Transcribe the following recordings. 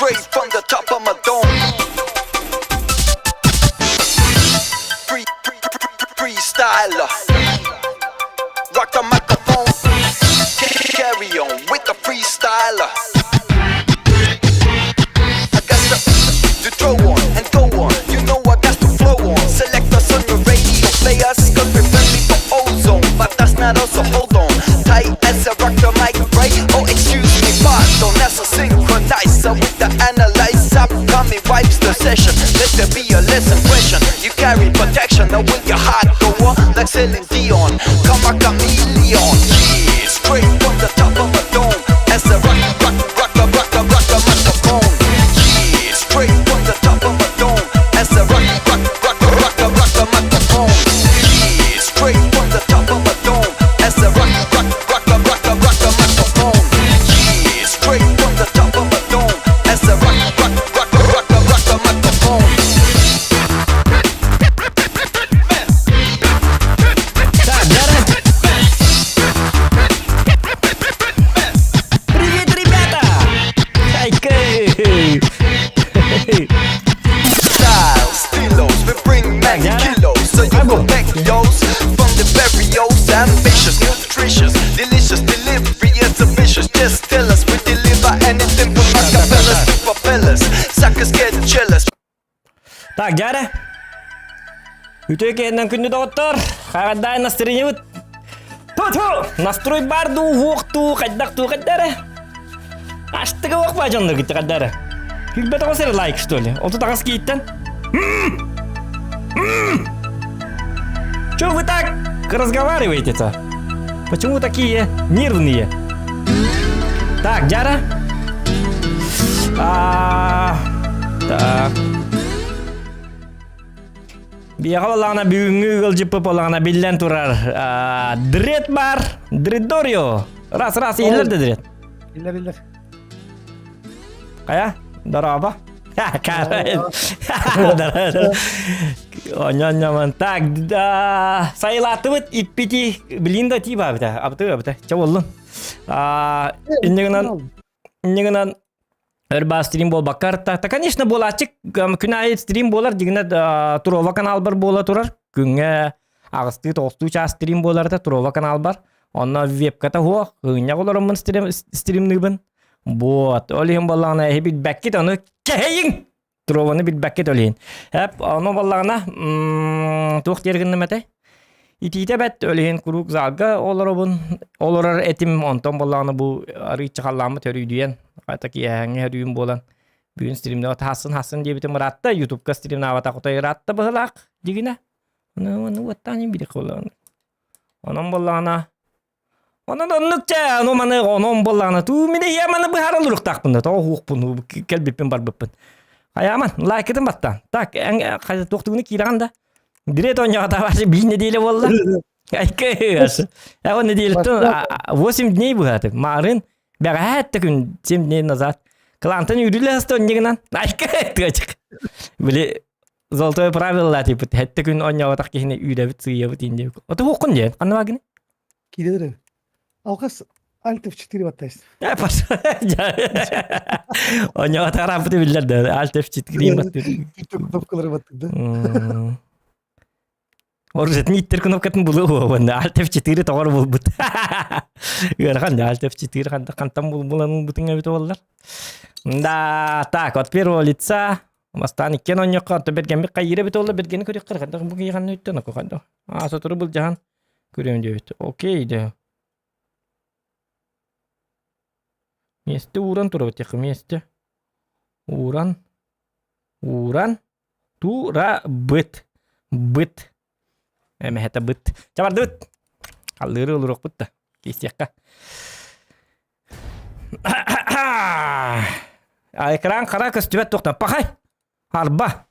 straight from the top of my dome. Freestyler, rock the microphone, carry on with the freestyler. I got to throw on and go on, you know I got to flow on. Select us on your radio, play us, cause we're friendly for ozone. But that's not us, so hold on, tight as a rock the mic, right? Oh excuse me, pardon, that's a synchronizer with the analyzer. Upcoming wipes the session, let there be a lesson question. You carry protection, now will your heart go on like Celine Dion? Come a chameleon, yeah, straight from the top of a dome. As a rock the microphone, yeah, straight from the top of a dome. As a rock the microphone, yeah, straight from the top of a dome. As a rock the microphone, yeah, straight from the top of a dome. As a rock the microphone. Привет, ребята! Style, stilos, we bring many kilos. So you go back those from the barrios. Ambitious, nutritious, delicious delivery is ambitious. Just tell us we deliver anything from acapellas to propellers. Suckers get jealous. Так, дядя. Үтө кенен күнү доктор. Кагандай настроение бут. Ту-ту! Настрой барды уокту, кайдакту кайдары. Аштыга окпа жондор китти кайдары. Күлбөтө косер лайк, что ли? Олту тагас кийттен. Чё вы так разговариваете-то? Почему такие нервные? Так, дядя. Так. Бияга балагына бүгүнгү кылжып балагына биллен турар. Дрет бар, дредорио. Раз ийлерди дрет. Billah. Кая? Дораба. Карен. Оньон. Так, сайлатыбыт иппити билинда тиба бита. Абты. Чаболлун. Иннегенан Өрба стрим бол баккар. Та, конечно, бол ачык. Күнайы стрим болар. Дегенде Турова канал бар бола турар. Күнгө агысты 90 час стрим болар да Турова канал бар. Онна вебката хо. Күнгө болармын стримныбын. Вот. Олиһин баллагына бит баккет аны кeheyин. Турованы бит баккет олиһин. Хеп аны баллагына тук тергенне мете. Итите бет олиһин курук залга олорар этим онтон баллагына бу ары чакалламы төрүйдүен. Ата кияңе дүйүн болан. Бүгүн стримде тасын дебите Muratта YouTube-ка стримне авата котой ратта быхлак дигине. Аны ваттан бири колон. Онон баллагына Онон оннукча, онон баллагына ту мене яманы быхарылык такпында. Та хукпун келбеппен барбеппен. Аяман лайкетин баттан. Так, кайда токтугуну кираганда. Дирет оньяга табашы бир неделе болду. Айкас. Он неделе 8 дней быхаты. Марын бәғәтті күн 7 дней назад. Клантын үйрілі асты оннегінен. Айкас. Біле, золотое правило, типа, әтті күн оньяға так кехіне үйрәбіт, сүйебіт инде. Оты оқын ден, қаны бағыны? Кидедірі. Алқас Alt F4 баттайсыз. Паша. Оньяға тарапыты білдерді. Alt F4 баттайды. Кнопкалары баттайды. Оржет ниттер кнопкатын булы онда Alt F4 тоғыр бол бут. Görkan da Alt F4 кантам буланын бутыңа бит болдулар. Да, так, от первого лица мастан иккен оньякка берген бек кайыра бит болду, бергени көрөк кырганда бу кыйган өттөн окуганда. Сотуру бул жахан көрөм дебит. Окей де. Месте уран турабыт якы месте. Уран тура быт. Эме быт. Чабарды быт. Аллыры олурок бытта. Кестекка. Экран кара көстүбөт токтап. Пахай. Арба.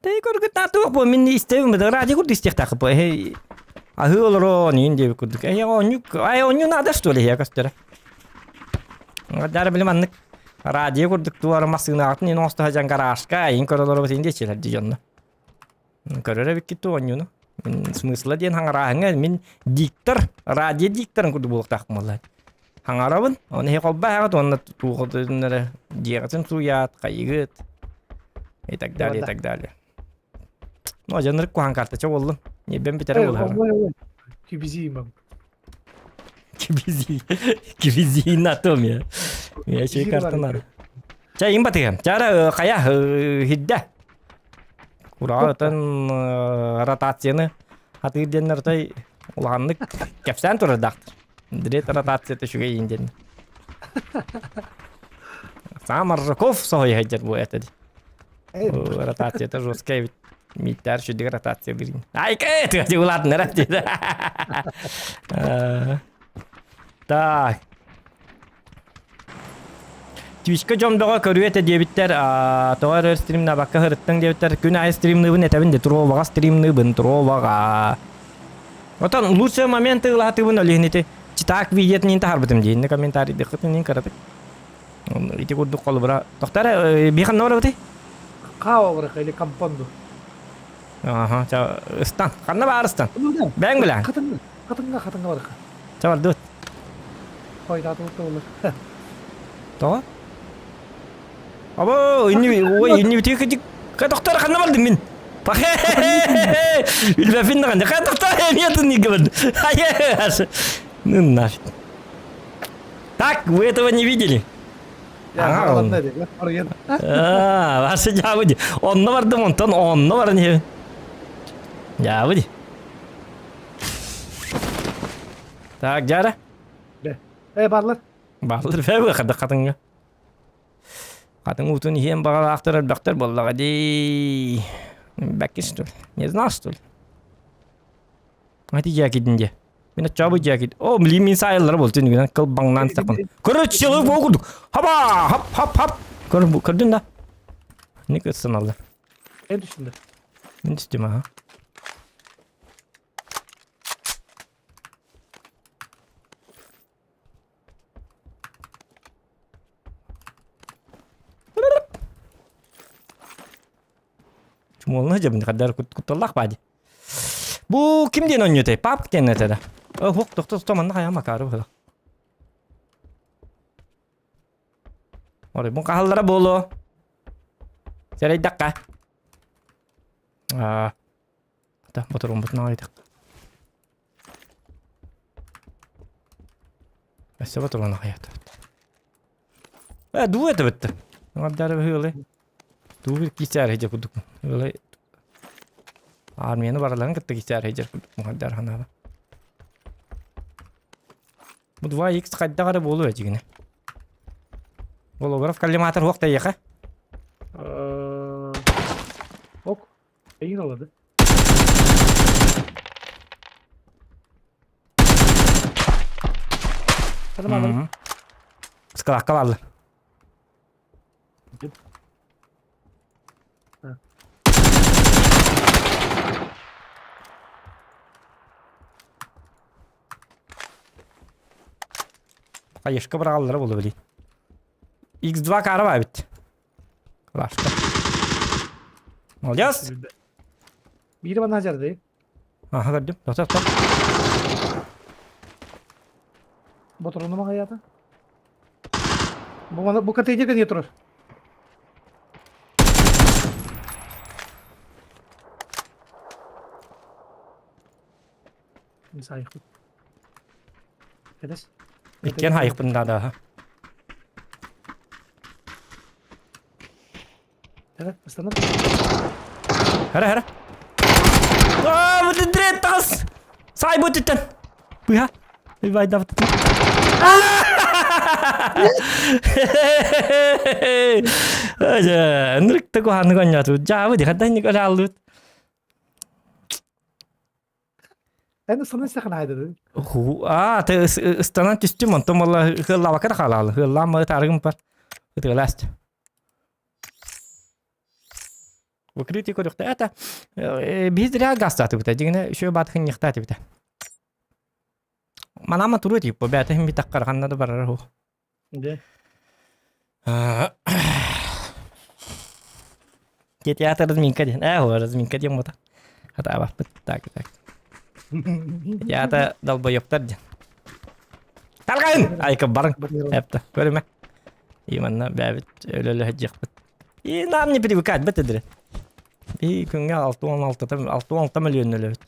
Тей көргөт натук бу мен истебим да радио курд истек такып. Ахы олоро нинде курдук. Оню надо что ли я кастера. Дар билем аннык. Радио курдук туар масына атын ин оста жан гаражка, ин көрөлөр битинде чилер дижонна. Көрөрө биккиту онюну. Смысла ден хаңараңа мен диктор, радио дикторын курду болук такмалай. Hangarabın. Onu he kolba hagat onu tuğudunları diyegatın suyat, kayıgıt. Eyvallah. Tak dali. No canırık kuhan karta çok oldum. Niye ben bitere Evet, olar. olay. Ki biziyim ben. Kibizi natom ya. Ya şey Bizi kartın var. ara. Çay in batıyam. Cara kaya hidde. Kurağıtan rotasyonu hatır denler tay ulanlık kepsen turur daktır. Direkt rotasyonu şuga indin. Samar Rakov sohoy hajar bu etedi. Evet. Rotasyonu roskay mitar şu diye rotasyon birin. Ay ke tu ulat nera tidak. Tak. Twitch'ka jomdaga körüete diyebitter. Toğar stream'na bakka hırıttın diyebitter. Günay stream'ını bu netebin de turo vaga stream'ını bin turo vaga. Otan лучший момент латы bunu лихнете. Читак видет не тарбытым дейін. Комментарий дықытын не карадык. Ити курдук қолы бұра. Тоқтары бейхан нора бұты? Kahve var öyle kampandu. Aha, çav ıstan. Kanna bağır ıstan. Ben bilen. Katınga var. Çavar dut. Koyda da olur. Toğa? Abo, inni biti kecik. Ka doktor kanna baldım min. Pakai. Bilbefin kan. Ka doktor emiyatın ni gaban. Hayır. Ну нафиг. Так, вы этого не видели? Ya Aa, havalan ne diyor? Oraya. Varsa cevabı. Onunla vardı montan, onunla var ne? Cevabı. Tak, jara. Barlar. Bağlar fe bu kadar kadın. Kadın utun hem bağlar aktar doktor bollaga di. Bakistul. Ne znastul. Hadi jakidince. Beni çabuk jakid. O limin sayıları bolsun güne kıl banglan sakın. Kırıç çılık okuduk. Haba hap. Kırdın da. Ne kırsın Allah. En düşündü. Ben istiyorum ha. Cuma aja ben kadar kutulak badi. Bu kimden oynuyor te? Pap kimden te? Hok doktor tutamanda kaya makarı böyle. Oraya bu kahallara bolu. Seray dakika. Da motor rumput naydık. Bese motor ona hayat. Dua et bitti. Ngadar böyle. Dua bir kisar hece kuduk. Böyle. Armiyana baralan kıttı kisar hece kuduk. Ngadar hana. Bu dua ilk sıkıntı kadar bolu hece yine. Holograf kalimatlar vakti yaka. Ok. İyi oladı. Tanımadım. Sekolah kaval. Kayışka bırakalları bulu bili. X2 karı var bitti. Başka. Молодец. Biri bana hacer değil. Aha gördüm. Top. Motorunu mu hayata? Bu kataya kan yatırır. Misal ikut. Kedes. İkken hayık bunda da. Evet, ıslanır. Hara. Bu direkt tas. Say bu titten. Bu ya. Bir vay da titten. Aja, nrik ta ko han ko nya tu. Ja bu di kadang ni ko lalut. Ben de sana sakın haydi. Te istanan tistim ontom Allah hılla bakar halal. Hılla mı targım par. Itu last. Bu kritiku dokta ata. Biz real gastatu bita. Jigine şu bat hın yıktati bita. Mana ma turu tipo beta him bitakkar kanna da barar ho. De. GTA разминка ден. Разминка ден мота. Hata var. Tak. GTA долбоёбтар ден. Talgayın. Ay kabbarın. Bakıyorum. Yaptı. Görme. İmanla bäbit öyle hajjaqpıt. Nam ne privikat bitidir. Bir günge 6-16 milyon ölübüt.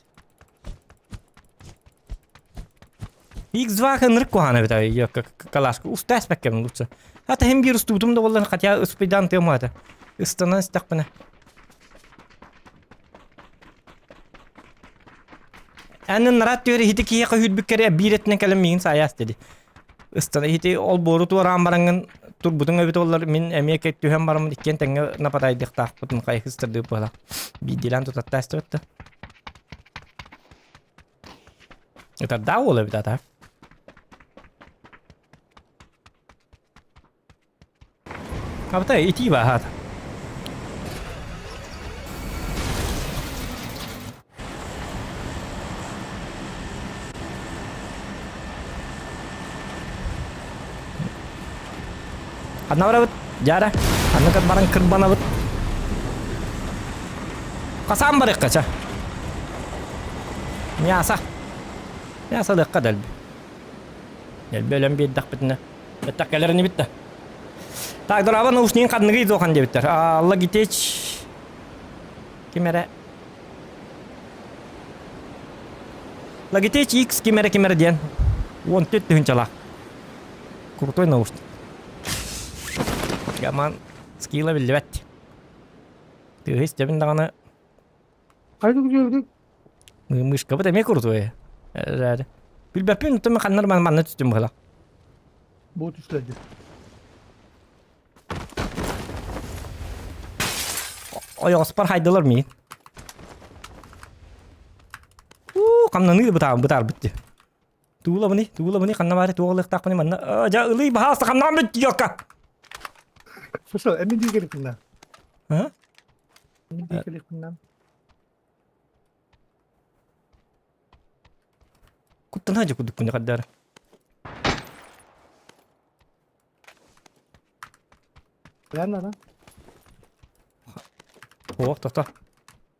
İlk zvakınırık kohana bit ay yok kalaşkı usta aspekkem lutsa. Hatta hem bir ustadum da vallahi katya uspidan temada. Istana istakbına. Annen narat diyor hiti ya hüd bükere bir etne kalemiyin sayas dedi. Istana hiti ol boru tu rambarangın tur butun öbüt ollar min emek et tühem baramın ikken tenge napatay dikta butun kay hıstırdı bala. Bir dilan tutatta istiratta. Eta da ola bir da. Apa iti bahat. Anna berabut, jara. Anna kat barang kerbana bet. Kasam barek kaca. Nyasa. Nyasa dekat dalbi. Del belem bir dak bitne. Betak gelerini bitti. Tak duraban usnin kadını gidiyor kan diye bitter. Allah giteç. Kimere. La giteç X kimere diyen. Won tit hıncala. Kurtoy na ustin. Gaman skill'e bildi bet. Hiç cebinde kanı Haydi gördük. mış kapı demek kurdu ya. Herhalde. Bilbepin tutum kanlar man tuttum bala. Bot üstledi. O spar haydalar mı? Kamna ni butar bitti. Tuğla bani kanna bari tuğla tak bani manna. Ja ılı bahas kamna bitti yok ka. Fırsat emin değil gerekinden. Ha? Emin değil gerekinden. Kuttan aja kuduk punya kadar. Ben lan. Oh, toh.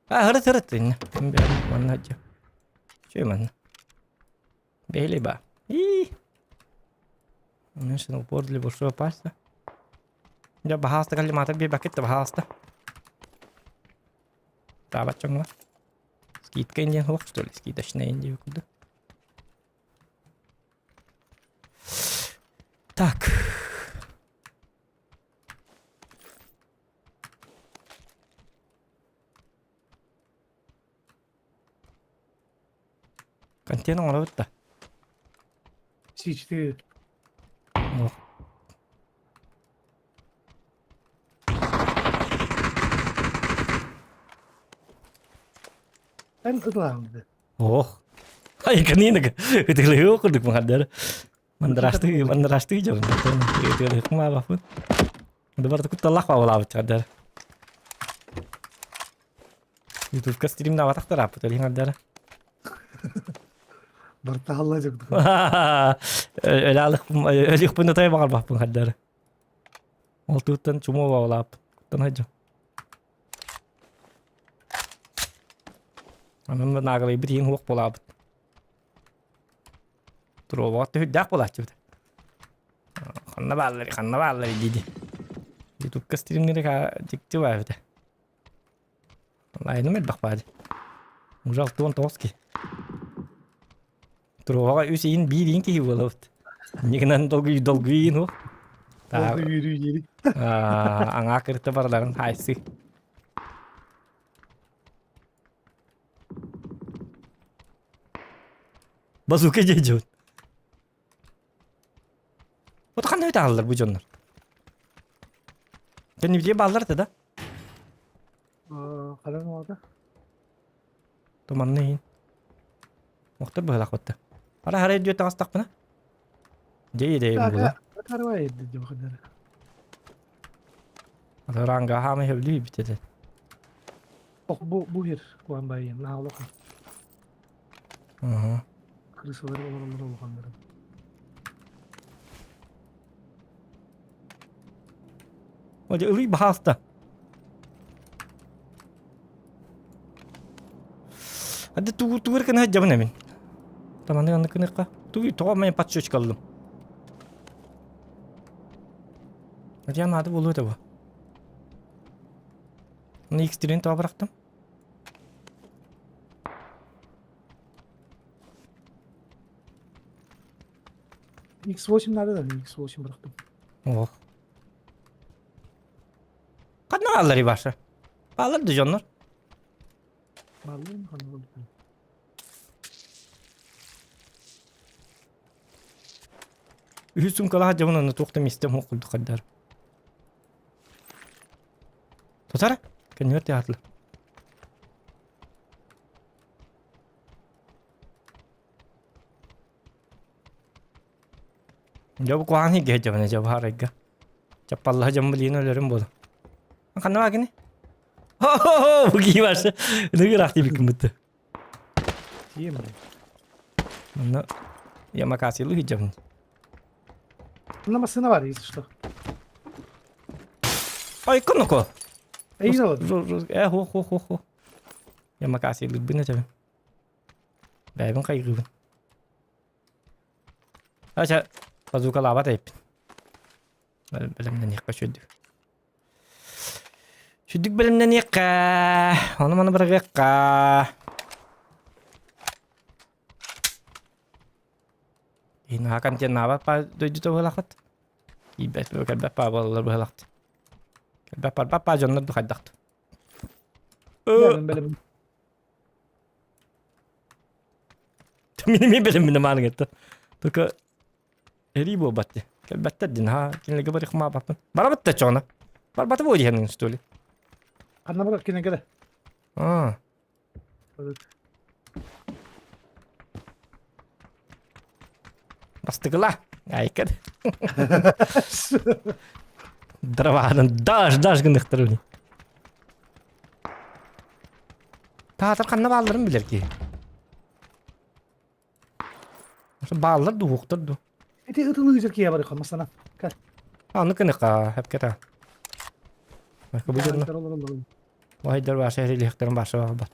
Harus ini. Biar mana aja. Cuy mana? Beli ba. Ih. Ini snowboard li boşu yaparsa. Ya bahasta kali mata bir paket de bahasta. Tabat çongla. Skit kayınca hoş что ли? Skit aşına ince yukarıda. Так. Контейнер ona bitti. Sıçtı. Oh. Ben ıdağımdı. Oh. Ay kanina ka. Ito lang ko dik mga mandrastu jauh. Ito lang ko mabapun. Dabar ko talak pa wala bit kadar. YouTube ka stream na watak tara putol yung kadar. Bartahalla çıktı. Öyle pun tayo bakal bapun kadar. Oltutan cuma wala tan aja. Anam nagalay bit yung huwak pula bit. Turo waktu hüddak pula çubut. Kanna balları dedi. YouTube ka stream ni ka dikti var bit. Vallahi numet bak bari. Mujal tuan toski. Turo waka üseyin bir ring ki wala bit. Nignan dolguyin ho. Ta Oldu yürü. ang akhir te parlang high sih. Bazuka jejot. O kan ne alırlar bu canlar? Kendi bir ballar da. Kalem orada. Toman neyin? Muhtar böyle akıttı. Para haraya diyor tas tak bana. Jadi deh mula. Karva edildi o kadar. Ada rangga hame hebli bitede. Bak bu her. Kuan bayım. Nah Allah. Aha. Kırısaları olanlara bakanlarım. O da ılı bahas da. Hadi tuğur kena jam namin. Taman dengan kena ka. Tu itu main patch kaldım. Hadi adı buluyor da bu. Bunu X-Train tabi bıraktım. X8 nerede da? X8 bıraktım. Oh. Kadın alları varsa. Alır da canlar. Vallahi mi kanal? Hüsüm kala hacamın onu toxtam istem okuldu kadar. Tutar. Kan yurti atlı. Jab ko ani ge jabane jab harega. Çapallah jambelin ölürüm bu. Kan ne var ki? Ho bu gibi varsa. Ne gerekti bir kımıttı. İyi mi? Bunu ya makası lu hicam. Anlamasına var işte. Ay konuko. İyi de oldu. Ho. Ya makası lu bina tabii. Ben kaygı. Acha bazuka lava tayip. Belimden yakka şöydük. Şöydük belimden yakka. Onu bana bırak yakka. Ini akan tiyan apa pa doju to halakat. Ibet be kalbe pa ballar be halakat. Kalbe pa jonlar du kadakt. Benim böyle Mini belim mana gitu. Tuka eri bo batte. Kalbe tadin ha kin lagi bari khma bapan. Bara batte chona. Bar batte bo jihan stoli. anla bırak yine gele. Ah. Evet. Bastıkla. Ayıkad. Dravadan daş gındıktırını. Tatar kanna bağlarım bilir ki. Bağlar duhuktur du. Eti ıtılıyacak ya bari kalmasana. Gel. Anı kınıka hep keta. Bak bu Olur canına. olur. Vay der var şehri lihtirin başı var bat.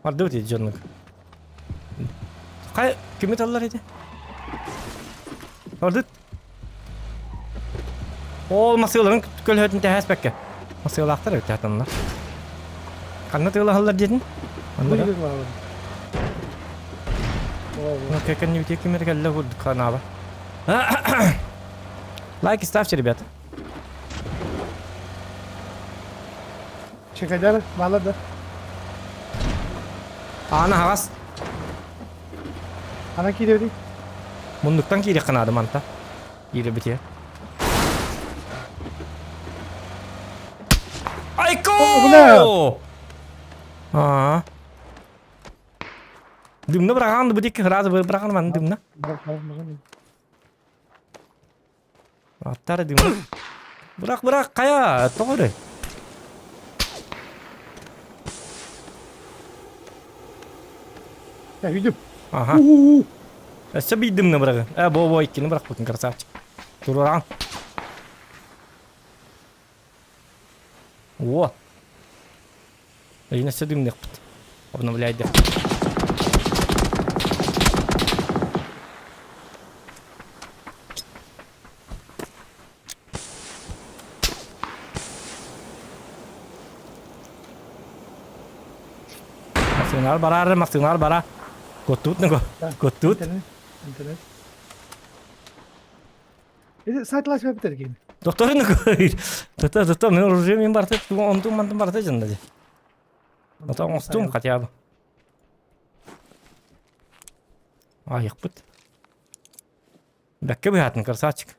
Vardı öteydi canlık. Kay kimi tallar idi? Vardı. O masyaların kölhötün tehas bekke. Masyalar öte hatanlar. Kanna tığla hallar dedin? Buyur Anladım. var. Окей, kan yuti kimi rekalla hud kanaba. Like ставьте, ребят. Çekeceğler. Vallahi da. Ana havas. Ana gidiyor değil. Munduktan kiri kanadı manta. Kiri bitiyor. Ayko! Bu ne? Aa. Dümne bırakan bu dik hıraz bırakan man dümne. Bırak. Atar dümne. Bırak kaya doğru. Ya hüdüm. Aha. Sebi dümne bırak. Bo ikini bırak bakın karsaç. Tururan. Во. Yine sedimde yaptı. Обновляйте. Masih bara. Kotut nih Kotut. İnternet. Saatlaşma biter gibi. Doktor nih Doktor, men уже мен барты, онтум мантым барты жында же. Ото остум хотя бы. Айык бит. Бәкке бәһәтен красавчик.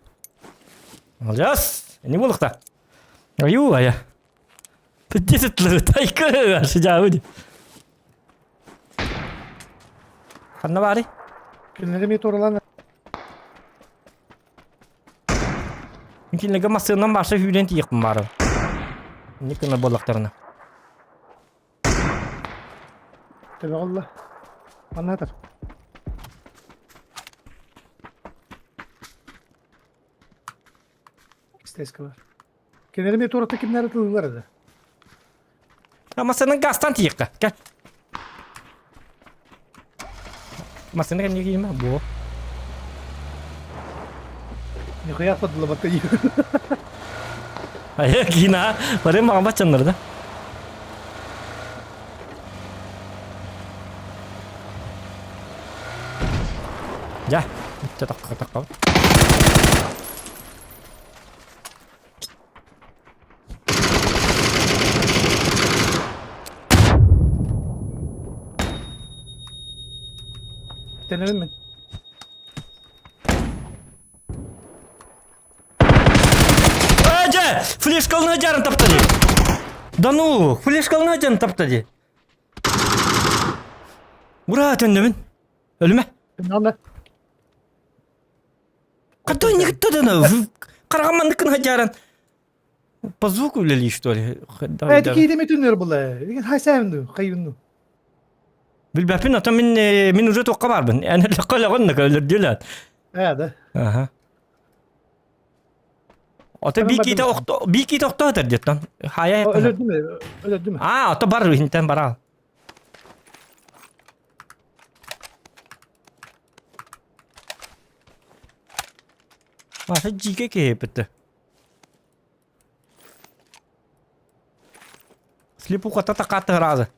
Алжас. Не булыкта. Аю ая. Пидесетлы тайкы шыжабы. Ханна бары. Günlerim yet oralarına. Mümkünlüğü masasından başka hüyden yıkım var. Ne kadar balıklarına. Tabii Allah. Anlatır. İsteyiz kadar. Günlerim yet orada kimler atıldılar da. Masanın gastan tiyekka. Gel. Masanı kan yiyeyim bu. Ne kadar yapmadılar bak da yiyor. Hayır gina. Barın mağamba çanları da. Gel. Tak. Denelim mi? Aja! Flashkalını hacarın taptadı. Danu, flashkalını hacarın taptadı. Bura töndemin. Ölüme. Ne anla? Kadın ne gitti dana? Karamanlıkın hacarın. Pazuk öyle işte öyle. Evet iki yedi metin bunlar. Hay sevindi. Kayındı. Bilbapin ata min ucet o kabar ben. Yani lakala gönnek öyle diyorlar. Evet. Aha. Ata bir ki okta atar cidden. Haya yapma. Öyle değil mi? Öyle değil mi? Aa ata bar hinten bara. Masa jike ke bitti. Slipu kata takata razı.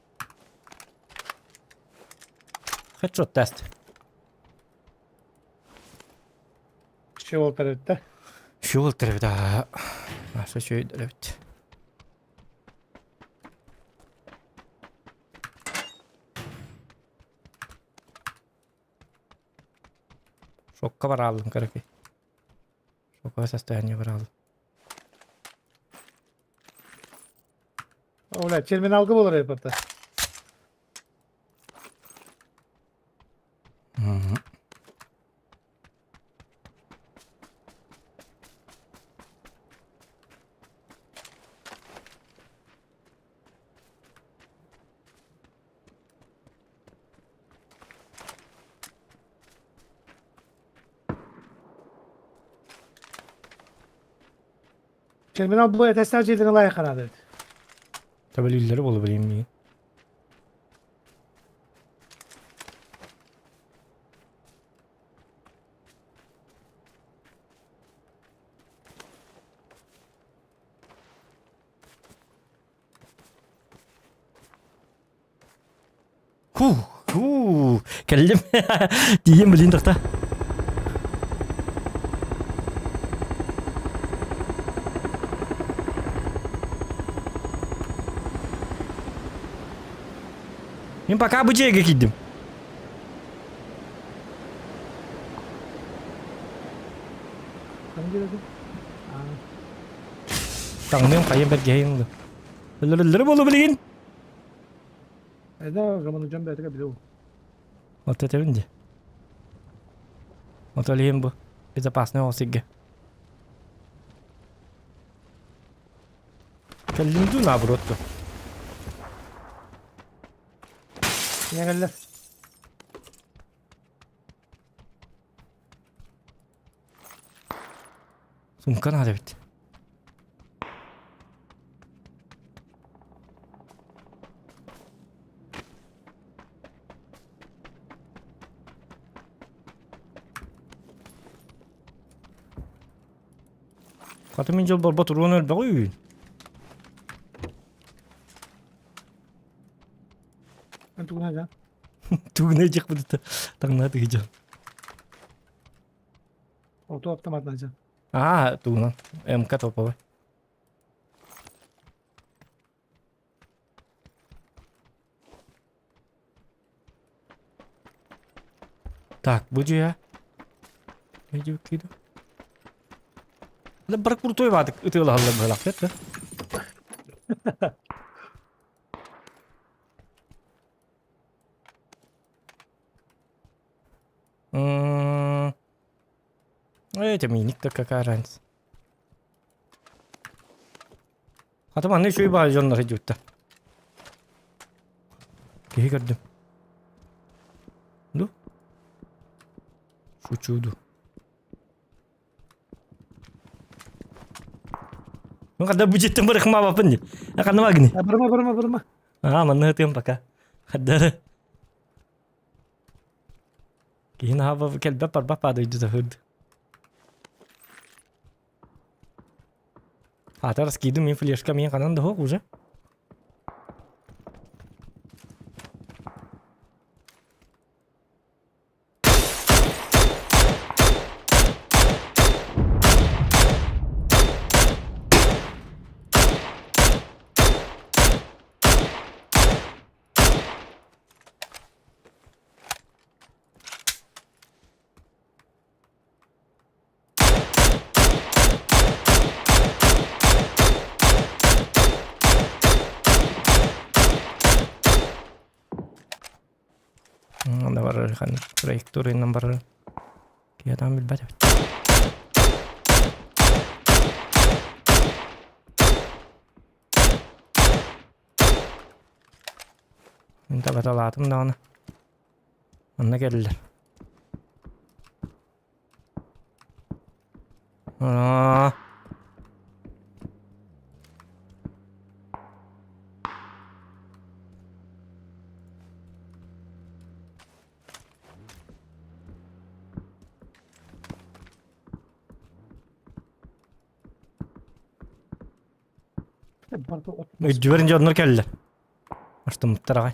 Headshot test. Şey oldu tarafta. Şu oldu da. Masa şöyle evet. Şokka var aldım karaki. Şokka seslerini var aldım. Öyle çelmen algı olur hep hatta. Çelmen al bu testler cildine layık kanadı. Tabii illeri bolu bileyim diye. Geldim. Diyeyim bileyim dokta. Ben baka bıcıya gittim. Hangi dedi? Tanrım kayın bergeyim. Ilları bolu bileyim. Eda zaman hocam belki bile o. Oto tevindi. Oto liyim bu. Bize pasne o sigge. Kellim du na brotto. Yine geldiler. Sumkan hadi bit. Katı min jol barbat ruwan öl bagay. Ben tukuna can. Tu ne cik bu da. Tang na tigjan. Oto otomat can. Ah, tu na. MK to pa. Так, буду я. Иди киду. Ле бар куртой вадик. Итила халла балакет. Это миник-то какая разница. А то анне şöyle bağırıyorlar hediyotta. Gehi gördüm. Du. Şu çuğdu. Nung kada budget tembar kema apa nih? Akan nama gini. Barma. Manna hıtıyım baka. Haddara. Kihin hava kelbe parba padaydı da hırdı. Atar skidu min flyashka min kanan da ho kuja. Da var kan trajektorin number kaya tamil bata. Minta bataladım da ona. Onunla geldiler. Aa. Barda ot. Güverince onlar geldiler. Açtım muhtarağay.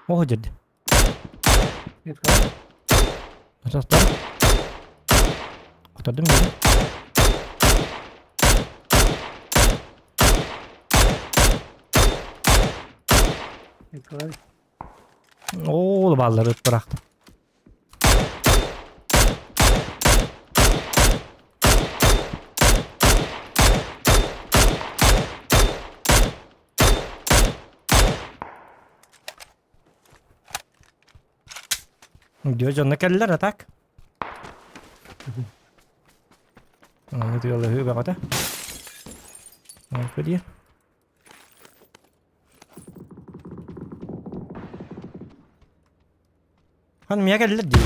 Oh jadi. Git kal. Ataslar. Kurtardım beni. Git kal. Oo, balları bıraktım. Diyor canına geldiler atak. Ne diyorlar hübe kata. Ne diyor? Hanım ya geldiler diyor.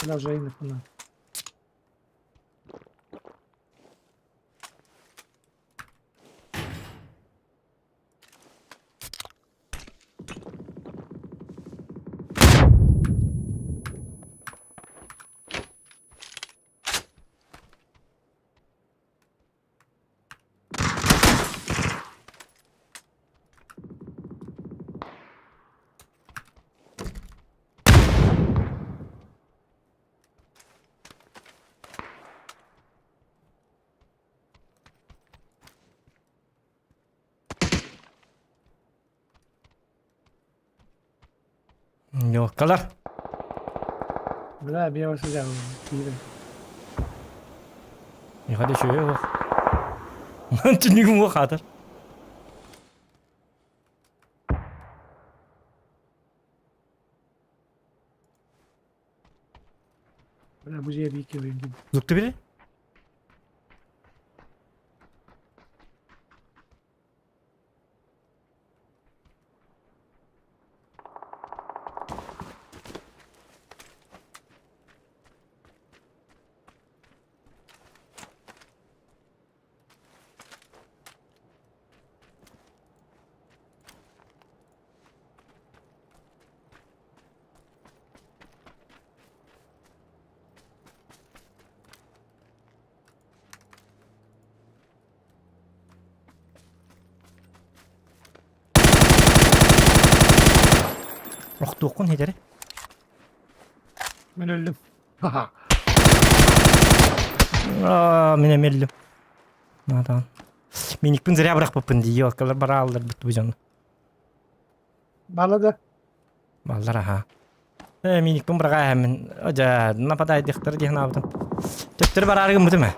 Leżejmy tu na. Yok kadar. لا بيا وسجع كده. Ya hadi şöyle bak. Tünük mu kadar? لا ابو جاي بيك وين كده. Zıktı biri. Bak dokun hederi. Ben öldüm. Haha. Mine mellim. Nadan. Minik pun zeriya bırak papın diyor. Kalar bara alır bitti bu canlı. Bağladı. Ballar ha. Minik pun bırak hemen. Oca ne patay diktir diye ne yaptın? Tüptür bara argın bu değil mi?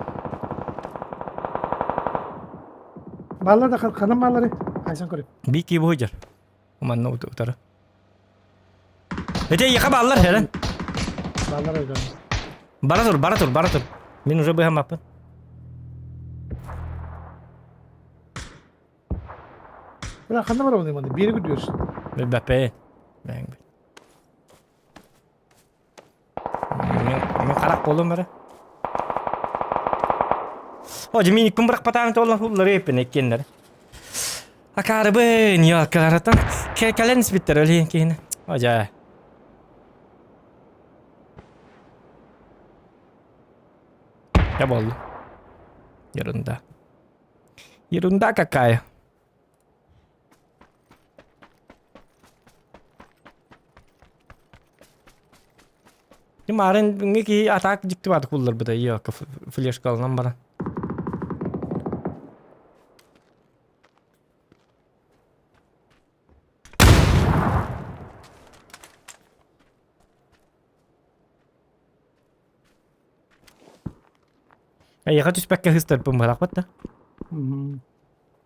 Bağladı kanım bağladı. Aysan koruyup. Bir ki bu hıcar. Aman ne utarı. Ece yaka ballar hemen. Bağlar öyle. Bara tur. Min uca bu hem yapın. Bırak kandı var olayım hadi. Bir yere gidiyorsun. Bir bepe. Ben karak bolum bara. Hoca minik kum bırak patağın tollan hulları hepin ekkenler. Akarabın ya karatan. Kalen bitter öyle kine. Hoca. Ya bollu. Yarında. Yarında kakaya. Kemarin niki atak jikti bat kullar bada ya ke flash kalan bara. Ay kaçış pekka histar pembalak batta.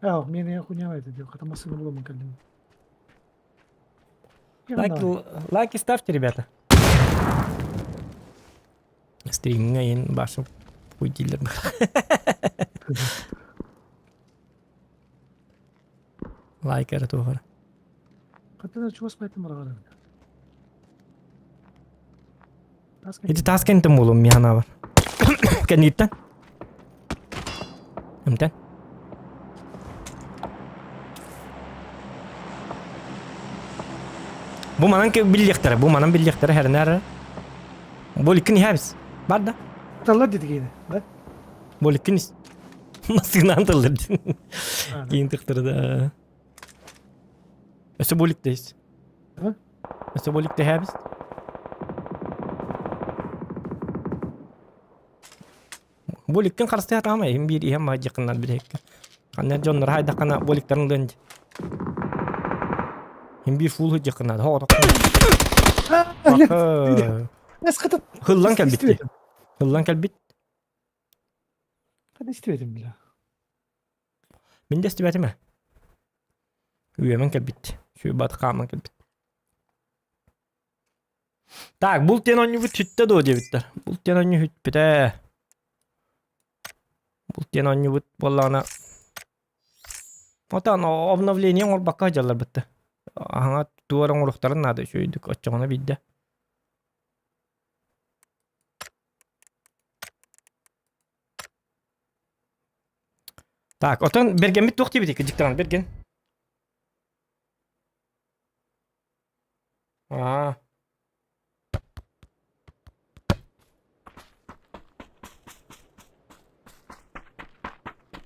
Ya mene aku nyawa itu dia kata masih belum mungkin. Лайки ставьте, ребята. Стриминга ен башым уйдилер. Лайк это тоже. Kata чего спать моргали. Эти таскентем болом михана бар. Кенниттен. Эмтен. Bu manın ki bilyektere, bu manın bilyektere her nere. Bolikin habis. Barda. Tallar dedi yine. Da. Bolikinis. Masınan tılır. Giyin tıktırı da. Öse bolikteyiz. Ha? Öse bolikte habis. Bolikin karşıya atama. Hem bir hem hacıkınlar bir hekka. Kanner jonlar hayda kana boliklerin dönce. Hem bir full hacıkınlar. Hoğda. Nes kata. Hıllan kel bitti. Hıllan kel bit. Hadi istemedim bile. Min de istibetim ha. Üyemen kel bitti. Şu batı kaman kel bit. Так, бултен оню тütte до дебиттер. Бултен оню hütpite. Бултен оню бут боллана. Atan обновление ор бакка жаллар битти. Ага туарың уруктарын нады шөйдүк оччоңона бидде. Так, отон берген бит тохти битик диктан берген. А.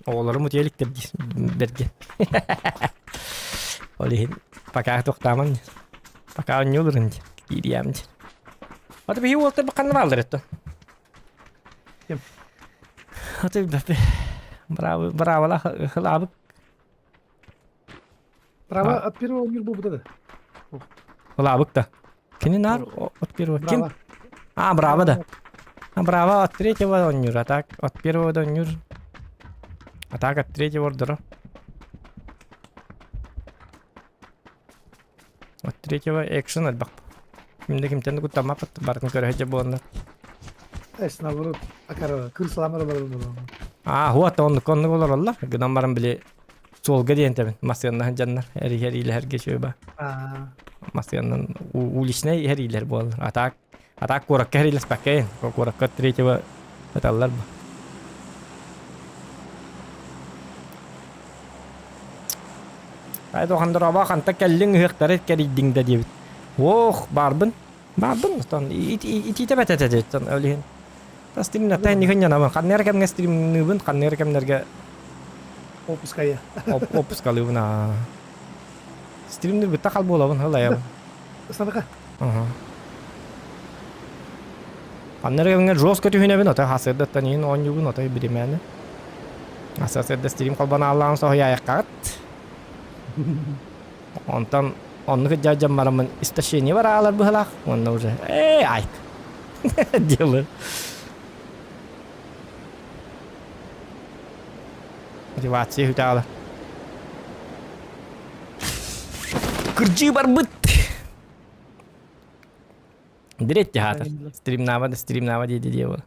Oğulları mutyeliktir bergen. Olihin pakak toktaman. Pakak nyulurun. Gidiyamcı. Hadi bir hivolta bakan alır etti. Kim? Hadi bir bravo bravo la hılabık. Bravo at bir o yıl bu burada da. Hılabık da. Kini nar at bir o kim? Ha bravo da. Ha bravo at tretye var onyur atak at bir o da onyur. Atak at tretye var dura. At tretye var action at bak. Şimdi kimden de kutama pat barkın köre hece bu onda. Esna vurup akar kır salamlar var burada. Ah, huwa ta onluk olur Allah. Gıdan barın bile solga diyen tabi. Masyandan canlar. Her ile her geçiyor ba. Aa. Masyandan ulişne her iler bu olur. Atak korak her ile spakayin. Korak katri çaba atallar ba. Ay dohan dara kanta kellin hektaret keriding da diyet. Oh, barbın. Barbın tan iti tebet etet tan öyle. Stream na tayo ni kanya naman. Kanner kam nga stream nubun, kanner kam nerga Opus kaya. opus kalu na. Stream nubun takal bola bun hala ya. Sana ka. Aha. Kanner kam nga Rose kötü hüne bin ata hasedet tanin on yubun ata bir mene. Hasedet stream kalbana Allah'ın sahaya yakat. Ondan onu kejajam maramın istasyonu var alar bu halak. Onu uza. Ay. Diyorlar. Motivasi hütala. Kerja barbet. Direkt jahat. Stream nama dia bu.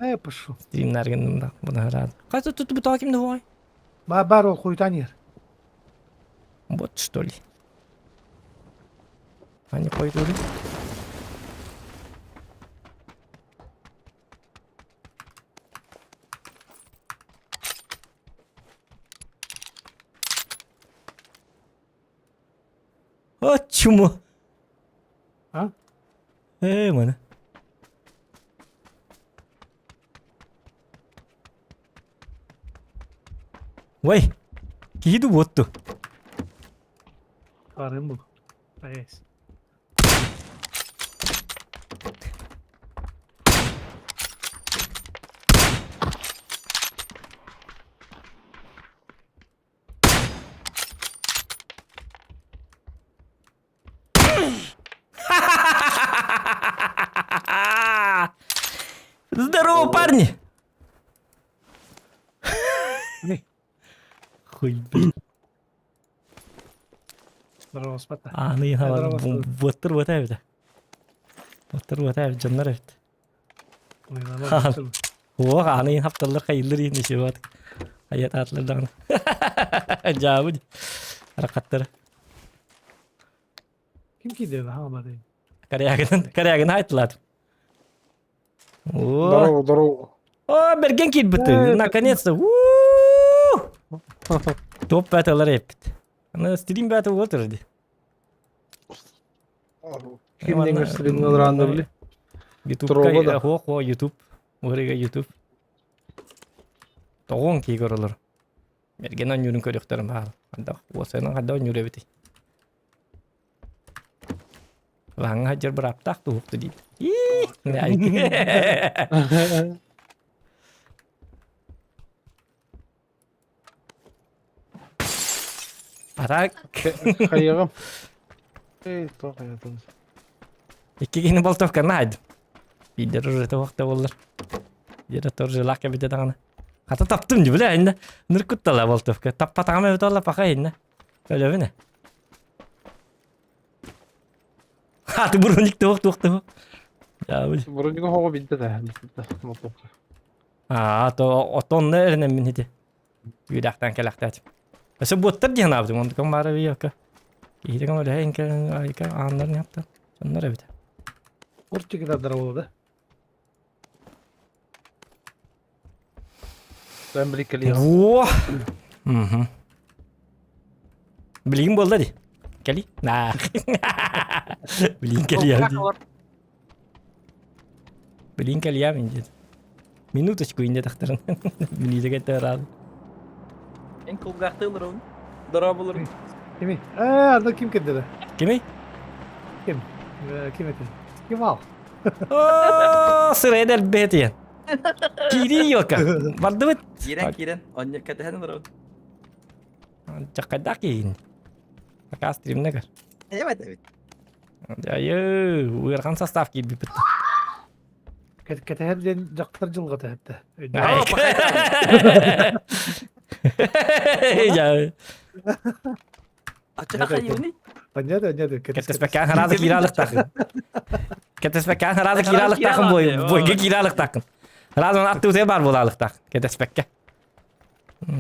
Ne yapışın? Streamler günümde bunu herhalde. Kaç tuttu bu takimde vay. Bar o kuytan yer. бот, что ли? А не пойду ли? От чему? А? Mana? Woi, gitu bot tuh. Karım bu. Yes. Здорово, парни! Ne? Хуй, блин. Здорово, спата. Аны хавар здорово. боттыр бот эбит. Боттыр бот эбит жаннар эбит. Oynanma. О, аны хапталар хайылыр ин ише бат. Аят атлар дагы. Жабы. Ракаттар. Kim gidiyor ha bari? Карягын айтылат. О, Здорово, здорово. о, берген кит битти. Наконец-то. Топ баталар эпит. Аны стрим батал отырды. Kimden göstereyim olur anda bile. YouTube да. хо YouTube. Орыга YouTube. Тогон ки көрөлөр. Берген он юрун көрөктөрүм баал. Анда осенин кадда он юребити. Ваң хажыр бир аптак туукту дейт. Арак Хайығым. Тоқ аятымыз. икки кини болтовка найд. Бидер уже тоқта боллар. Жера торжы лака бите дагана. Хата таптым ди биле инде. Ныркуттала болтовка. Таппа тагаме биталла пака инде. Өлөбүнө. Хаты буруник тоқ. Ya bil. Бұрынғы хоғы білді де. Мотоққа. То отон нерне мините. Юдактан келактат. Бесе боттар диген абды монду ком бары бияка. Ийдеген öyle henke ayka anlarını yaptı. Onlar evet. Orçuk kadar oldu. Ben bir kere Во. Мгм. Билигин болду ди. Кели? На. Билигин кели я. Билигин кели я инде. Минуточку инде тахтарын. Билиге кетер ал. En kolgaktılır onu. Dara bulur. Kimi? Arada kim keddi? Kimi? Kim? Kim etti? Kim al? Oo, sıraya del betiyen. Kiri yok. Vardı mı? Giren. Anya katehan dara. Cakadakin. Pakai stream ne kar? Evet. Ayo, uyarkan sastaf gibi bit. Ketehep den jaktır cılgı tehette. Ya. Açık hayuni. Anladı. Ketes bekan herhalde kiralık takın. Ketes bekan herhalde kiralık takın boyga kiralık takın. Herhalde onu attı uze bar bolalık takın. Ketes bekka.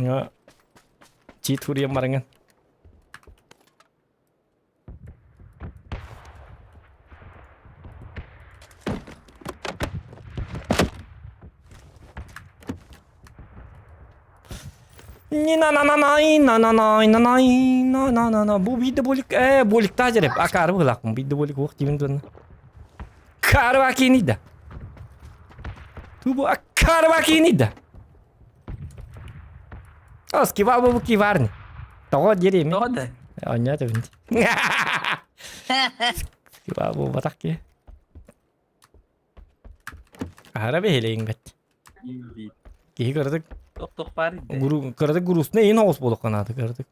Ya. Cheat huriyam barengan. Bu video bolik tajar hep akar bu lakum video bolik waktu ini kar wakini da tu bu akar wakini da os kiva bu kivar ni toh jadi mi Ne oldu? anya tuh binti kiva bu batak ya arabe heleing bet İyi. ki gördük Tok pari. Guru kırdık gurusuna yine hoş bulduk kanadı kırdık.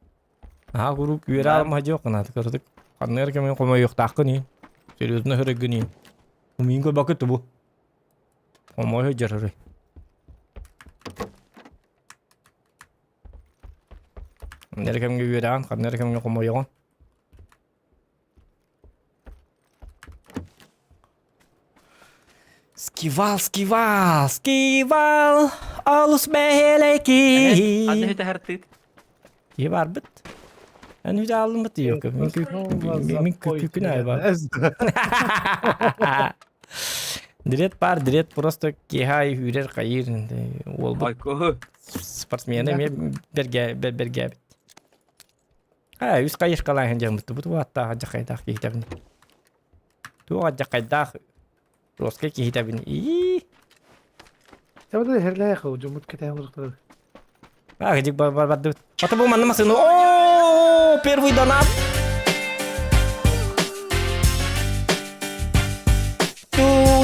Ha guru güvere alma yok kanadı kırdık. Kanlar kemen koma yok takını. Seriusna hırgını. Bu mingo bakıt bu. Koma yok jararı. Kanlar kemen güvere an, kanlar kemen koma yok. Skival. Alus beheleki. Hadi hüte hertit. İyi var bit. Hani de aldım mı diyor. Min kükünay var. Direkt par direkt просто кихай хүрер кайыр. Ол бу Ayko. спортсмены мен берге. Ha, üst kayış kalan hınca bu hatta hacı kaydak kitabını. Tu hacı kaydak roske kitabını. İyi. Tabii de her layak o cumhur ketayım uzakları. Ah, gecik bar. Mata bu mana masın. Oh, первый донат.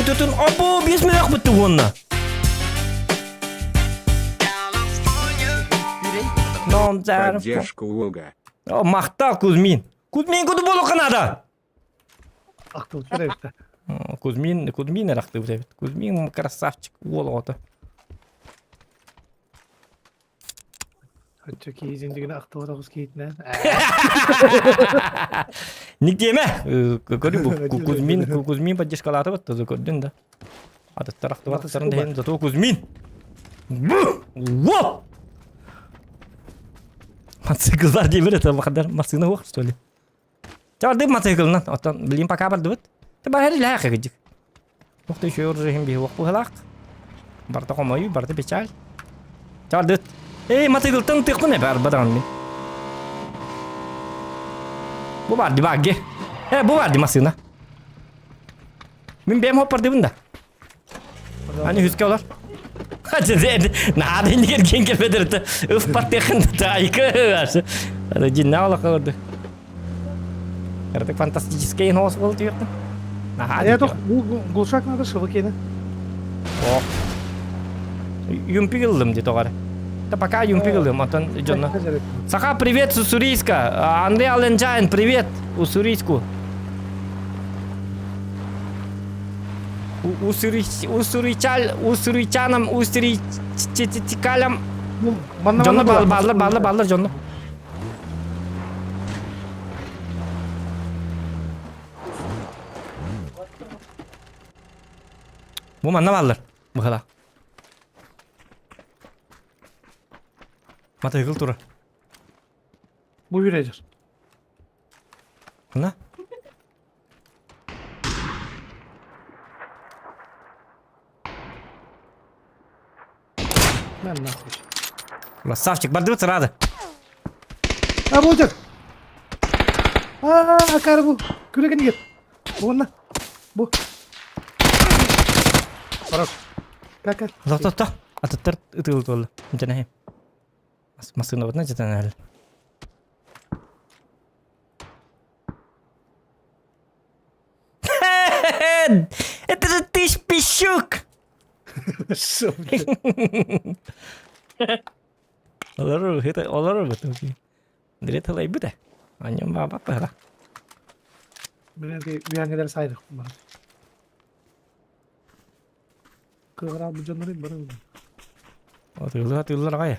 Tutun abo bismillah betul ona. Non jar. Поддержка Луга. Oh, maqta Kuzmin. Kuzmin kudu bolu kanada. Aktıl şöyle işte. Кузьмин рахты вот. Кузьмин красавчик, волота. Hatta ki izindigine aktı var ağız keyitine. Ник деме? Говорю, Кузьмин поддержка лата вот тоже көрдүн да. А тут тарахты бар тарында хен зато Кузьмин. Во! Мотоцикл бар дейбір это бақадар машина жоқ что ли? Чавар дейб мотоциклынан оттан билим пока бар дебет. Ты бар хәри лайық гыдик. Вақты еще режим бе вақ бұғылақ. Барда қомайы, барды печаль. Чавар дейб. Эй, мотоцикл тың тықты не бар бадан мен. Бұл бар дейб аге. Бұл бар дейб машина. Мен бем хоппар дейбін да. Ани хүске олар. Надо не ерген келбедірді. Үф партияқынды тайқы. Жинна олақ оларды. Әрдік фантастический нос болды ерді. Ya toch bu gulşak nadır şıvık yine. Юмпи кылдым дейді оғары. Да пока юмпи кылдым, атан жонна. Саха привет, Уссурийска. Андрей Аленджайн, привет, Уссурийску. Уссурийчанам, Уссурийчикалям. Жонна балдар, жонна. Bu mana ballar? Bu hala. Mata yıkıl tura. Bu yüreğir. Ne? Ben ne yapayım? Красавчик, бардываться рада. Ha bu olacak. Akar bu. Kürekeni git. Bu onunla. Bu. Хорош. Как? Та. А ты тыл толы. Мтенахи. Масына вот знаете, наверное. Это же ты шпищук! Что? Олару бутылки. Direkt halay bu da. Annem baba para. Bir an kadar saydık bunları. Kıvra bu canları bana oldu. Atılır gaya.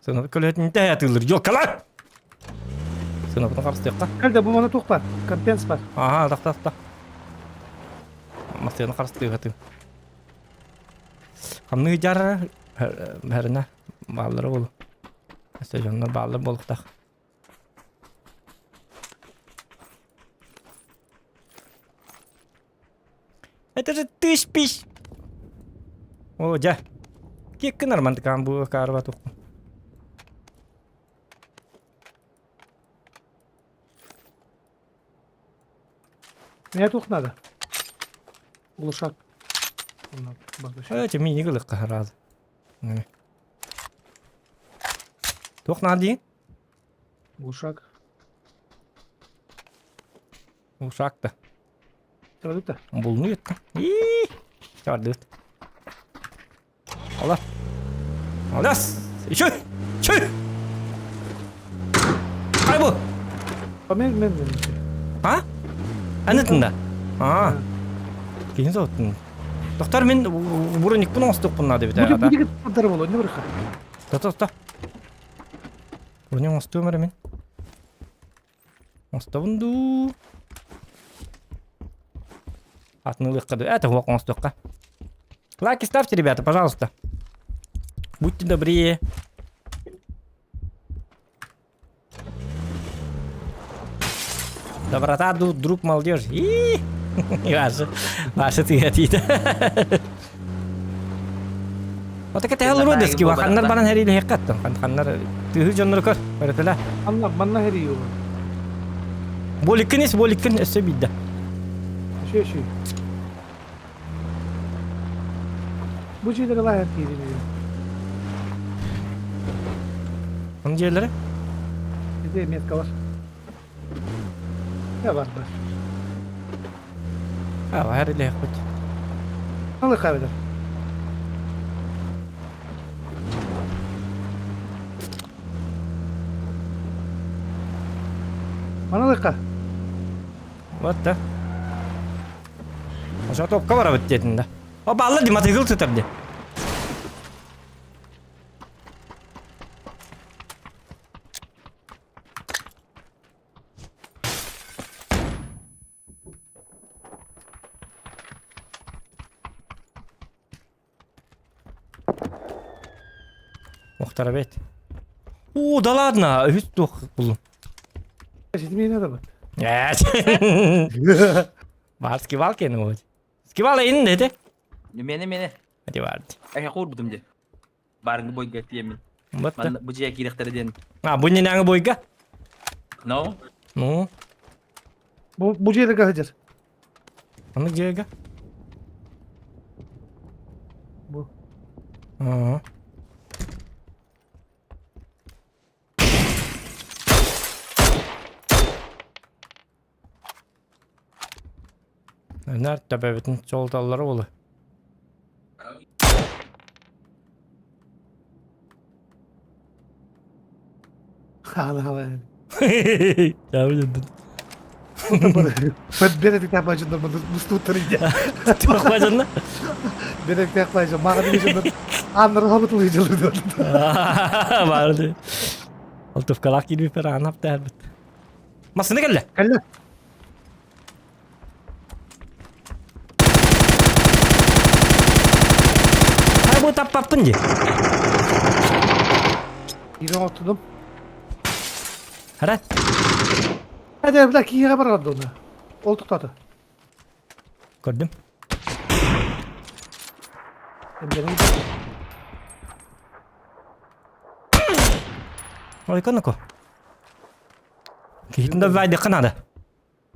Sana köletin de atılır. Yok kalan. Sana bunu karşı yakka. Kalda bu bana tok var. Kampens var. Aha, tak. Masih nak karşı yakka. Kamni jar herna balları bol. Sejonlar balları bol tak. Это же ты спишь. О, ja. Кек нормально камбу карвату. Ne tok nada? Gulşak. Bunlar başka şey. Это мини гылык кахарады. Тох нади? Gulşak. Ушакта. Gördük de. Bulunuyor da. İyi. Çağırdı. Allah. Alas. Şu. Ay bu. Ben. Ha? Anlatın Ha. Keyin zaten. Doktor men burun ilk bunu astık bunlar da bir Bu daha. dik padarım olur ne bırakır? Ta. Burun astığı mı men? Astavundu. Отнылых коду. Это вокон столько. Лайки ставьте, ребята, пожалуйста. Будьте добрее. Доброта друг молодежь. И ваша тыгатида. Вот так это хелродески ва ханнар банан хериле хеккаттан. Ханнар тыгы жоннор көр. Баратала. Allah manna heriyor. Боликкин эссе бидда. Şey. Bu şeyleri var her yeri. Onun yerleri? Bir de metka var. Ne var? Ha, her ile yakıt. Alır kahveder. Bana da kah. Вот да. Ошо топка бара беттетинде. О, балла дима тыгыл тытырды. Мухтар бет. О, да ладно, үст тох булум. Şimdi ne de bak. Var skival kene o. Skival in dedi. Meni. Hadi vardı. Ay kur budum je. Barang boy gati yemin. Batta. Man bu je kirektere den. Ha bunun nang boyga. No. No. Bu şeyleri kahveder. Onu jega. Bu. Ha. Nerede tabebetin çoltalları olu. Hala. Ya bildim. Ben Benedikt yapmayacağım bunu tutturunca. Çok bacında. Benedikt yapmayacağım. Mağdur diyeceğim. Anları hamutlayacağım. Vardı. Altıf kalak gibi per anap derbet. Masını gelle. Kelle. Hay bu tap papın je. Yine oturdum. Hara. Hadi evlat iyi haber aldı onu. Oldu tadı. Gördüm. Benim Ой, канако. Кихтэн да вайда канада.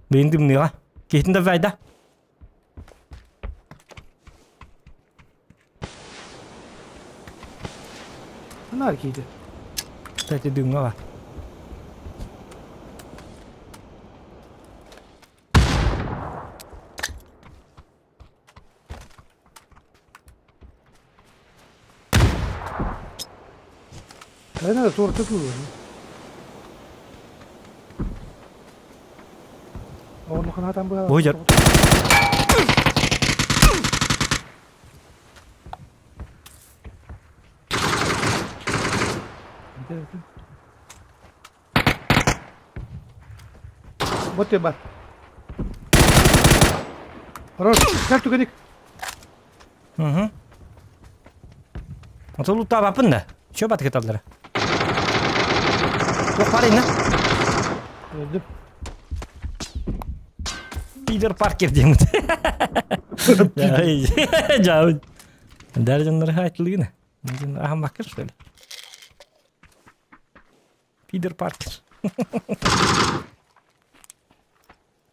Бэндим нэга. Кихтэн да вайда. ne erkeğiydi? Тэти дүнга ба. Ben de sonra takılıyorum. Onu kanatan bu. Buyur. Вот тебе. Хорош, как ты годик? Hı. Atıl utta bapın da. Şu batı kıtalları. Yok var yine. Öldüm. Peter Parker diyeyim. Ya iyi. Cavit. Dercanları hayatlı yine. Aha bakır şöyle. Peter Parker.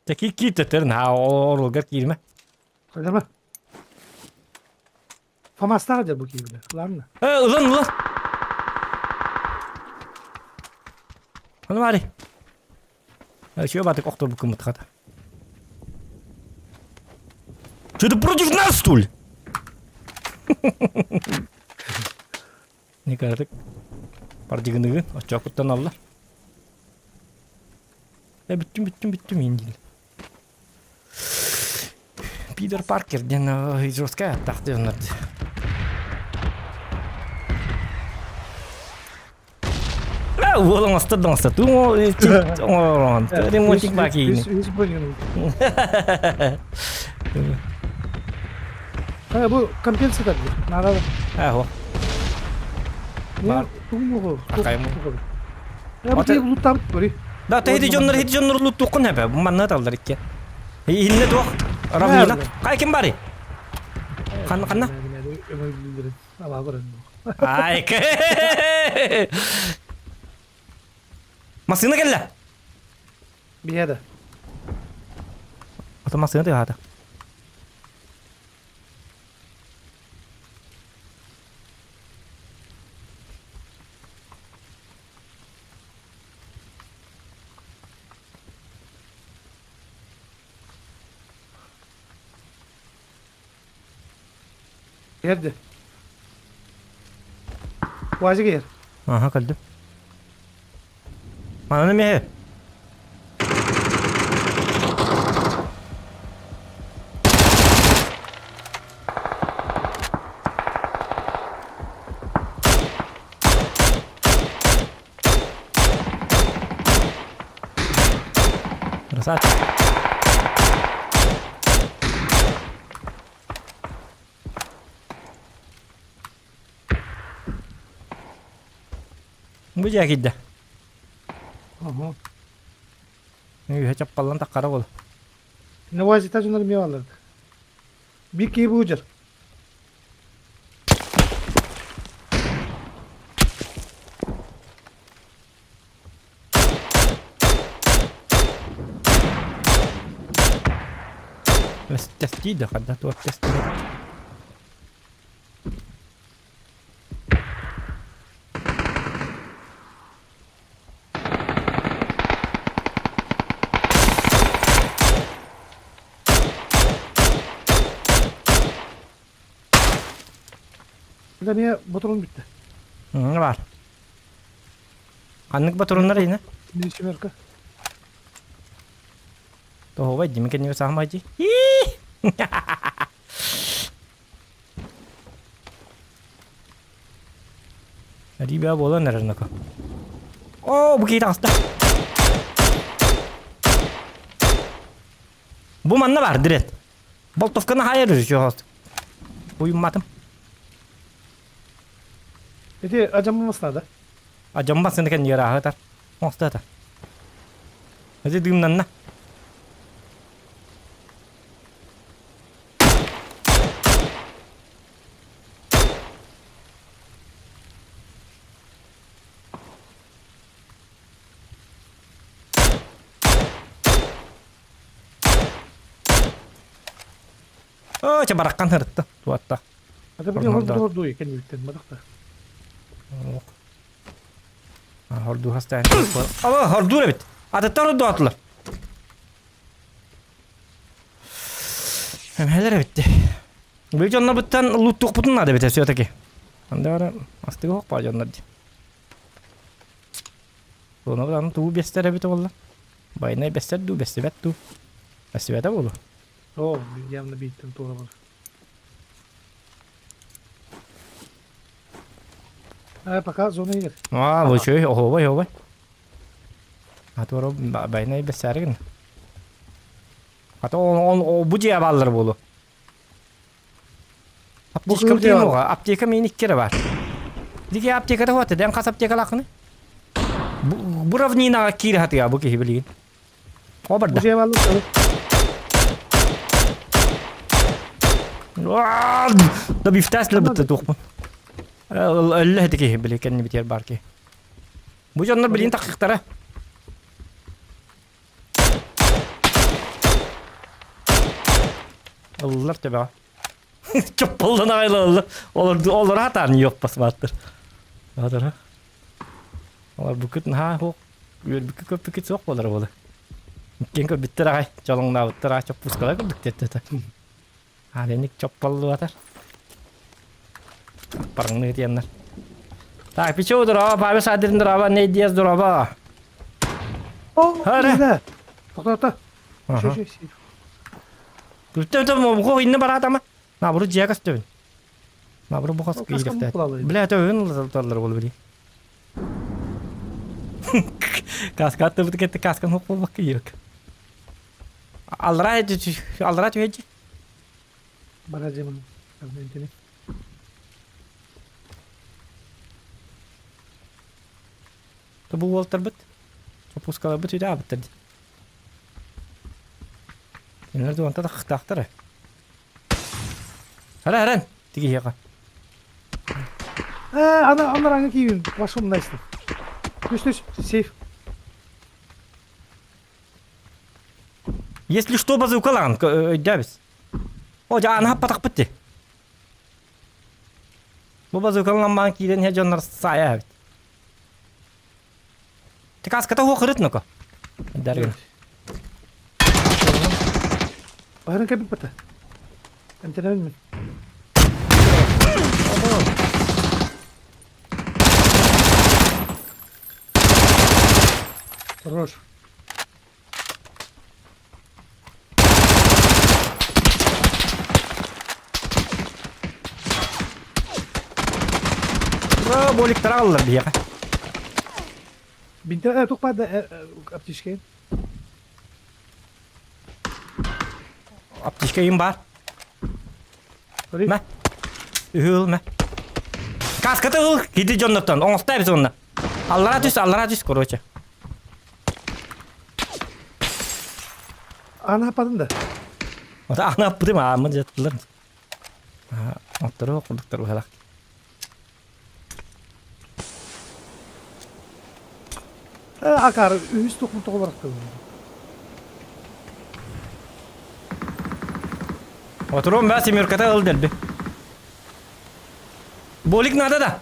Teki kitterin ha orulgar girme. Söyleme. Famaslarca bu gibi. Lan mı? Ulan. Onu var. Şu batı oktur bu kımıt kata. Что ты против нас, что ли? Ne kadar pardigini açakuttan aldılar. Ya bittim İngiliz. Peter Parker'den hidroskaya taktı onları. Oğlum hasta. Tu orang. Tadi mau cik baki ini. Hiç bölüyorum. Ha bu kampiyon tabii. Naralı. Ah, Ya, tunggu. Pakai mu. Ya bu Hotel- dia bulut tam böyle. Da ta hedi jonlar lut tukun hebe. Bu manna tallar ikke. Hinne tok. Ravina. Nerede? Kay kim bari? Kanna. Ömer bildirin. Allah korusun. Ay. Masına gel la. Bir yerde. Ata masına da hada. Bir yerde. Vazı gel. Aha kaldım. Mana ne he? Rasat. Bu jakidde. Aha. Ne çapallan takara ol. Ne vazı tacınları mı alırdı? Bir ki bu ucar. بس التسديد خدته التسديد. Bir de niye motorun bitti? Ne var? Kanlık baturunlar yine. Ne işim yok? To hoba jimi kan sama aja. Tadi biar bola nerede kok? Oh, bu kita hasta. Bu manna var direkt. Boltovkana hayır şu host. Uyumadım. Peki acamaması nerede? Acam basın kan yara hatar. Hosta ta. Hadi duyum na. Oh, cebarakan hırttı. Tuatta. Hadi bir de Ormanda. hor doğuyor kendi bitten badık da. Hordu hastane. Ama hordu ne bit? Atatlar hordu atlar. Hem heller bitti. Bir canla bitten luttuk butun nade bite söteki. Anda var astık hok pa canlar di. Sonra buranın tuğu bestere bite valla. Bayına bester du besti bet du. Besti bete bolu. Oo, bir yanında bir ittim doğru var. Ha baka zona gir. Aa bu şey oho bay oho bay. Atı var bayına bestere gin. Atı o bu ciye ballar bolu. Apteka kızıl değil mi ciye o? Apteka minik kere var. Dike apteka da hote den kas apteka lakını. Bu ravnina kiri hati ya bu ki hibilin. O Bu barda. şey var lan. Da biftas la bitti dokman. Allah hadi hibili kenni biter barki. Bu canlar bilin takıktara. Allah tebe. Çapaldan ayla Allah. Olur hatan yok basmattır. Hadır ha. Olur bukut ha hok. Bir köpük sok olur olur. Ken ko bitter ay calong na bitter ay çapus kala ko diktet. Halenik çapallı atar. Parang nih tiyan na. Tak pichu dura pa sadirin dura ne dias dura ba. Oo, Hadi. güzel. Tokta. Aha. Şey. Tuh mau ko inna barata ma. Na buru jia kas tuh. Na buru bukas ki Kaskan daftar. bulalım. Bela tuh talar bol beli. Kaskat tuh kete kaskan hok bak yok. Alra tu heci. Bana cemin. Intini. Tu bu Walter bet. Puskala bu tüyde abittir. Nerede onta da kıhtaktır. Hara haran. Tigi yaqa. Onlar hangi kiyim? Başka bundan işte. Düş. Safe. Если что, базука лан, дябис. О, жа ана патак битти. Bu bazookalan ban kiden he jonlar saya habit. Tikas kata ho kharit nako. Dargan. Baharın kapı pata. Ente ne bilmiyorum. Хорош. Bolik tarallar bir yaqa. Binti توقع ده ابتشكين. Aptişkayım var. Sorry. Me. Ühül me. Kas kata ul. Gidi jonnattan. Oңостай biz onna. Allara düş korоче. Ana yapadın da. Ota ana yaptı mı? Amın jattılar. Ha, otları okuduklar bu halak. Akar üst topluluk olarak da. Oturum ben Semürkata öldür bir. Bolik nada da.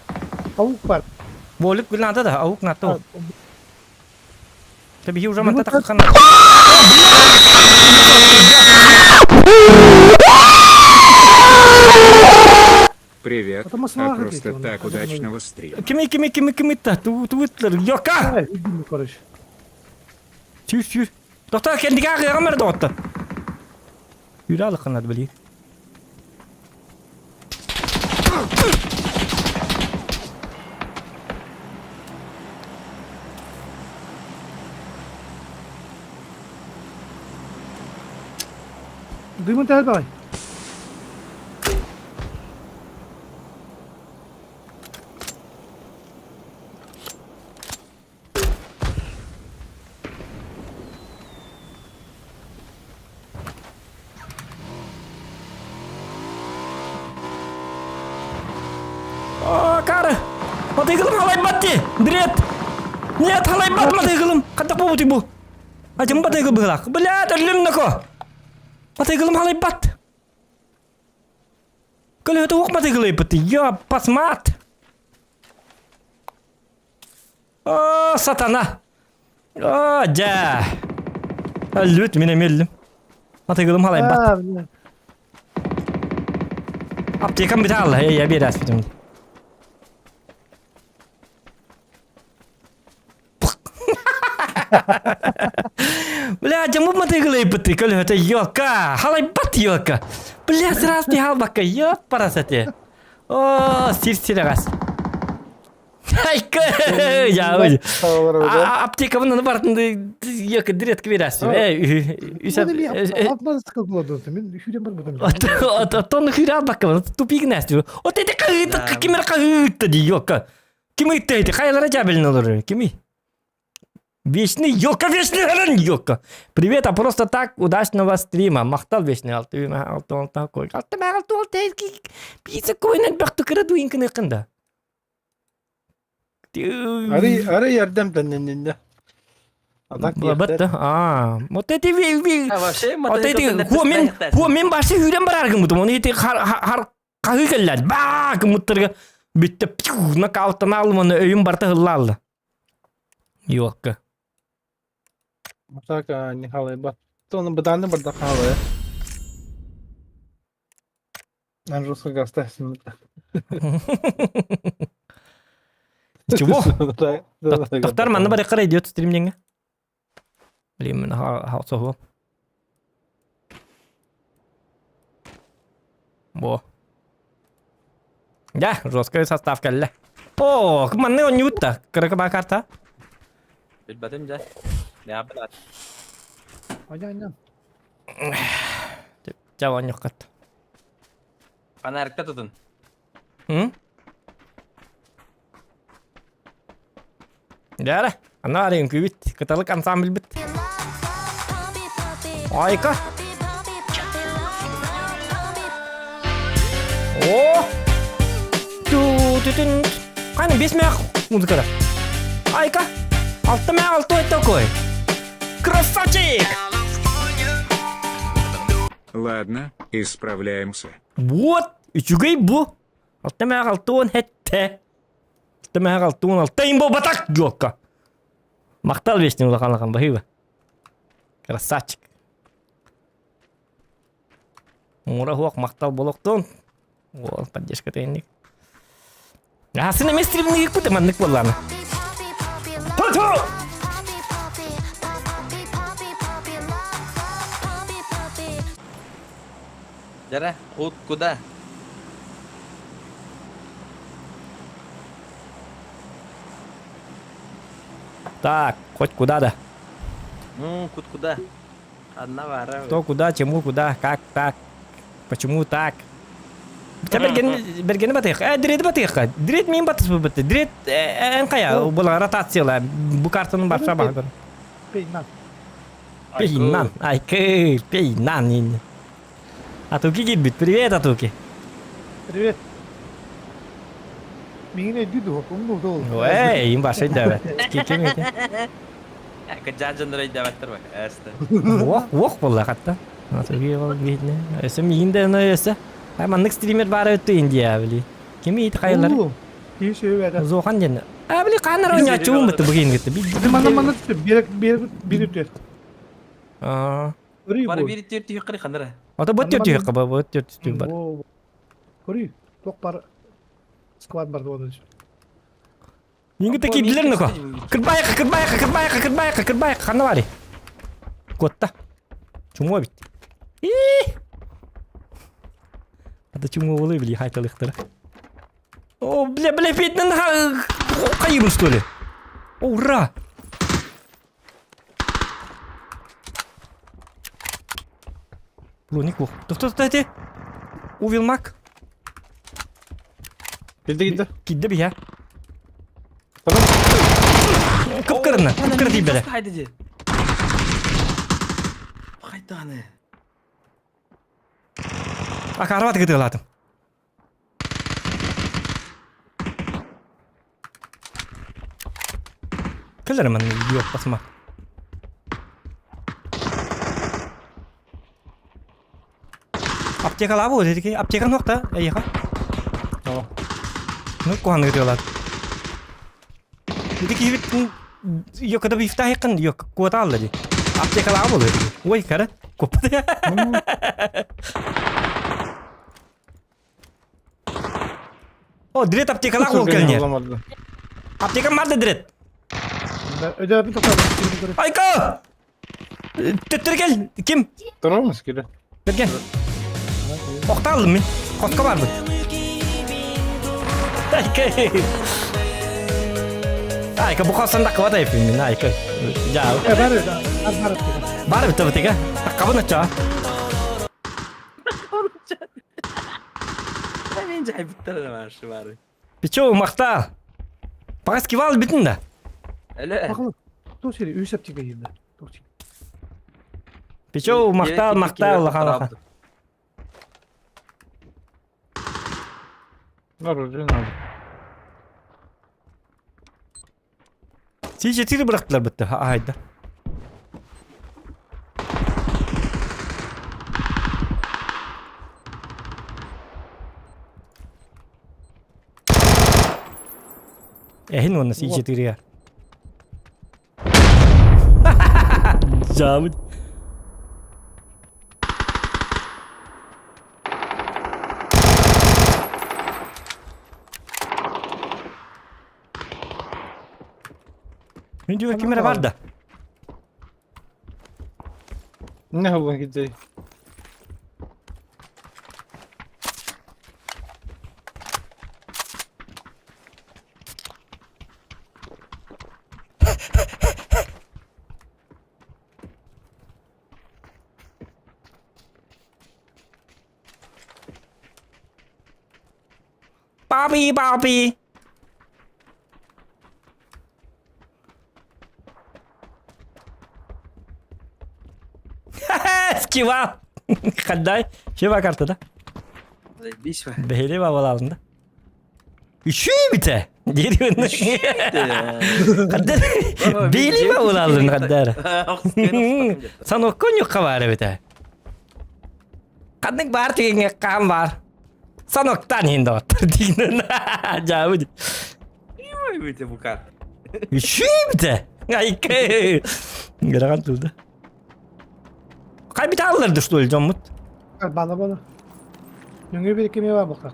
Tavuk var. Bolik nada da. Avuk nada o. Tabii hiç zaman Yumurta- takkan. Привет. Потому что А лагает просто он, так а потом удачного стрима. Kimi ta. Twitter. Yoka. Evet, bilmiyorum karış. Sür. Doktor kendi kağıya kamera doktor. Yürü al kanat beli. Duymun tel bay. Kar. Mati gelum halay batti. Dret. Niat halay bat mati gelum. Kata po buti bu. Aja mati gelum belak. Belat alim nako. Mati gelum halay bat. Kalau itu wak mati gelum peti. Ya pas mat. Oh satana. Oh jah. Alut mine millim. Mati gelum halay bat. Ha, bilmiyorum. Aptekan bir tane ya bir das bitim. Bля, jam mati gelai putri kalau hata yoka, halai bat yoka. Bля, seras di hal baka yok para saja. Oh, sir gas. Hai ke, ya udah. Sağlar orada. Apteka bunun partında yok direkt kibiras. Bu da bir altına sıkı buladı. Ben hücum var buradan. Ton hüral baka, tupik nasıl? O tete kahit, kimi kahit tadi yoka. Kimi tete, kayalara jabelin olur. Kimi? Вечный Йока, вечный Хелен Йока. Привет, а просто так удачного стрима. Махтал вечный алты, алтон такой. Алтон тайки. Пицца койнен бахту краду инкне кында. Arı yerden dönünde. Adak Batta. Вот эти ви. А вообще, Вот эти хуа мен башы хүрен бар аргын бутум. Оны эти хар кахы келлер. Ба кымыттырга битте пиу нокауттан алманы өйүн барта хыллалды. Йока. Mutlaka ni halay bat. Onu bedanlı burada halay. Ben Rus'a gazetesin. Чего? Доктор, манна бар икра идет стримнинге. Блин, мен хаусо хо. Во. Да, жесткая составка ля. О, манна он нюта. Карака карта. Bir batım ca. Ne yapıyorlar? Aynen. Жаван yok kat. Panarikta tutun. Hı? Dara. Ana arayın kübit. Kıtalık ansambl bit. Ayka. Oh. Tütün. Hani besmeyak muzikada. Ayka. Altı это такой. Красавчик. Ладно, исправляемся. Вот. Üçügey bu. Altın hette. Altın bu batak yokka. Maktal beştin ulakan bahıva. Красавчик. Мура хуак мактал болохтон. Ол поддержка тайник. А сына местривный куда маннык болланы. Пото! Жара, от куда? Так, хоть куда да. Ну, куда? Одна вара. Кто куда, чему куда, как так. Почему так? Та бергені батыйық. Дирет батыйық. Дирет мен батыс бұл бітті. Дирет әнқая. Бұл ротациялар. Бұл картаның барша бағдар. Пейнан. Пейнан. Айкы. Пейнан енді. Атуки келбіт. Привет, Атуки. Привет. Мені не дүйді оқым бұл дол. Ой, им башы дәві. Кекем еті. Каджанжандырай дәвәттір бak. Әсті. Оқ болла қатта. Атуки ол бейтіне. Өсі мейін де үні өсі. Маннык стример бары өтті енді әбілі. Кем ейті қайылар? Кейі сөйіп әді. Зоған дені. Әбілі қанар ойна чуым бұтты бұғын кетті. Мана түсті. Bir өтер. Көрей Бары бұл. бері төрті юқыры қандыра. Ата бұт төрт үйіққа ба, бұт төрт үстің бар. Көрей. Тоқ бар. Сквад бар да оны. Енді таки білер нүкі. Кірбайыққа. Қаны бары. Котта. Чумо бит. Ата чумо болы білі хайталықтары. О, бля, бейтнен қайыбын, что ли? Ура! Луник бұл. Тұфты. Увилмак. Келді. Кидді бі, я. Күп-кірді дей бәрі. Қайды де. Қайда аны. Ақарваты кіді ғыладым. Кілер мән yok басма. Аптека лабы өз едеке. Аптека ноқта, әйеға. Ну, қуаны кіді ғылады. Едеке ебет, yok ada bir iftah yakın, yok kuota aldı di. Aптека лабы өз едеке. Ой, кәрі, көпті. O, direkt aптека лабы ол кәліне. Аптека марды direkt. Öde bir toparlayalım. Ayko! Tüttür gel. Kim? Тұрар мыс келі. Bergen. Okta aldım ben. Kotka vardı. Ayko bu kalsan dakika var da yapayım ben. Ayko. Ya. Var bir tabi tika. Takabın açağı. Ben cahil bittere de var şu bari. Piço makta. Pakas kival bitin de. Öyle. Bakalım. Dur seni üsep çıkayım da. Dur. Piço makta Allah. Var öyle ne? Sizce tiri bıraktılar bitti. Haydi. Ehin onu sizce tiri ya. Camı. Video kamera var da. Ne oldu gidecek? Papi. Skivao. Qanday? Şeva kartada. Besh va. Beheli baba alında. Üçü bite. Geliyor. Qanday? Beheli baba alında qanday? Sen okkun yok kavarı bite. Qanday bar tegin qam var. Sen oktan hindi otur digin. Jawab. Voy bitta bukan. Üçü bite. Ay ke. Gerakan tuldu. Kay bir alırdı şu olacağım mut. Bana. Yenge bir iki meyve bakak.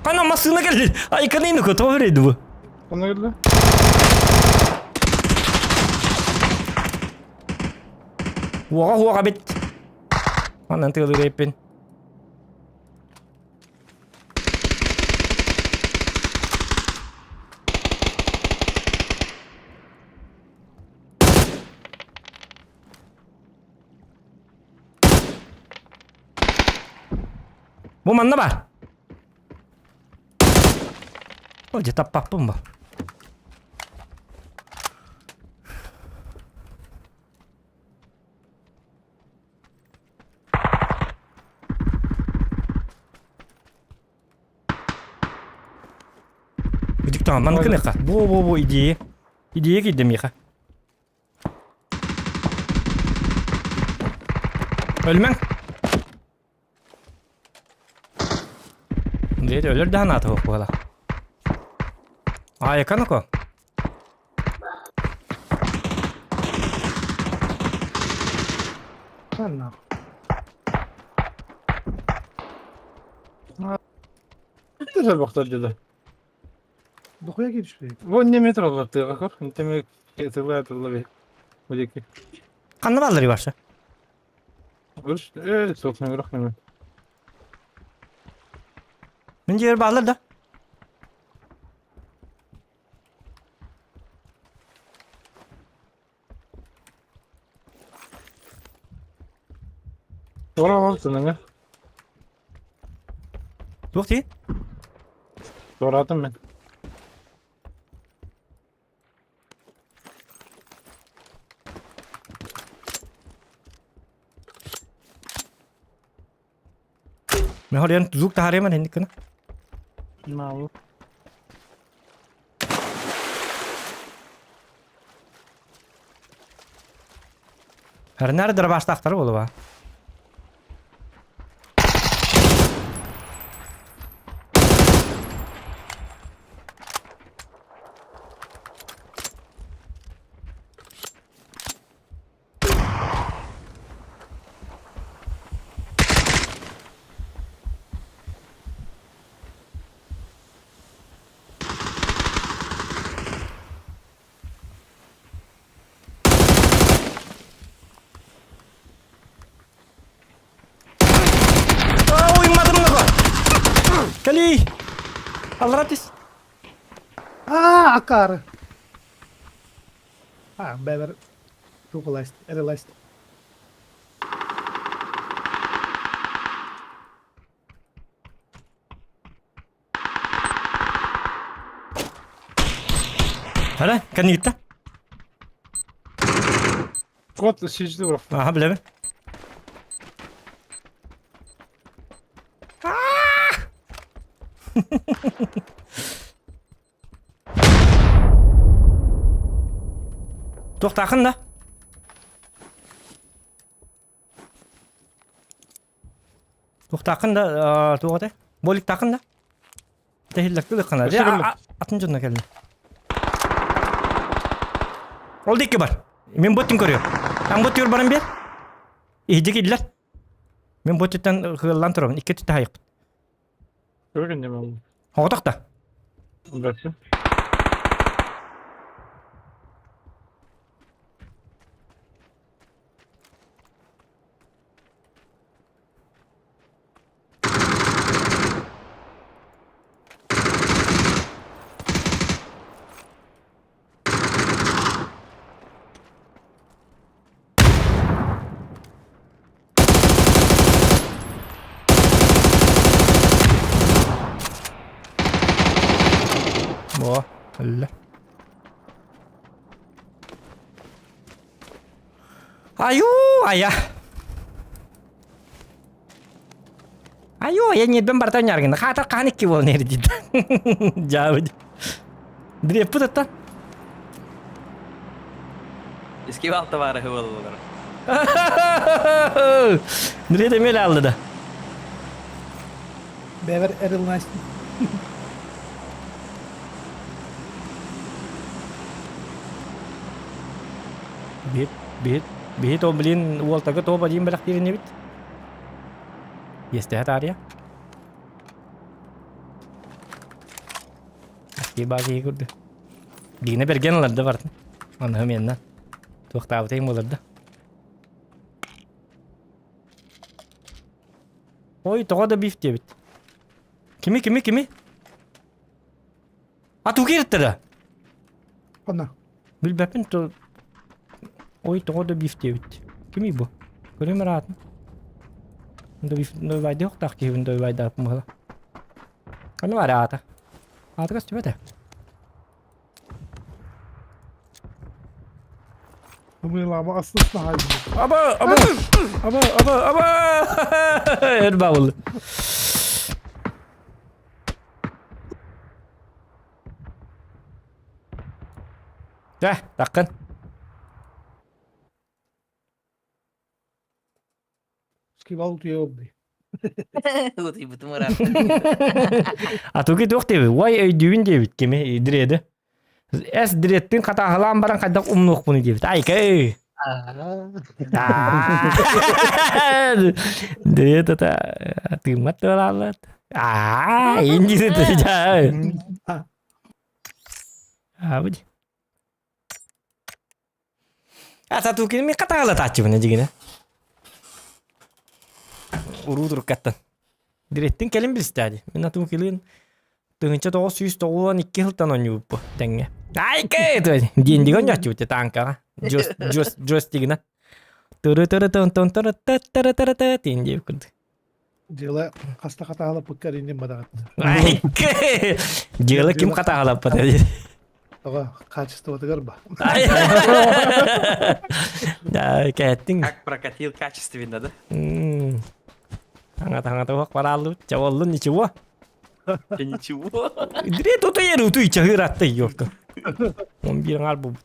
Kana masına geldi. Ay kanayım ko tovreydi bu. Bana geldi. Wah kabit. Mana nanti kalau repin. Bu mana ba? Oh, dia tapak pun ba? Gidip tamam, mana kena kah? Bu ide. Ideye gittim ya. Ölmem. Dia ölür daha natı bu kadar. Aa yakın ko. Anna. Güzel baktı dedi. Dokuya gitmiş bey. Bu ne metre baktı bakar. Inteme ketirler atıldı bir. Bu deki. Kanı balları varsa. Görüş. Sokma bırak ne. Men yer bağlar da. Sonra baktın ne? Yok değil. Sonra attım ben. Men har en zuk ta hare man hendik kana. Ne oldu? Her nerede başta aktarı bolu ba. Uyumadım da bu. Kali. Allah ratis. Akar. Beber. Tukulast. Erelast. Hadi kan gitti. Kod şişti bırak. Aha bile mi? To'xta qanda. To'xta qanda to'g'ri. Bo'lik taqinda. Tehillak qilqana. Atın canına geldi. Oldu iki var. Men botin koruyor. Ben bot yor barın bir. İyice gittiler. Men bottan hırlantıyorum. İki tüte hayık. Görün ne oldu? Hoğdak da. Bıraktım. Allah. Ayo, ayah. Ayo, ya nyet ben barta nyargın. Kata kanik ki bol neri cidden. Jauh. Dire putat. Eski valta var hıvalılar. Dire de mel aldı da. Bever Errol Nice. Bihit o beliin wall taga to bajim belak tirin bit. Yes, det här ya. Bagi ikut. Dine bergenlarda var. Anam yandan. To'xtatayım bo'ladi. Oy, to'g'ada bif debit. Kimi? Atu kirtira. Qana. Bilbapin to. Oy, to'g'ada bif debit. Kimi bu? Ko'raman rahatmi? Unda bif no vayda yo'q taqki, unda vayda yapmalı. Qani var ata. Ata kas tibete. Bu lama aslında haydi. Aba. Erba oldu. Takkan. Skival tuyo oldu. Вот и бутым рад. Атуки тоқтебі, why are you doing дебіт кеме діреді. Әс діреттің қата ғылам баран қайдақ ұмнық бұны дебіт. Айкай! Дірет ата тымат тұралат. Енді дірет жа. Абыд. Атуки мен қата ғылат атчы бұны дегені. Urudur katan. Direttin kelim bilistadi. Men atun kelin. Töncha 992 yıldan oynuyor bu denge. Ay ke to. Dindi gon jachu te tanka. Just tigna. Tara tindi kud. Jela hasta kata hala pukkar indi badagat. Ay ke. Jela kim kata hala pata. Toga качество garba. Да, кеттин. Как прокатил качественно, да? Hangat-hangat wak paralu. Cawalun ничего. Да ничего. Dire to to yeru tu ichahirat te yok. Он bilang album.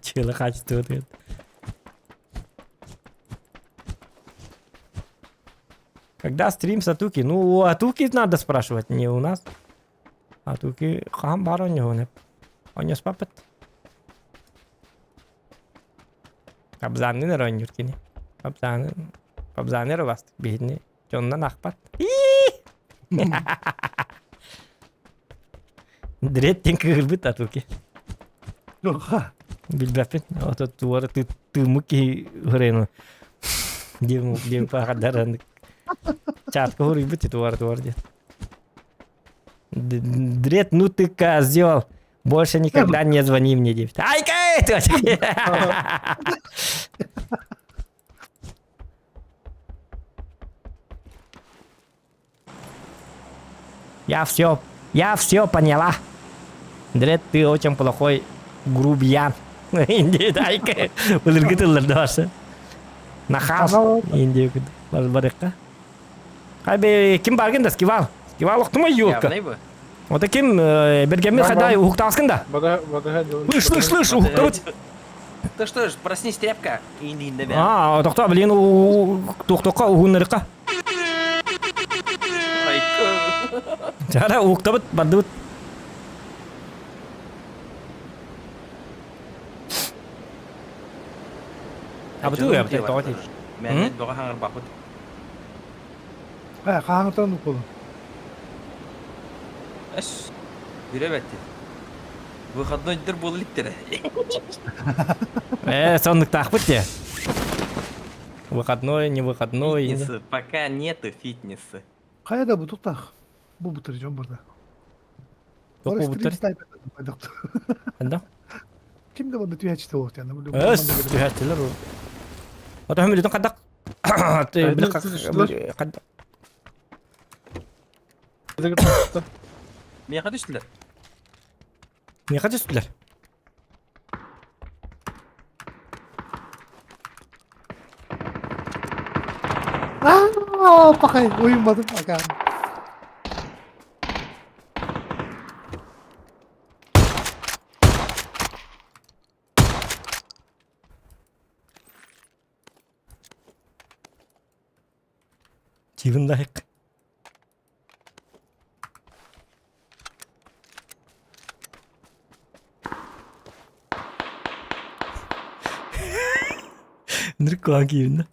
Чела качество это. Когда стрим Сатуки? Ну, у Атуки надо спрашивать, не у нас. Атуки хам баро не он. Он не спапет. Абзаны на район юркини. Абзаны роваст. Бедный. Чонна нахпат. Дреттин кырбыт Атуки. Билбапет. Ото туара тымуки хрено. Дем пахадаран. Чатка хурибыт туар дед. Дрет, ну ты козел. Больше никогда не звони мне, девять. Ай-ка! Я все поняла. Дред, ты очень плохой грубиян. Ай-ка! Улыргытылар дасы. Нахас. Инди барбарыкка. Хайбе, ким баргын да скивал? Скивал оқтыма юлка. Явный бы. Вот таким бергами хадай ухтаскын да. Слышь, ухтавыт. Ты что ж, проснись, тряпка. Инди да. А, тоқта, блин, тоқта уғынырыққа. Жара, ухтавыт, бардывыт. Абыту, тоқта. Мен доға хаңыр бақыт. Қаңыртан ұқылы. Эш, биrebetти. Выходной дыр бол литтер. Соннык тақпыт те. Выходной, не выходной. Фитнеса пока нету фитнеса. Қайда бұл тұқтақ? Бұл бұтыр жон бұрда. Тоқ бұл бұтыр. Анда? Kimde bana tüyhaçta oldu yani. Tüyhaçtılar o. Ota hümülüdün qaddaq. Qaddaq. Miyaka düştüler. Niye kaç üstüler? Bakayım uyumadım. Bakalım. Cibinde hek. Nırık koğan kiyiminde.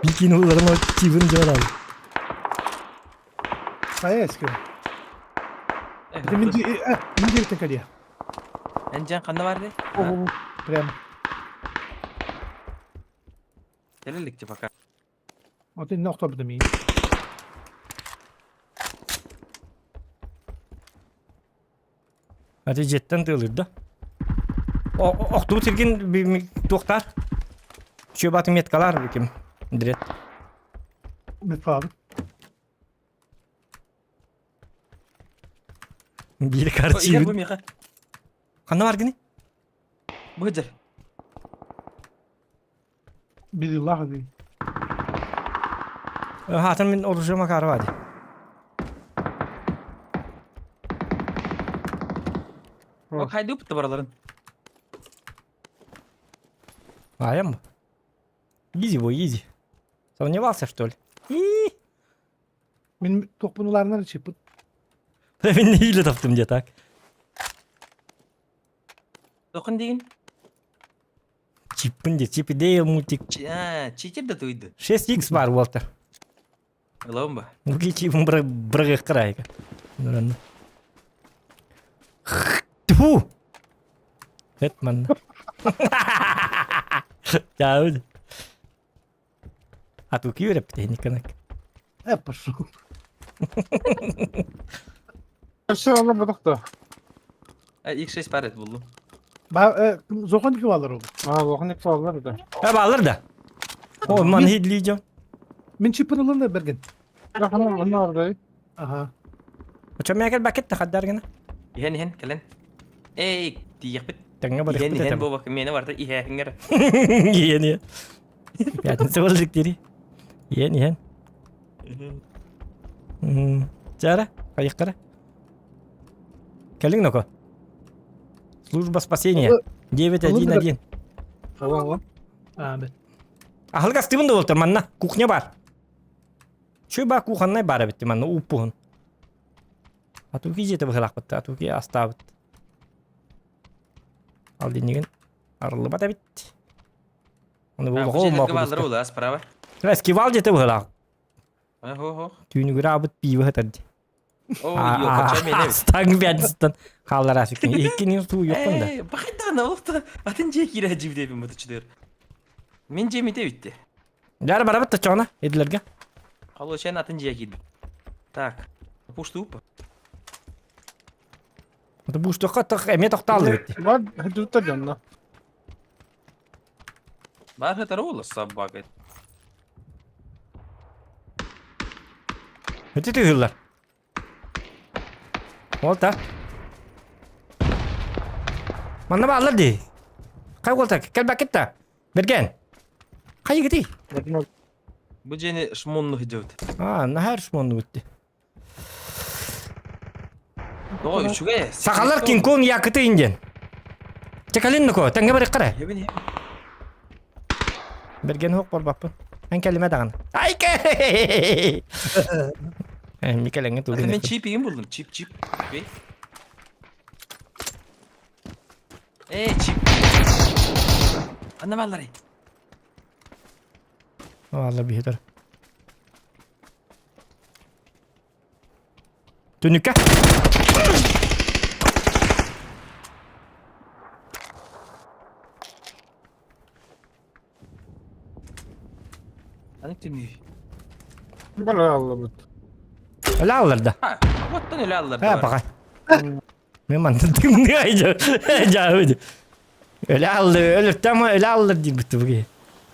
Bildiğin oğulların o cibin cevap abi. Saya eski. Evet. Minci bitti kaliya. Encan kanı vardı. Oh, prem. Delilikçi bakar. O da nokta bir mi? Hadi jetten tığılırdı. Oktuğu tirgin bir doktor. Şu batım yetkalar kim? Direkt. Mutfağı. Bir İher karı bu cibin. miyaka. Kanı var gini? Bu hıcır. Bilillah hadi. Hatın min oluşuma karı vardı. Bak haydi öpüttü buraların. Aya mı? Easy boy easy. Сомневался, что ли? Benim topunularından çıpıt. Ben ne hile taptım diye tak. Dokun deyin. Çipin de çipi değil multik. Çiçip de duydu. 6x var Walter. Ulan bu. Bu ki çipin bırakı kırayı. Nuranı. Tuhu. Hetman. Ya öyle. Atı ki öyle bir teknik kanak. Hep şu. Şey anlamadık da. İlk şey siparet buldum. Zokan ki varlar oldu. Ha bakın ilk fazla da. Ha bağlar da. O man hidleyeceğim. Min çıpınılın da bergen. Bakın bunlar da. Aha. Uçam yakal baket de kaddar gana. İhen kalen. Ey diyek bit. Tengah balik İhen bit bu bakım yeni vardı. İhen nger. Iya nih. Ya sebalik diri. Iya nih. Cara kayak kara. Калин ноко. Служба спасения. 911. Tamam lan. Evet. Ахалга Стивен да болтыр манна. Кухня бар. Чөй ба куханнай бара битти манна уппун. Атуки жете бахалак битти. Атуки астабыт. Ал денеген арлы бата битти. Onu Bu bu şeyler olma kıvalları kudusta. olu asprava. Eskival jete bахалак. Ho. Tüyünü göre abit biyi hatırdı. O yok kaçam yine bit. Stang bensizden kallar aşıkın. İlkinin suyu yok bunda. Bakın da ne oldu? Atınca kira cibde bir mutçudur. Min cemite bitti. Jar bara bitti çona edilerge. Halo sen atınca girdi. Tak. Puştu upa. Bu işte katak emet oktaldı bitti. Var hadi tutacaksın lan. Var hatar oğlu sabbaket. Öte tüyürler. Volta. Mana bağlar di. Kay volta gel baketta. Bergen. Kay gidi. Bakın Bu ceni şmonlu hıcıvdı. Ha ne her şmonu bitti. Doğru şu gaya. Sakalar King Kong yakıtı ingen. Çekalin noko tenge bari kara. Ya beni. Bergen hok bor bapun. En kelime dağın. Ay ke. Mikelenge tu. Ben çip iyi buldum. Çip. Bey. Çip. Anlamaları. Vallahi bir hedar. Dönükke. Hani tümü. bana anlamadım. Öyle alırdı. Ha, vattan öyle alırdı. Ha bakay. Memang dedim ne aja. Jauh. Öyle aldı. Öyle ama öyle alır diye bitti bu ki.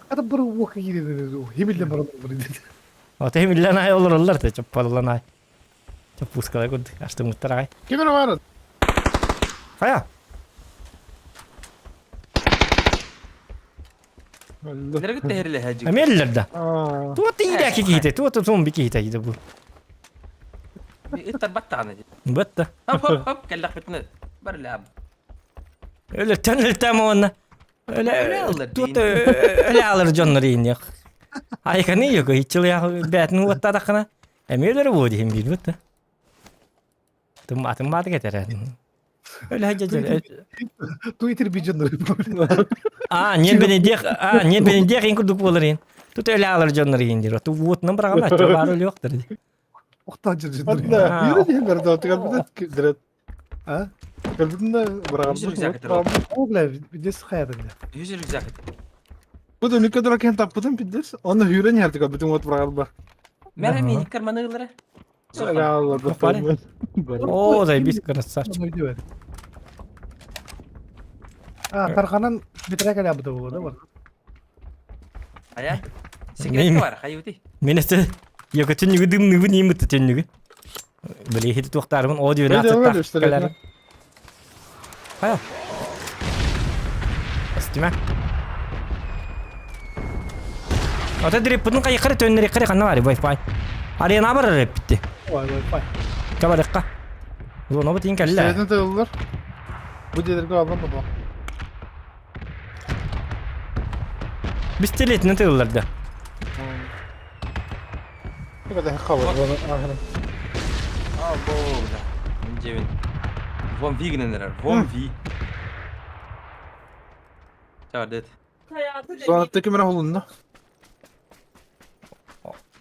Ada bir vakit gidiyor. Hibilde bana bunu dedi. O tehmillen ay olur onlar da çapalan ay. Çok puskala kurduk. Açtım muhtar ağay. Kimin var? Kaya. Öldü. Nereye gitti herle hacı? Emellerde. Aa. Tuot iyi ki giydi. Tuot zombi giydi bu. İttar battağını. Batta. Hop hop hop kellak bitne. Barla abi. Ölten ona. Öyle alır Tuot deyin. öyle alır canları yine. Ay ne yok hiç ya betnu vatta da kana. Emeller bu diyeyim bir vatta. Atım batı getir. Öyle hacı. Twitter bir canları. Niye beni diye kurduk bolların. Tut öyle alır canları yine. Tu vot numara ama var öyle yoktur. Oktacı canları. Hatta yürü diye verdi o tıkan bir de direkt. Ha? Kalbin de Yüzü güzel getir bırakın. oğlum. O bile bir de sıkaydı bile. Yüzü güzel. Bu da ne kadar akan tapıdın piddir. Onu hüren yerdi kalbin ot bırakıldı. Merhaba minik karmanıgılara. Ya Allah da Aferin. Oo da biz kırız saç. Onu video ver. Ha, Tarkan'ın bitirek ele yaptı bu da var. Aya. Neyim? Sigaret var. Hayuti. Meneste yakıtın yıgıdım nıbı niye mutlu nıbı. Böyle hedi tuhtarımın o diyor Öyle nasıl öyle işte, takkalar. öyle. Hayır. Estima. Ata direkt bunun kayıkları tönleri kare kanna var Wi-Fi. Araya ne haber rap bitti. Vay vay vay. Kaba dakika. Bu ne batın kelle. Şeyden tağılırlar. Bu dedirgi aldım mı bu? Biz teletini tığırlardı. Bir kadar hakavar. Abo da. Cevin. Von V gneneler. Von V. Çağırdı. Sonattaki mera holunda.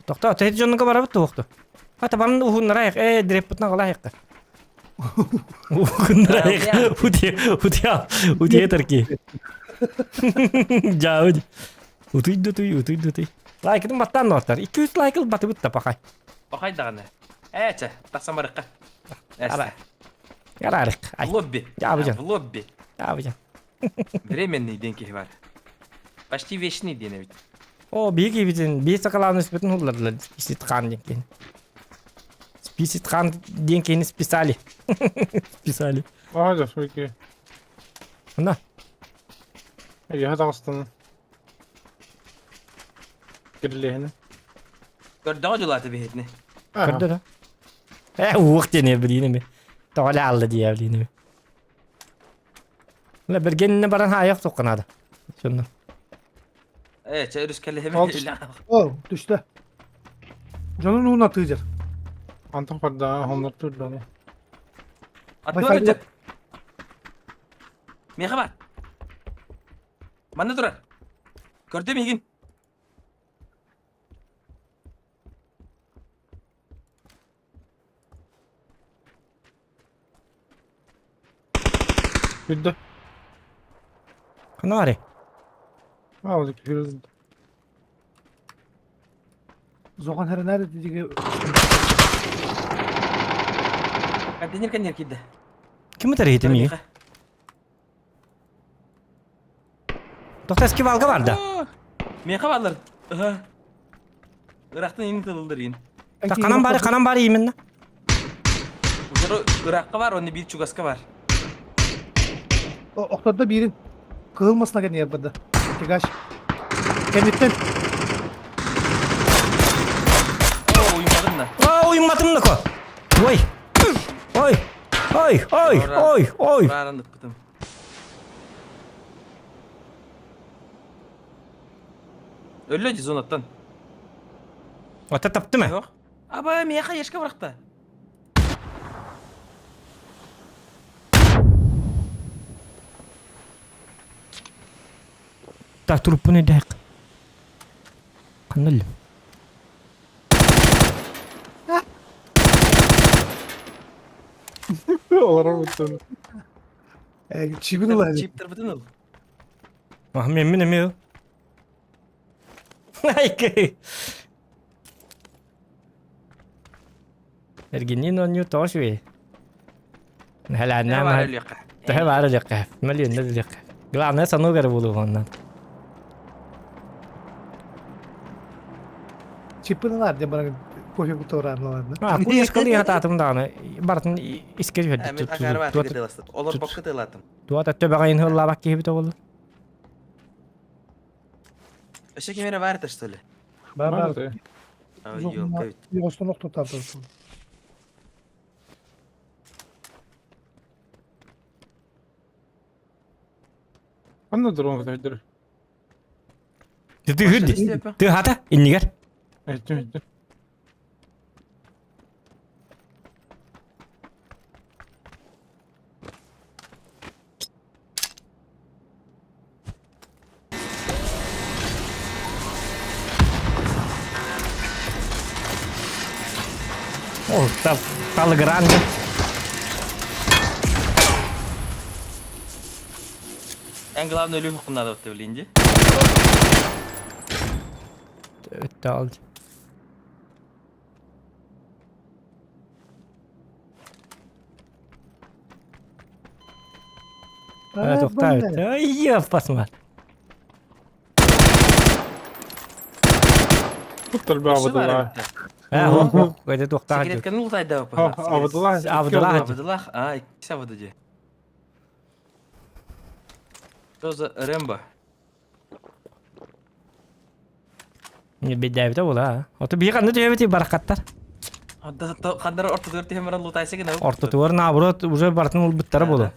Doktor tehdit jonun kabara bitti vakti. Hatta bana uhunlara ayak. Direkt butuna kala ayak. Uhunlara ayak. Udiye terki. Jauh. Utuy. Like itu battan notar. 200 like batı bitti pakay. Bakay dağını. Eçe. Tasamarıkka. Ara. Yararık. Ay. Lobby. Yapacağım. Lobby. Yapacağım. Временный деньги var. Почти вечный день ведь. O büyük ibitin bir sakalan nispeten hullarlar. Spisit kan denken. Spisit kan denken spisali. Spisali. Hadi peki. Ana. İyi hadi aslanım. Kirlihini. Gördün mü culatı bir hedni? Gördü da. Vakti ne bileyim mi? Tavale aldı diye bileyim mi? La bir genine baran hayak sokkanadı. Şundan. Evet, çayırız kelle Al. hemen. O düştü. Canın uğruna atıyacak. Antam farda honlar turda. Atma Wi-Fi ötür. Meha var. Bana durar. Gördün mü İlgin? Güldü. Kanari. Aldık yürüdü. Zokan her nerede dedi Kan yer kidde. Kim bu terhitim iyi? Doktor eski valga vardı. Meha varlar. Irak'tan yeni tılıldır yine. Tak kanan bari yemin. Uçarı Irak'ta var, onun bir çugaska var. Oklarda birin kığılmasına gene yapmadı. Tigaş. Kemitten. Oo, uyumadın da. Uyumadım da ko. Oy. Oy. Bağırandık bıtım. Öyle zonattan. Ota taptı mı? Yok. Aba Meha yaşka bıraktı. Tak turup bu ne dek? Kanalım. Olarak bitti. Çibin ulan. Çip tırpıtın ol. Ah memnun mu? Ay ki. Erginin on YouTube şuy. Hala Ne var nama. öyle yok. Daha var ya kaf. Milyon ne diyor? Glan sanu gar bulu ondan. Çipini var diye bana Koyu bu toran ладно. Ha, bu eskali hatatım dağını. Bartın iskeri verdi. Hemen akar var gıdı lastık. Olur bok gıdı latım. Duat ötte bagayın hılla bak gibi de oldu. Eşe kemere var taştı. Ben Var. Yok evet. Yostan nokta tartı. Anna drone gider. Dı Başka hüddi. liste yapma. Dı hata inniger. Evet. Oh, talı grande. En главное ölüm hukumuna da ötte bilince. Ötte aldı. Evet, okta ötte. Ay, yapasma. Tuttar be Abdullah. Ha, ho. Öyle dokta Sekret hadi. kan ultay da Ha Abdullah. Abdullah hadi. Abdullah. İkisi Abdullah. Тоже Рэмбо. Ne bir devde ola ha. Otu bir kandı diyor beti barakatlar. Kadar orta dörtü hemen ultaysa gene. Orta tuvar nabrot уже Bartın ol bittara bolu.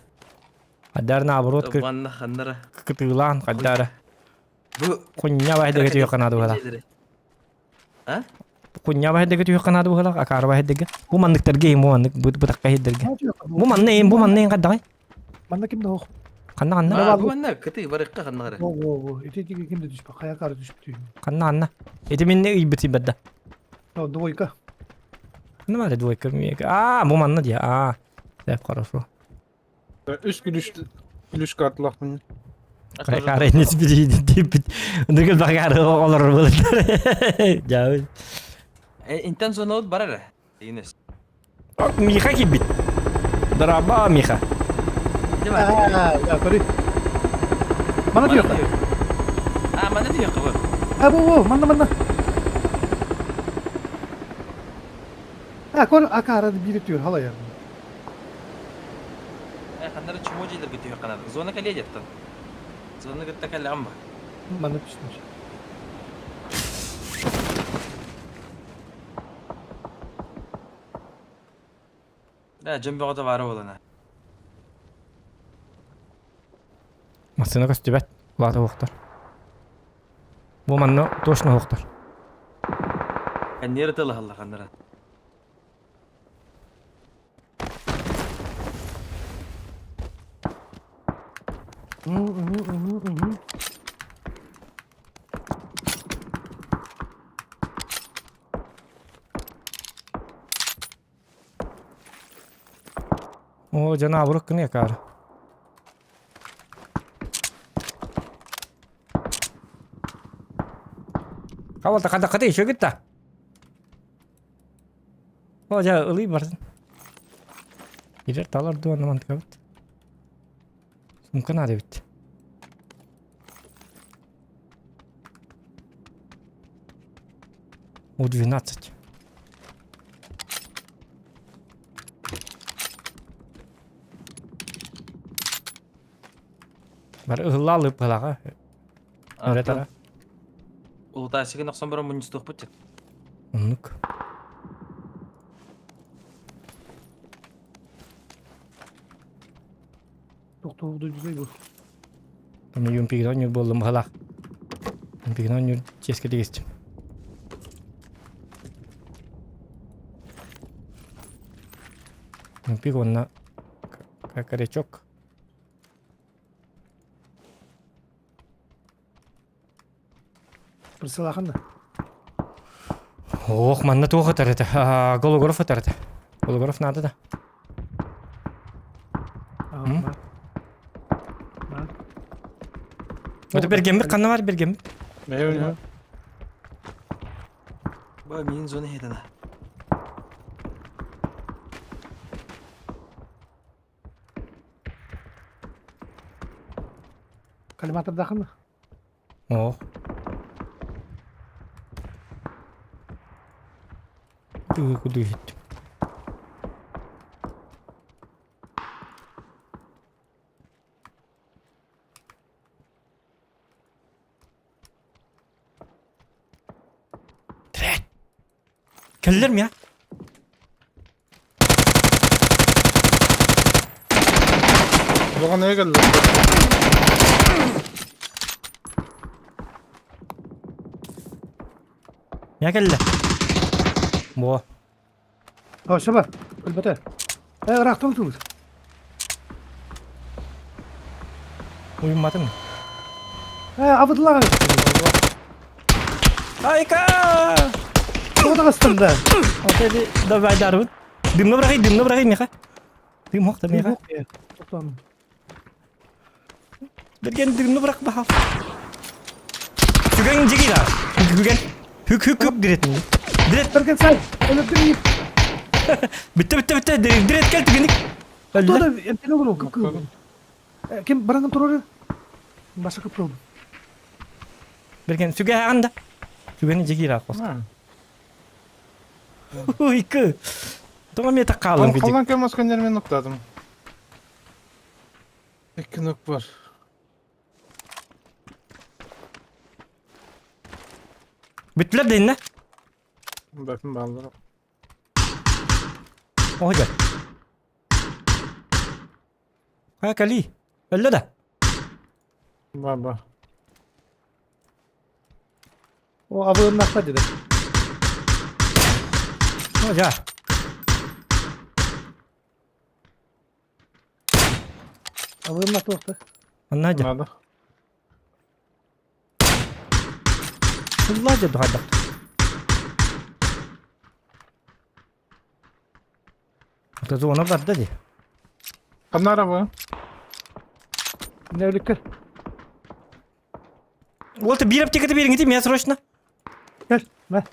Kadar nabrot kı Vanna kandara. kıtılan kadar. Bu Kunya bahede geçiyor kanadı ola. Ha? Kunya bahede geçiyor kanadı ola. Akar bahede ge. Bu mandıklar ge bu mandık bu takka hidder ge. Bu man ne kadar. Banda kimde o? Kanna kanna. Ma bu vanna kötü barıkka kandara. O. İti kimde düştü? Kaya karı düştü. Kanna kanna. Etimin ne iyi biti bedda. O doyka. Ne var du ekmeği. Aa bu man ne diye. Aa. Sef karafro. Üç gülüş kartlak mı? Kare enis biri deyip ndırgıl bakar olur bulur. Jauh. Intan sonra ol barara. Yines. Mika kibit. Berapa Mika? Değil mi? Ya kori. Mana diyor? Mana diyor kabar. Ha bu mana. Ha kor akara biri diyor hala ya. Kandara çumojiler gidiyor kanada. Zona kaleye jattın. Zona gitti kalle amba. Mana düşmüş. Da cembe oda var olana. Masına kastibet. Vata hoqtar. Bu manno toşna hoqtar. Kan nere tala halla kandara. O canavar kını yakar. Kavalta kada işe gitti. Hoca ılı varsın. Gider talar duvarına mantık evet. Mümkün hadi bitti. У 12. Бар ылла алып калага. Öyle tara. Ultaysa gene 91 muncu tuq bıçak. Unluk. Çok güzel bu. Tamam yum pignon yur bollum halak. Yum pignon yur çeske geçtim. Yum pigonna kakare çok. Pırsılakın da. Oh manna tuğ tarata. Gologorov tarata. Gologorov nada da. Öte bir gemik kanna var bir gemik. Ne öyle? Ba min zona hedana. Kalimatlar dakın mı? Oh. Kudu gittim. Direkt. Geldiler mi ya? Bana neye geldi? Ya geldiler. Bu. اه شباب البتاع ايه راح تموت Uyumadı mı? ايه عبد الله Harika. هو ده قصة ده Oke, udah belajar pun. Dimna berakhir ya kak? Dim hok tapi ya kak? Bergen dimna berak bahal. Juga yang jegi lah. Juga hük direkt mi? Direkt تركن ساي انا بدي bitti direkt gel tügenik. هو Öldü. ده انت لو كم برانك ترور ماسك بروب Bergen juga anda. Juga yang jegi lah kos. Ha. Ikı. Tamam ya takalım gıcık. Kaldan kelmez kendilerime nokladım. 2 nok var. Bittiler de ne? Bakın bağlıyorum. Oh gel. Ha kali. Öldü de. Baba. هو ابو النقطة ده Oh gel. ابو النقطة وقته Anladım. Nerede? Allah jatuh ada. Kita zona berada deh. Kanı araba. من اولك Walter bir aptek itu biring itu ya срочно. كل ما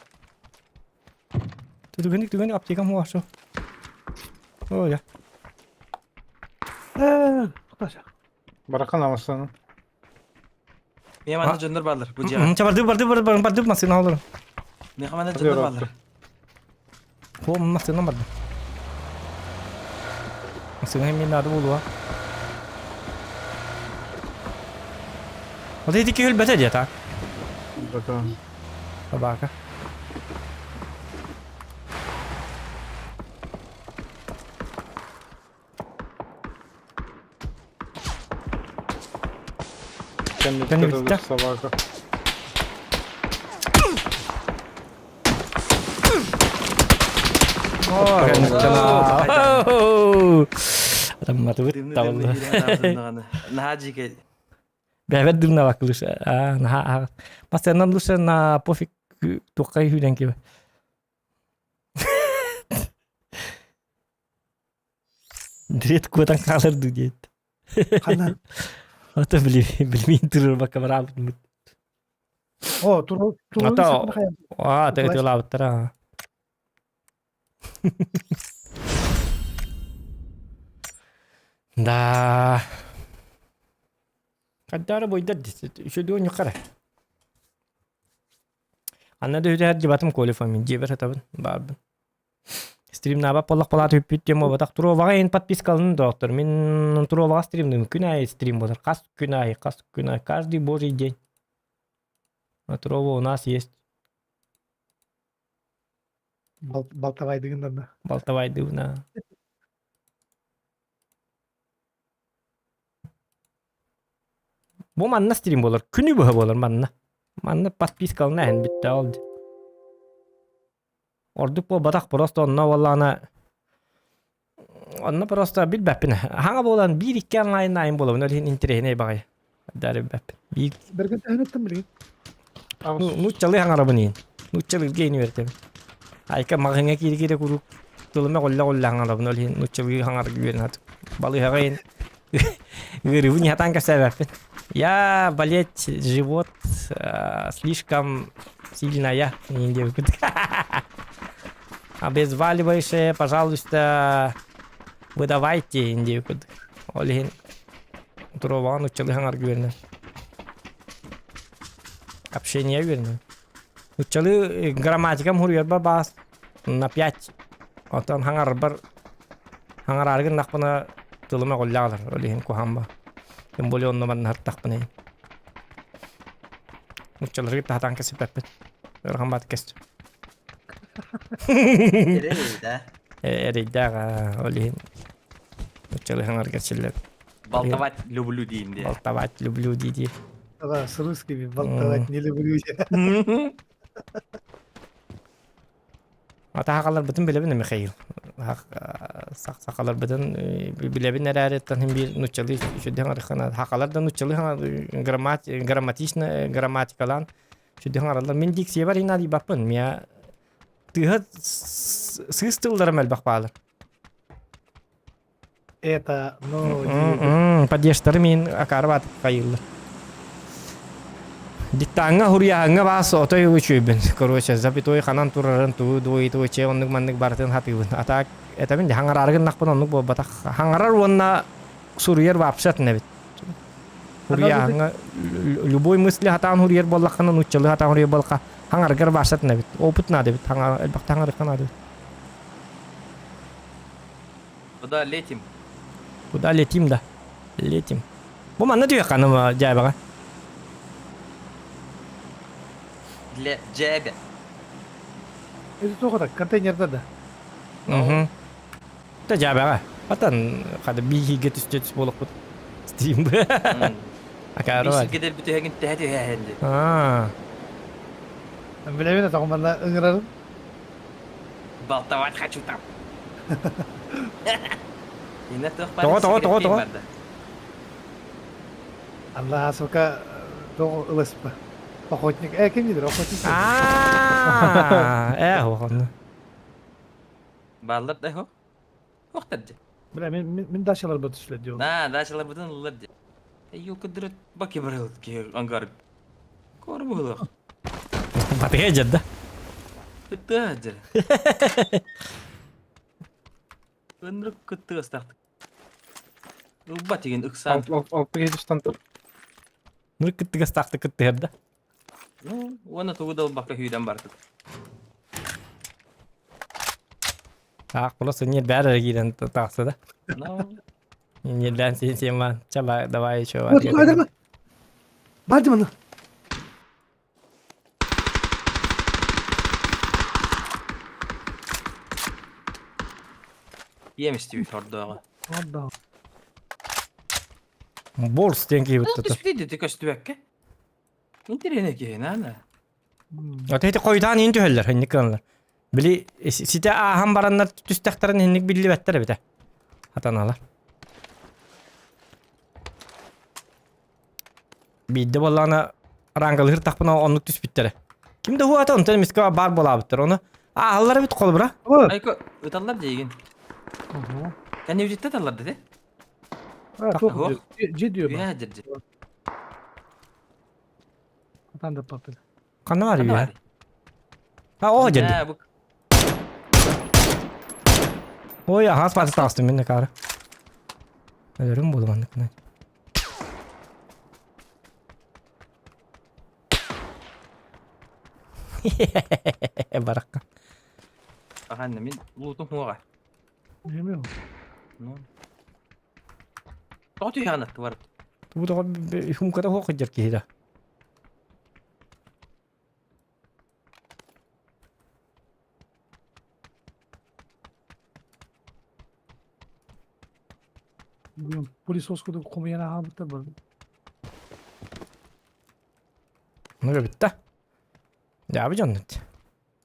Tuh aptek kamu washo. Oh ya. خلاص Bırakın amasını. Ne mana jönдөр ballar. Bu jiga. Bardı masih nah olur. Ne mana Hadi jönдөр yarabbim. ballar. Oh masih nomor. Masih hemen ada dulu ah. Hadi dikil bete aja tak. Bakalım. Baka. Kendi Kendi dikkat bitti. edin sabaha kadar. Oh kan kena. Oh. Adam matu tahu. Nah jiga. Bebet dulu nak lulus. Nah, pas enan lulus na pofik tukai hujan kiba. Direkt kuatan kalar du jet. خلنا Atau beli turun baka berapa dulu. اوه ترور Atau wah tadi tu laut terang. Dah. Kadar boyda şu diyor yukarı. Anladı hücret cibatım kolifamın ciber tabii babın. Stream naba polak polat hüppüt yemo batak Turovaga en подпискалын доктор. Мен Туровага стримдим. Күн ай стрим болар. Кас күн ай. Каждый божий день. На Турова у нас есть بلطواي دقنا Балтавай дывна. Bu manna stream болар. Күнү быһа болар манна. Манна подпискалын әһен битте алды. Ордук бо батак просто онна валлана. Онна просто билбеппин. Хаңа болан 1-2 онлайн айын болобун. Өлин интернет багай. Дары беп. Bir برجع هنا التمرين nu çalı hang arabani. Nu çalı geyni vertem. Ayka maganga kiri kuruk. Tulume golla hang arabani өлин nu çalı hang arabani hat. Balı hagain. Гырывы не хатанка себеппин. Я болеть живот слишком сильная. Обезваливающее, пожалуйста, выдавайте индейку. Олин Турован учил хангар гверна. Общение гверна. Учили грамматикам хурьер бабас. на 5. Отан хаңар бар. Хаңар аргын нақпына тылыма қоллағалар. Олеген кухамба. Тем более онны барын хаттақпына. Учаларға тахтан кесіп бәппет. Өрған баты кесті. Эрейда. Эрейдаға олеген. Учалы хаңар кесілер. Болтовать люблю дейінде. Болтовать люблю дейді. Да, с русскими болтовать не люблю. Ата хақалар бүтін білебін Михаил. Сақалар бүтін білебін әрәреттен хем бір нұтчалы шүдден арыққана. Хақалардан нұтчалы грамматикалан шүдден аралар. Мен диксия бар инады баппын. Мия тыға сыз тылдарым әлбақ бағалар. Это, ну... Падештары мен ақары батып қайылыр. Диттаңа хурияңа бас отой учуйбен. Короче, запятой ханан турарын туу дуй че оннук маннык бартын хатыбын. Атак это мен хаңар аргын накпын оннук бо батак. Хаңарар онна сурьер вапшат небит. Хурияңа любой мысли хатан хурьер боллаккана нуччалы хатан хурьер болка хаңаргар вапшат небит. Опыт на дебит. Хаңар элбак хаңар кана дебит. Куда летим? Куда летим да? Летим. Бу манна дүйөк каныма жайбага. Для джебе. Это только так, контейнерда да. Та жайбага. Атан кады бихиге түстөтүс болуп бут. Стим бе. Акары бар. Бишил гедер бүтөһөгүн тәһәди хәһәнди. Білемін, тағымбарна ыңырарым. Болтовать хочу там. Yine Того. Алла, сука, тоғы ылыспы. Охотник, кем дейдір, охотник. Оғаны. Балдар да хо. Оқтар же. Бля, мен дашалар бұд түшіледі деуім. На, дашалар бұдан ұлар же. Юлка дұрыт баки барыл ке аңғарып. Кор бұлық. Батыға жадда. Күтті же. Önrük kıttı ıstaqtık. Ilba tegen ıksan. Алты кетіштен тұр. Нұр күттігі стақты күтті ерді. Оны туғыдал баққа хүйден бартып. Ақ бұлысы нер бәрі кейден тақсы да. Нерден сен ма. Чаба, давай еще. Вот, адама. Барды мұны. Yemişti bir fardağı. Адда. Борс тенки Nasıl бітті. düştüydü tek üstübekke? İnterene ki nana. Отеті қойдан ең түйелер, хенник қанлар. Білі, сите ахан баранлар түстәқтарын хенник білі бәттері біті. Атаналар. Бейді болағына раңғылығыр тақпына онлық түс біттері. Кімді хуа ата ұнтан мискава бар бола біттір оны? Аллары біт қол бұра. Ayko ıtallar diyegin. Sen ne ücretten atarlar dedi? Тоғы же diyor bak. Ya cırcı. Atan da papel. Қаны бар Hadi үйе. var. О, жеді. Ya bu Ой, ағас баты тағысты мен кары. Өрім болу маңдық. Бараққа. Ahanna min lootun huğa. Bilmiyorum. Toğdu yanıttı var. Бұл да хумкада хоқ жер кейді. Bilmiyorum. Polis oskoda komiyana habıtta var. Мұны бітті. Жабы жонды.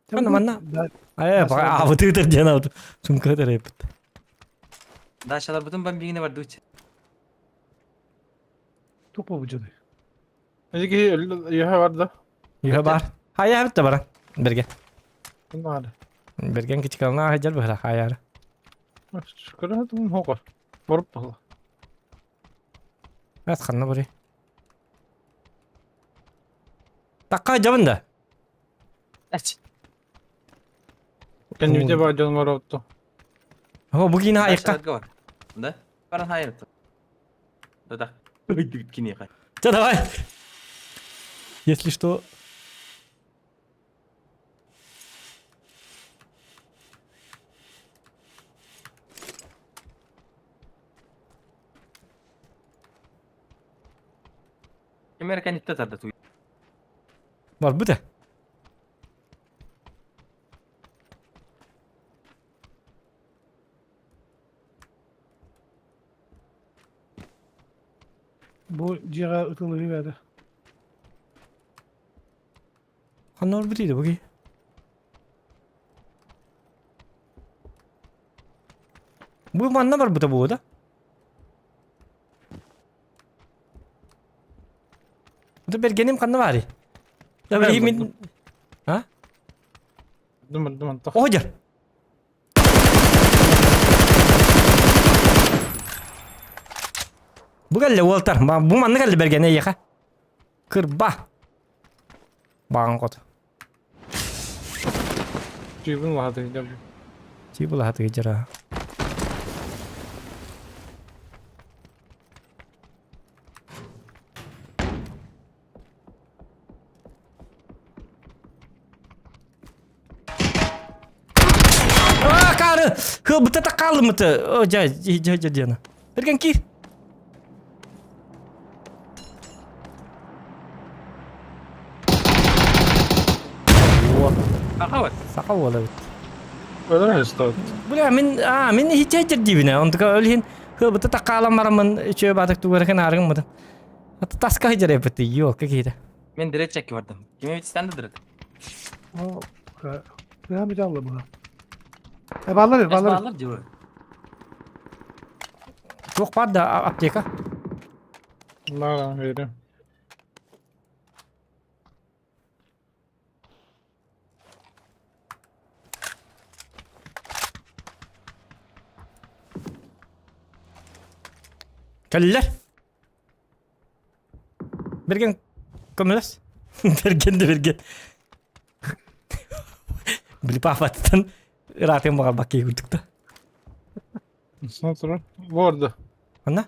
Sen Manna. bu- Абы тыгдыр жан ауды. Сумка да репіт. Daşalar bütün ben birine vardı uç. Topa vücudu. Önceki yuha vardı. Үйе бар. Хая бітті бара. Берге. Bunun hali. Берген кичик алына хajal бара хаяры. Şükür bunun hoğu. Borup bağlı. Әт қанна бұры. Таққа жабында. Aç. Ben yüzde var canım var oldu. О, бұгейін айыққа. Daşalar var. Da. Baran hayır. Да. Гыт кине кай. Все, давай. Если что... Amerikan itte tarda tu. Var bu da. Bu ciğer ıtılığı verdi. Kanor bu değil bu ki. Bu manna var bu da bu da. Bu da bergenim kanna var. Ya Evet, ben min. Ha? Duman tak. Oh jar. Bu geldi Walter. Bu manna geldi bergene ya. Kırba. Bangkot. Cibin vardı. Cibul hati jara. Ah karı. Hı bu tata kaldı mı tı? O jana. Bergen ki. Akawat. Saka wala. Öyle mi istat? Bula min hiç dibine. Untuk ölhin. Hı bu tata kalam maramın çöp atık tuğra arın mı? Taska jara yaptı. Yok ki. Men direkt çekki vardım. Kime bit standa direkt. O ne bir Allah buna. Ballar ballar. Bağlar diyor. Çok var da apteka. Nara veriyorum. Keller. Bergen kömüles. Bergen de bergen. Beli pahvatan rahatım bakal bakayım untuk da. Sonra vardı. Mana?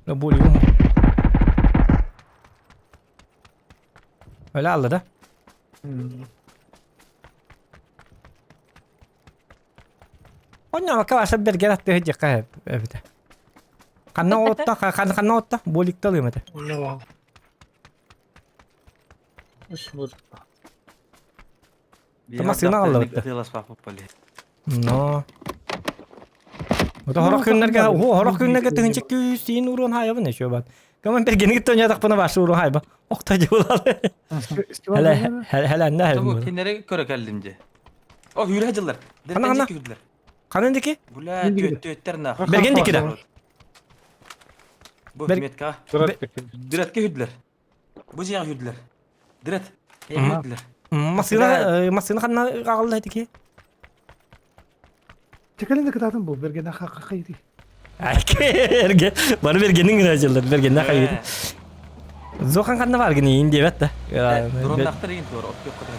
Ne boleh. Öyle aldı da. Onnya maka wasa bergen attı hece kahep. Evet. Kanna otta kanna otta bolik talıyor mete. Ne var? İş bu. Masına aldı bitti. Kılas papap pali. No. Udah horok günlerge horok günlerge tınçık küsün urun hayabı ne şöbat. Kaman bergen git tonya tak bana başı urun hayba. Oktacı ulan. Hele ne hayabı. Tabu kinlere köre kellimce. O hüre hacılar. Ana. Direkt hürdüler. Kanındaki? Bula Bildi. tötler na. Bergen dikide. Bu Ber- hükümetka. Durat peki. Direkt hürdüler. Bu ciğer hürdüler. Direkt. Hürdüler. Masına kanna kaldı hadi ki. Çekelin de kıtatın bu. Bergen'e kakaydı. Erge. Bana bergenin güne açıldı. Bergen'den kaydı. Zokan kanna var gini indi evet de. Drone naktar egin doğru. Ot yok kadar.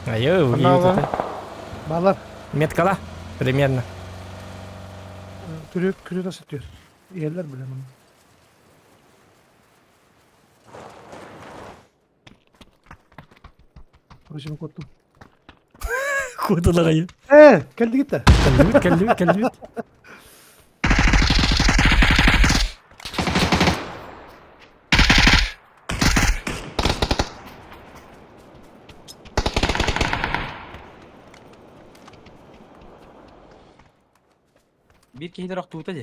Ayo Kenapa? begitu. Ballar. Met kalah. Premierna. Kürü de satıyor. Yerler bile bunu. Başımı korktum. Kutular ayı. Geldi gitti. Kalbim. Bir kişi de rak tuğut aja.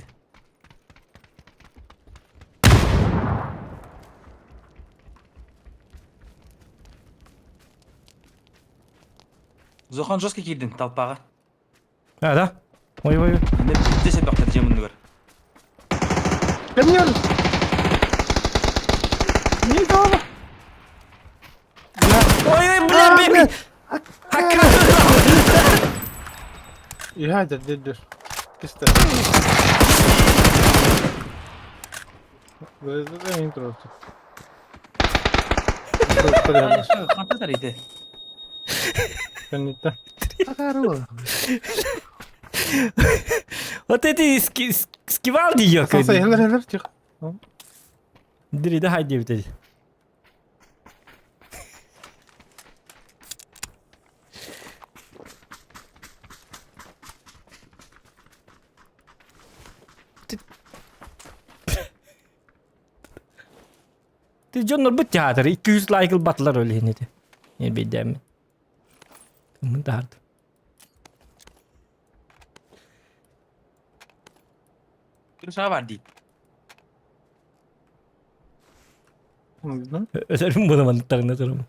Zohan Joska girdin talpağa. Ada. Oy. Ne bir de şey baktı camını gör. Gelmiyoruz. Niye tamam? Oy bulan baby. Hakkı. İyi hadi dedir. İşte. Böyle de intro oldu. Kanka tarihte. Ben nitte. Akarı. Oteti skival diyor. Sen heller çık. Diri de haydi bitedi. Jonlar bu teatr 200 like batlar öyle ne de. Ne bileyim. Bunu dardı. Bir şey var değil. Ölerim bunu mantıklarında durum.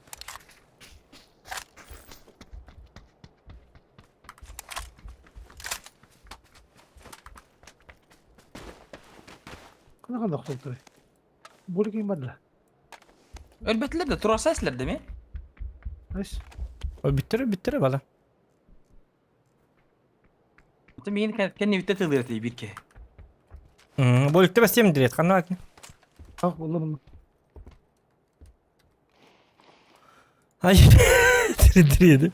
Kuna kan doktor. Bolu kim badla? Elbetler de turar sesler değil mi? Nice. O bittirir bala. Tabii yine kendi vitte tılıyor tabii bir ke. Bolikte basayım direkt kanına bak. Ah oğlum. Hayır. Diriyedi.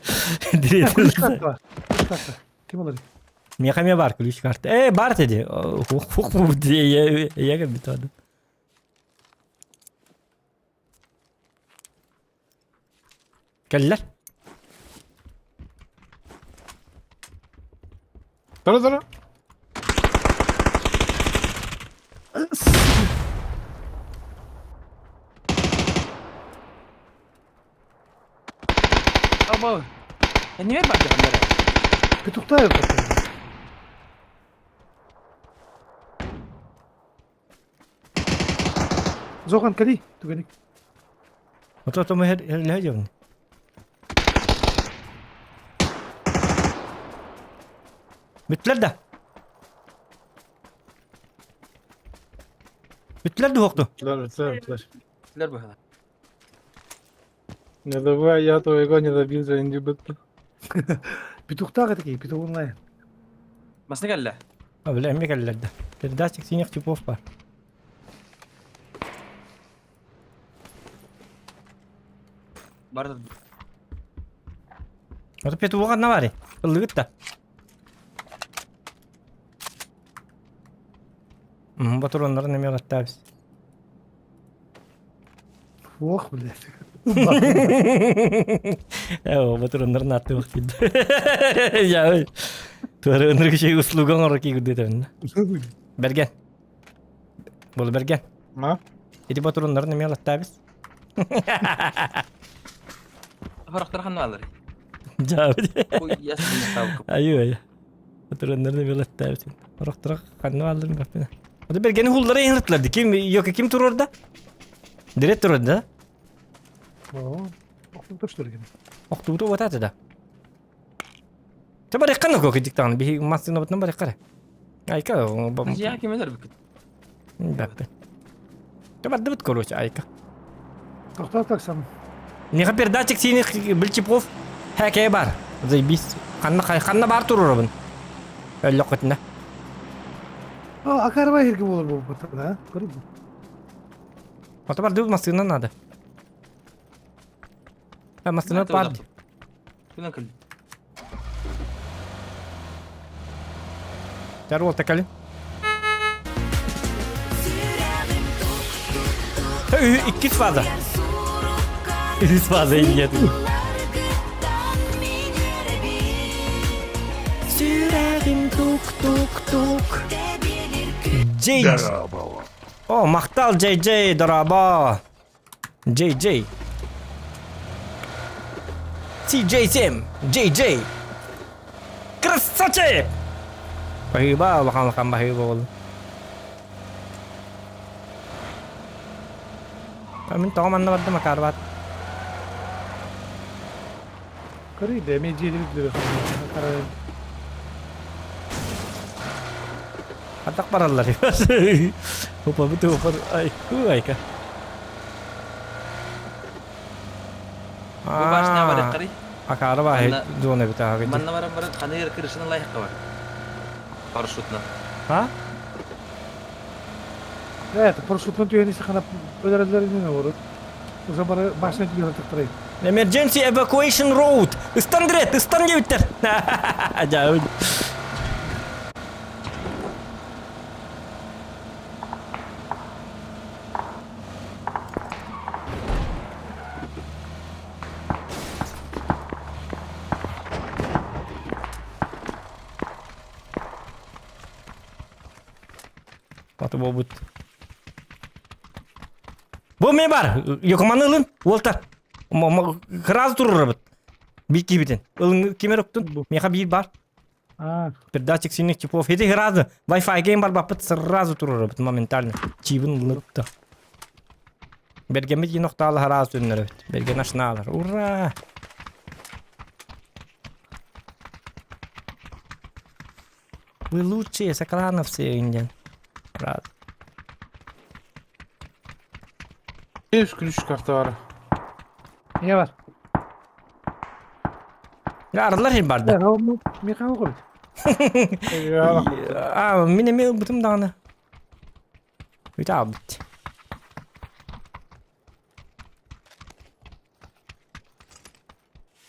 Kuliş kartı var. Kuliş kartı. Kim olur? Miyakamiya var kuliş kartı. Bar dedi. Huk mu diye ya bir tane. Geldiler. Dara. Ama niye bak onlara? Petukta yok. Zokan kali. Tu gani. Oto mu her hacım. Bittiler de. Bittiler de hoktu. Bittiler. Tılır bu kadar. Не давай, я твоего не добился, не bitti. Petukta kata ki. Petukun lain. Masne geldi. Öyle emmi geldiler de. Bir daha çıksın yok çupof var. Barda Oto petu bukan ne var ya? Kıllıgıt da. Batur onların emi olattı abisi. Oh bile. Ya Batur onların attığı vakit. Ya öyle. Tuğra onların şey uslugan olarak iyi gidiyor tabii. Bergen. Bolu Bergen. Ha? Edi Batur onların emi olattı abisi. Horaktar hanım alır. Cevap. Bu yasın tavuk. Ayı ya. Batur onların emi olattı abisi. Oraktıra kanını aldırın kapına. O da Bergen'i hullara yanıtlardı. Kim yok kim tur orada? Direkt tur orada. Oh. Okul taştır gene. Waktu itu buat ada dah. Coba rekan kok kejik tangan bihi masih nabat nampak rekar. Aika Ya kim öder büküt. bapak. Coba dapat koruç Aika. Doktor taksam. Ni kapir dah cek sini belcipov. Hake bar. Zai bis. Kanna bar turur bun. Öyle kutna. Ah akar bahir kim olur bu patada ha? Garip. Atau bar masih nana ada. Masih nana par. Bundan kıl. Cari volta kali. İkiz fazla. İkiz fazla iyi geldi. Sürerim tuk tuk tuk. JJ. Oh maktal JJ daraba. JJ. CJ Sim. JJ. Красавчик. Bahiba, bakang bahiba ko. Kami tahu mana ada makarwat. Kari damage yedi bilir. Akar. Atak paralar ya. Upa betul upar. Ay ka. Bu başına var kari. Akara bahit zone bita ha. Manna var var kanır kırışına layık var. Paraşutla. Ha? Evet, parasutun tüyeni ise kanap öderler ne olur. O zaman başına gidiyor tıktırayım. Emergency evacuation road. Istan direkt, istan gibi biter. Jauh. Аты болбут. Бұл мен бар. Йокоманы ылын. Олтар. Қыраз тұрыр бұд. Bir kibiten. Ilın kime roktun? Meha bir var. Передатчик сильных типов. Эти гразы. Wi-Fi game бар бапыт сразу турur моментально. Чибин лыпта. Бергемет еноқталы гraz дөннөр. Берген ашналар. Ура! Вы лучшие с экранов все индиан. Рад. Üç ключ kartı var. Ne var? Arılar hep barda. Mekana koy. Ya. Mine mi bıtım dağını. Bir daha bitti.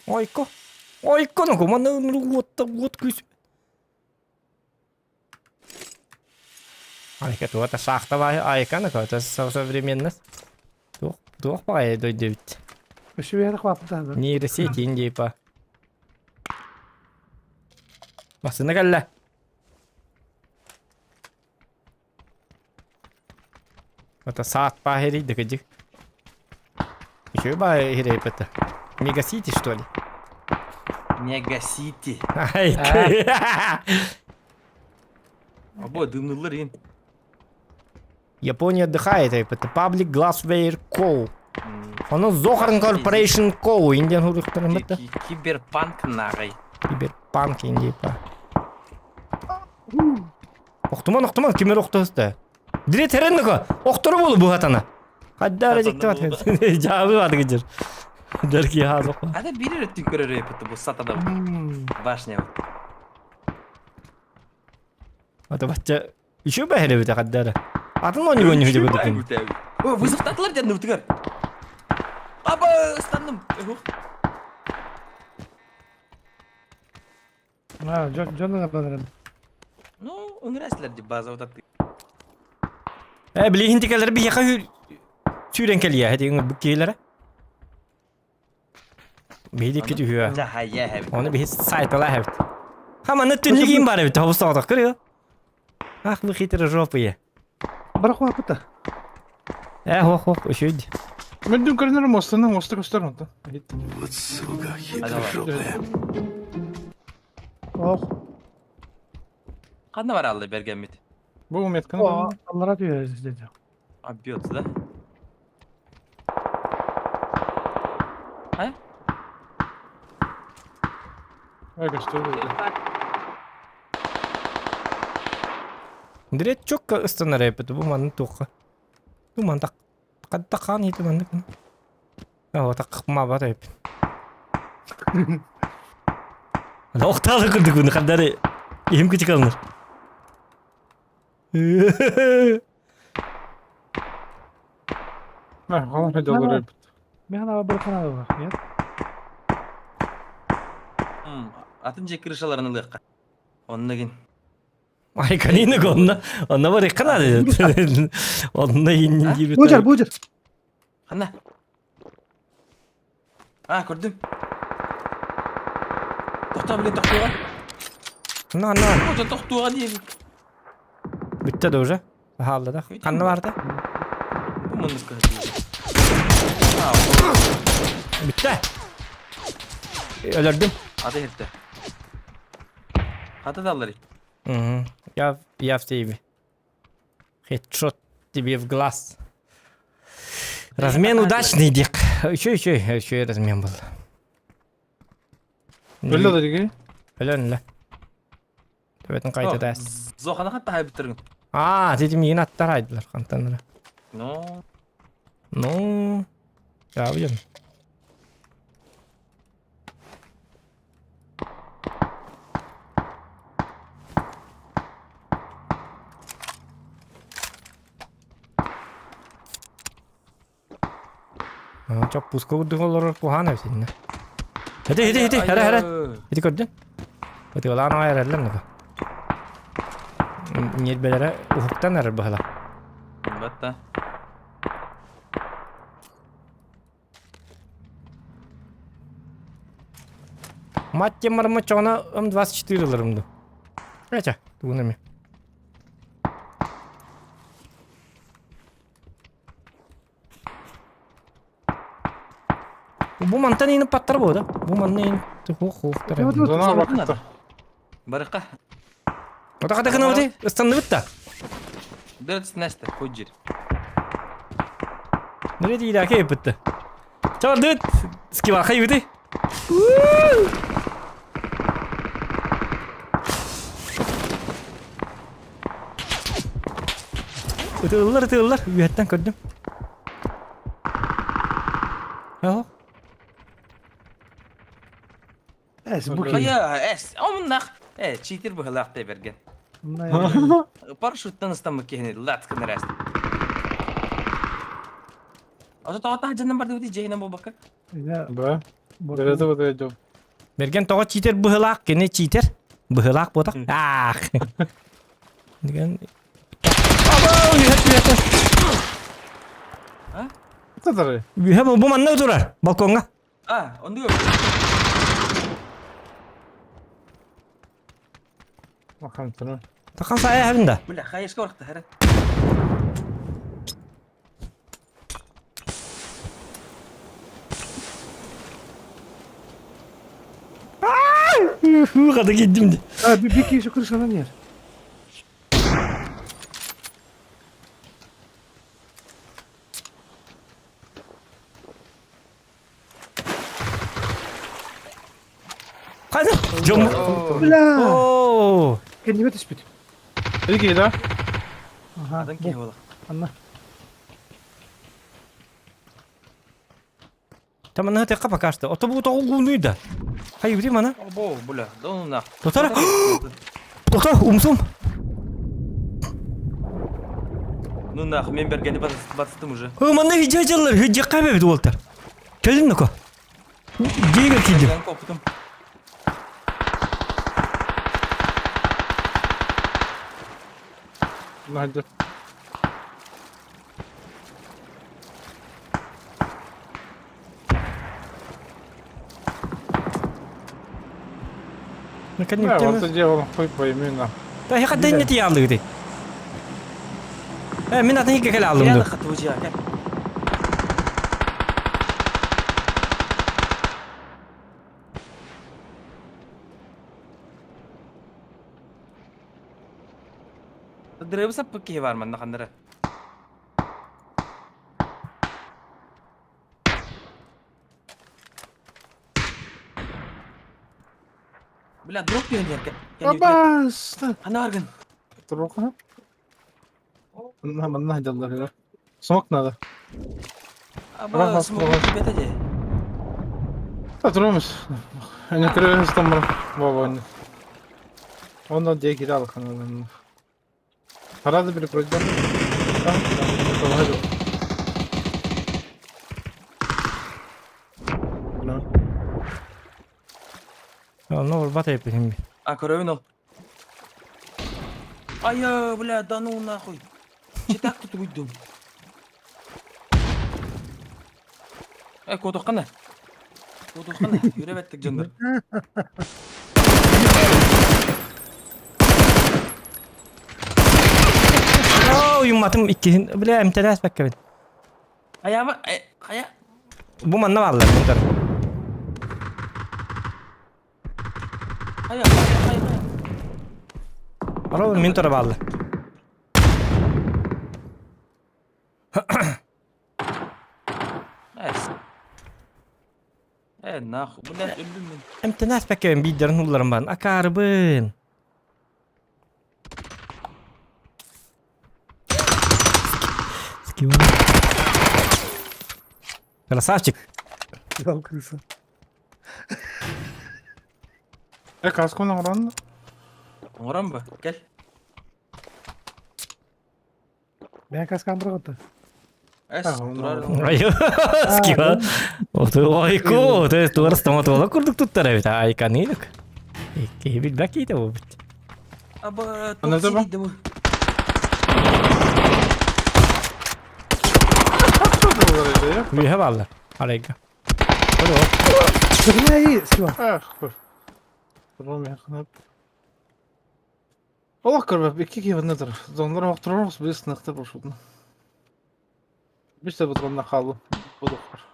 Ойко. Ойко, ну кому вот күз. Айка, это шахтовая айка, ну это современность. Дух пая дойдет. Şu bir yere kapatın. Нейросети Индии по. Basına gel. Это сад по гере докажи. Еще по гере это. Мегасити что ли? Мегасити. Ай. Abo dımlılar in. Япония отдыхает, это Public Glassware Co. Оно Zohar Corporation Co. Индиан хурухтан это. Киберпанк нагай. Киберпанк Индия по. Охтуман, кимер охтосты. Дире теренника. Охтору болу бу хатана. Хаддара жекте бат. Жабы бат гыжыр. Дерки хазок. Ада бiri öttün körere yapıttı bu satada. Башня. Это бача. Еще бахере бит хаддара. Атын он него не видел вот это. О, вызывтатылар жанды втыгар. Аба, станdım. Ha, canına kadar. Ну, ыңырасылар деп база отатты. Bilin tekerleri bir yaka süren keliye. Hadi bu keylere. Bir dik kötü hüya. Да, я have. Onu bir saytala evet. Ama ne tünlüğün var evet. Havuz sağda kırıyor. Ah bu hitire jopayı. Bırak o apıta. Hoh üşüdü. Ben dün karınları mosta göstermedi. Hadi var. Oh. Kandı var Allah bergenmit. Bu metkanı O Allah'a diyor dedi. Abi biyotsu da. Ha? da gösteriyor. Direkt çok ıstanır yapıdı bu manın toka. Bu man tak. Kad takan itu manın. O tak ma var hep. Ada oktalı kırdık bunu kadar. İhim küçük alınır. Ha, kalan hadi olur hep. Mekana bırakana da bak. Ya. Atınca kırışalarını lıkka. Onunla gin. Ay kanine gonna. Ona var ekana dedi. Onunla yeni gibi. Bucar. Kanna. Ha gördüm. Tohtuğa. Na. Tohtuğa diye. Bitti de уже. Halda. Kanı vardı. Bu mındık Bitti. Öldürdüm. Hadi herifte. Hadi dalları. Я в тебе. Хедшот тебе в глаз. Размен удачный, Дик. Еще размен был. Öyle de ki. Öyle. Evet, kayıt edersin. Zohana hatta hay bitirin. Dedim yine attaraydılar kantanlara. No. Ya biliyorum. Çok puska vurdu olarak kuhane seninle. Hadi. Hadi gördün. Hadi olan ayarlar ne bu? Niyetbelere ufuktan arar bu hala. Batta. Матче мармачона 24 лырымды. Kaça? Bunu mu? Bu mantan yeni patlar bu da. Bu mantan yeni tıkı Evet, Zona bakıttı. Barıqa. O da kadar kanı öte. Istandı bitti. Dört sneste. Hujir. Nereye değil ki hep bitti. Çabuk dıt. Ski var kaybı de. Itıllar. Üyetten gördüm. Ya. Es bu ki. Aya es. Omnak. Cheater bu halaqta bergen. Bunlar yani. Парашюттан ыстамык кехне латкын раст. Ото тота жандан бар деп жейна бобака. Ya, Be. bu- Derede bu da job. Bergen toğa cheater bıhılak. Kene cheater. Bıhılak bodak. Ah. Digen. Aba üyetten. Tatarı. Üye bu manna durar. Balkonga. Ondu yok. Bakalım tanı. Takan saya havında. Bula khayışka vaqta hara. Kadar gittim de. Ha, bir kişi kırışanan yer. Hadi. Jom. Ulan. Oo. Kendime tespit. İlgi de. Aha. Adan Bu. ki ola. Anla. Tamam hadi kapa kaçtı. Otobu toğu gunuydu. Hayır değil mi ana? Abo bula. Donuna. Tutar. Tutar umsum. Nuna men bergeni batыстым уже. Manna hicacılar. Hicca kaybedi Walter. Geldin mi ko? Giga kildim. Ben koptum. Hadi. Ne kadar Ne niptemiz. varsa cevabını koyup koyayım ya. Da hika den neti aldı gidi. Min atın hika kala aldım Ya da dur. khatı vajia kan. Direba sapık ki var man nakandara. Bula drop diyor kan. Abbas. Ana argın. Dur bakalım. Nah jallar ya. Soğuk nada. Aba Bak, semua bak. kibet aja. Tatırmış. Hani kırıyor İstanbul. Baba anne. Ondan diye kira al kanalını. Paradı bir proje. Tamam hadi. Ne? Ya ne olur bat yapayım. Korovin ol. Aya bula danu nахуй. Çitak tutu uydum. Kodokana. Kodokana. Yürebettik canlar. Oo yummatım iki. Bile emtenas bekleyin. Ayağıma. Aya. Bu manna varlar bunlar. Aya. Aro mintora varlar. Nice. Nah. Bula öldüm ben. Emtenas bekleyin bir derin ullarım ben. Akarbın. Skiva. Красавчик. Yal kırısı. Kaskona oranı. Oran mı? Gel. Ben kaskan bıraktı. Durar. Ayo, Skiva. Oto ayko. Tuh harus tomat kurduk tuttar evet. Ay kaniluk. İki bir bak itu bu. Aba. Anladın mı? Bu. Vi har varlar. Alega. Vadå? Kırmaya iyi. Siva. Ah, dur. Durmam yakın. Allah kırma, iki gibi nedir? Zonları otururuz, bir sınıftır bu şundan. Bir de bu durumda kaldı. Bu da var.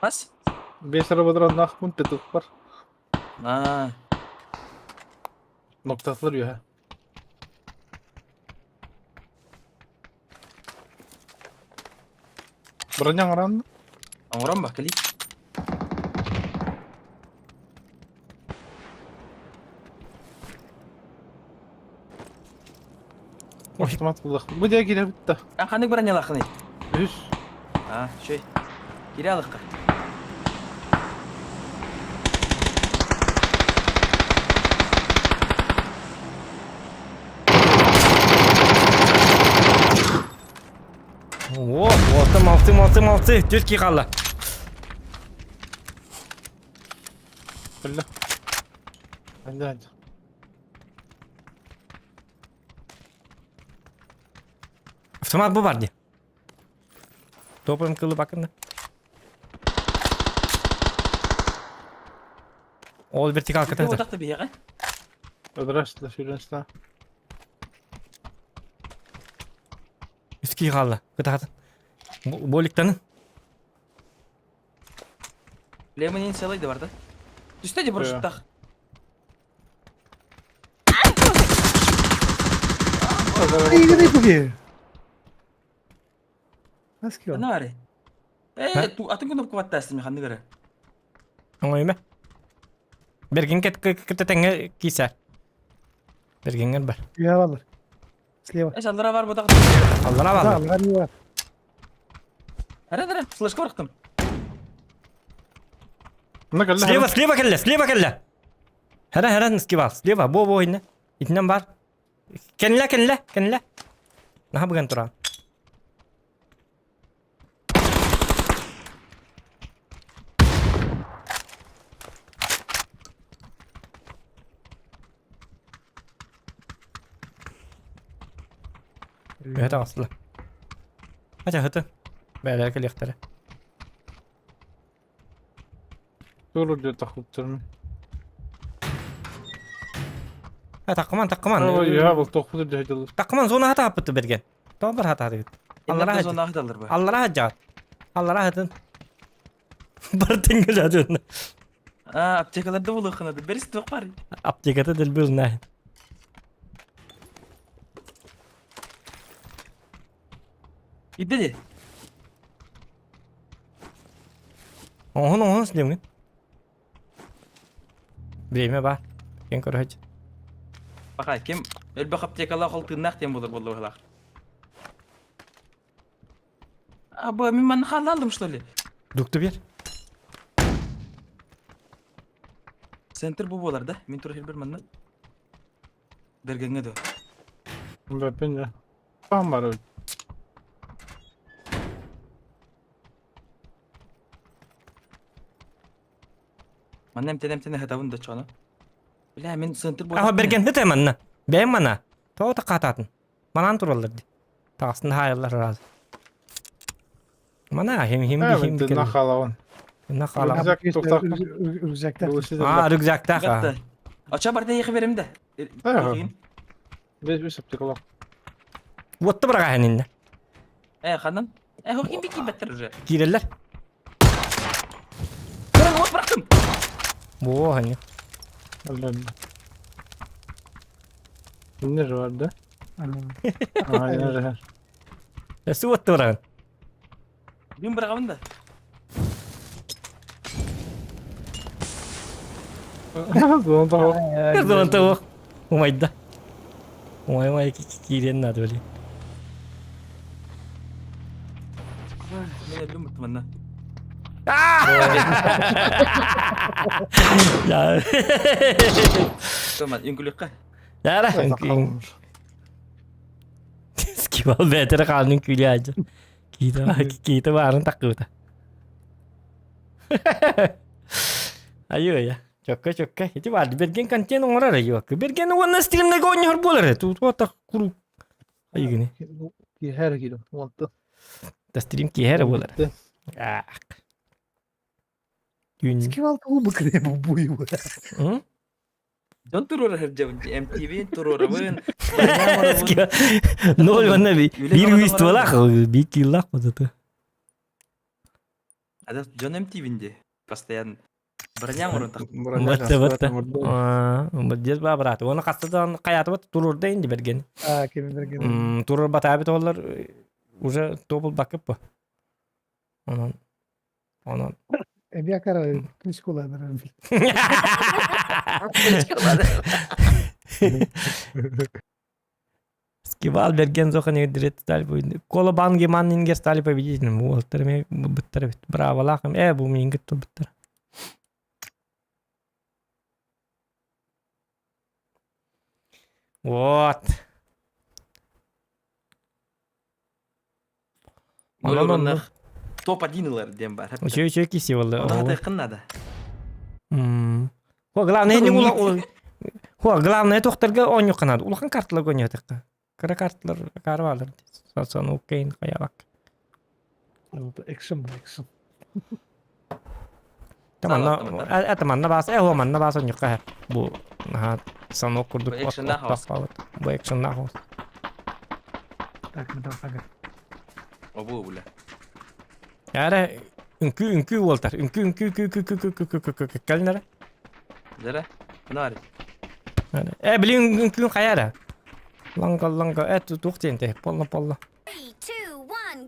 Mas? 5 arabadan nakmun petuk var. Aa, Noktalar ya. Berenang aran. orang bak kali. Otomat bulduk. Bu diye girer bitti. Kandık bir nyalak nih. Üç. Ha, şey. Geri alık. Mavsi. 4 kişi kaldı. Öyle. Hadi. Otomat bu vardı. Topum kılı bakın da. Ol vertikal Bu katı. odakta bir yer. Ödüraştılar şuradan işte. 3 kişi kaldı. Kıtı. Boliktanın. Lemon inşallah da vardı. Düştü de burası Ya. tak. İyi gidiyor bugün. Nasıl ki o? Ne var? Tu atın kundup kuvattarsın mi kandı göre. Ngoy me. Bergin kita tenge kisar. Bergin bar. Ya vallahi. Sleva. Sallara var bu da. Allah Allah. Tamam, ben iyi var. Hara slash korktum. Ne kadar? Sleva kella. Hera skival. Sleva bo inne. İtnem var. Kenla. Nah bukan turang. Evet aslı. Acha hıtı. Böyle keliktire. Olur diyor takıp durmuyor. Ha takman. Ama ya bu tokudur diye hediyorlar. Takman zona hata yapıttı bergen. Tamam bir hata dedi. Allah Allah rahat. razı olsun alır bu. Allah rahat. Allah rahatın. Bartengel adın. Aa, aptekalarda bulu kınadı. Berisi tok var. Aptekata del bir ne? İddi. Ohun slim kan. Birime var. Ken kor haj. Bakay kim? Elbek aptekalar koltuğundan tem bulur vallahi halak. Abi min man halalım şöyle. Duktu bir. Center bu bolarda. Min tur hilber manna. Bergenge de. Ben ya. Tamam var öyle. Mannem tene hedavın da çana. Bile min center bu. Aha bergen hıtı manna. Ben mana. Tahu tak katatın. Manan turalır di. Taksın hayırlar razı. Mana hem Evet, bir nakalavan. nakala. Rüzak toktak. Rüzakta. Bu sizin Aa rüzgakta ha. Gatta. Aça barda yıkı verim de. Beş aptekalar. Votta bırak haninne. Kanan. Hokin bir better. Girerler. Bırak bıraktım. Bu hani. Allah'ım. Ne vardı? Aynen öyle. Su votta bırak. Bin bırakın da. Onu da o. Her zaman tahu. Umayda. Umay kiren na böyle. Ne öldüm muhtemelen. Ya. Tamam, ingülük ka. Ya lah. Skival betere kalın külü aja. Kita bareng takut. Ayo ya. Cokke. Itu var. Bergen kancen orang ayo. Bergen warna stream nego nyor bolar tu. Tu tak kuru. Ayo gini. Her kilo. Montu. Da stream ki her bolar. Ah. Gün. Kim aldı o bu kremi bu buyu? Hı? Don turur her jauh MTV turur ben. Nol warna bir wist wala. Bir killah kau tu. Ada John MTV'nde. постоянно. Броням урун так. Быттı ба брат. Onu kastadan kayatı bat turur da indi bergen. Ha kimin bergen. Turur bat abi tollar уже topul bakıp bu. Onun. Bir akara kış kullanır. Скивал берген зохан дирет стали по. Кола банги маннингер стали по видеть. Волтер ми биттер. Браво лахам. Bu мингет то биттер. Вот. Onun топ-1 ылар дем бар. Еще киси Ona валды. da yakınladı. Хо главное не ула. Хо главное тохтарга ойну канады. Улахан картлар ойнатык. Кара картлар карвалар. Сосон окейн каябак. Action bu action. Tamam bas. Ho manna bas oynuka. Bu sanok kurduk. Bu action house. Bu action house. Tak mı tak. O bu bile. Yani ünkü Walter. Ünkü. Kalın nere? Zara. Ne var? Yani. Bilin ünkü kayara. Langa. Tuhtin te. Polla. 3, 2, 1,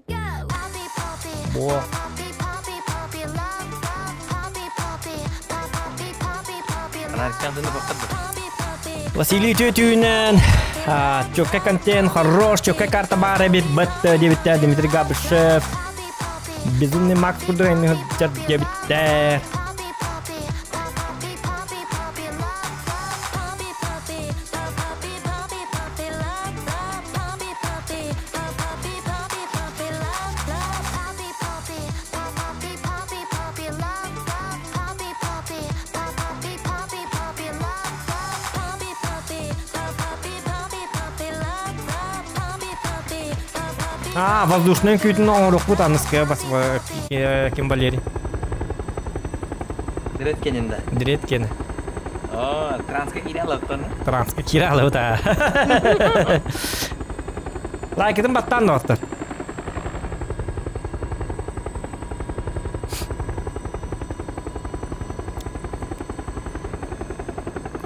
go! Poppy, poppy, Bu. poppy, poppy, poppy, love, love, poppy, poppy, poppy, poppy, poppy, Ana love, kendini bakadı. poppy, poppy. Василий Тютюнен. Чокка контент хорош, чокка карта бара бит бат дебиттер Дмитрий Габышев. Безумный Макс Кудойный дебиттер. Poppy, poppy, poppy, poppy, poppy, love, love, poppy, poppy, poppy, poppy, poppy, love, love, poppy, poppy, poppy, poppy, poppy, love, love, poppy, poppy, poppy, poppy, poppy, love, love, poppy, poppy, poppy, poppy, poppy, love, love, poppy, poppy, poppy, poppy, poppy, love, love, poppy, poppy. Воздушный кютин оңрок бут аныска бас кем Валерий. Direkt kendinde. Дирет кен. Oo, transka giri alıp onu. Транска киралы ута. Лайкедин баттан доктор.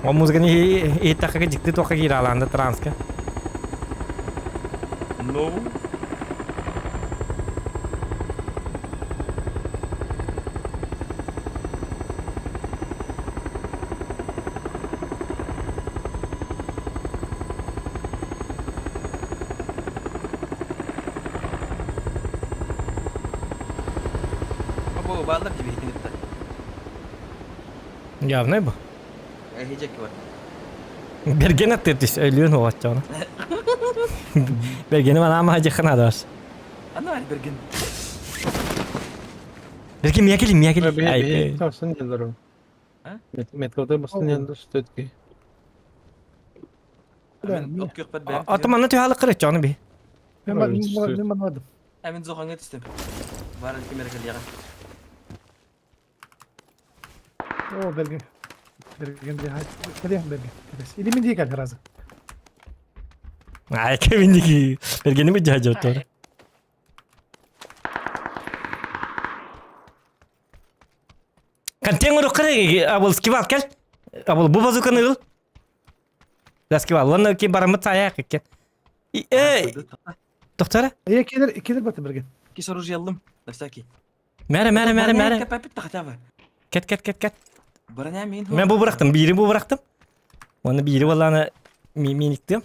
O muzgani hitaka jikti toka kiralanda transka. No. Bu bağlar gibi hikmetle. Явный bu. Hecek var. Bergen attırtış ölüyorsun o açacağını. Bergen'i bana ama hacı kına da var. Ana var bir gün. Bergen miye gelin. Ay. Tavsın yıllarım. Ha? Metroda basın yanında sütütki. Hemen ok yok ben. Atamanı tüy halı kırıç canı bir. Ben anlamadım. Hemen zokan yetiştim. Var ki merak ediyorum. O bergen. Bergen de hayır. Bergen. İlimin değil kanka razı. Ay kevindiki. Bergen'i mi cahacı otur? Kanteng uruk kere abul skival kel. Abul bu bazukanı ıl. Da skival. Lan ki baramı saya keken. Doktora? İkiler batı bergen. Ki sorucu yalım. Nefsaki. Mere. Kapapit takacağım. Ket. Bana yemeyin. Ben bu bıraktım. Biri bu bıraktım. Onu biri vallahi miniktim.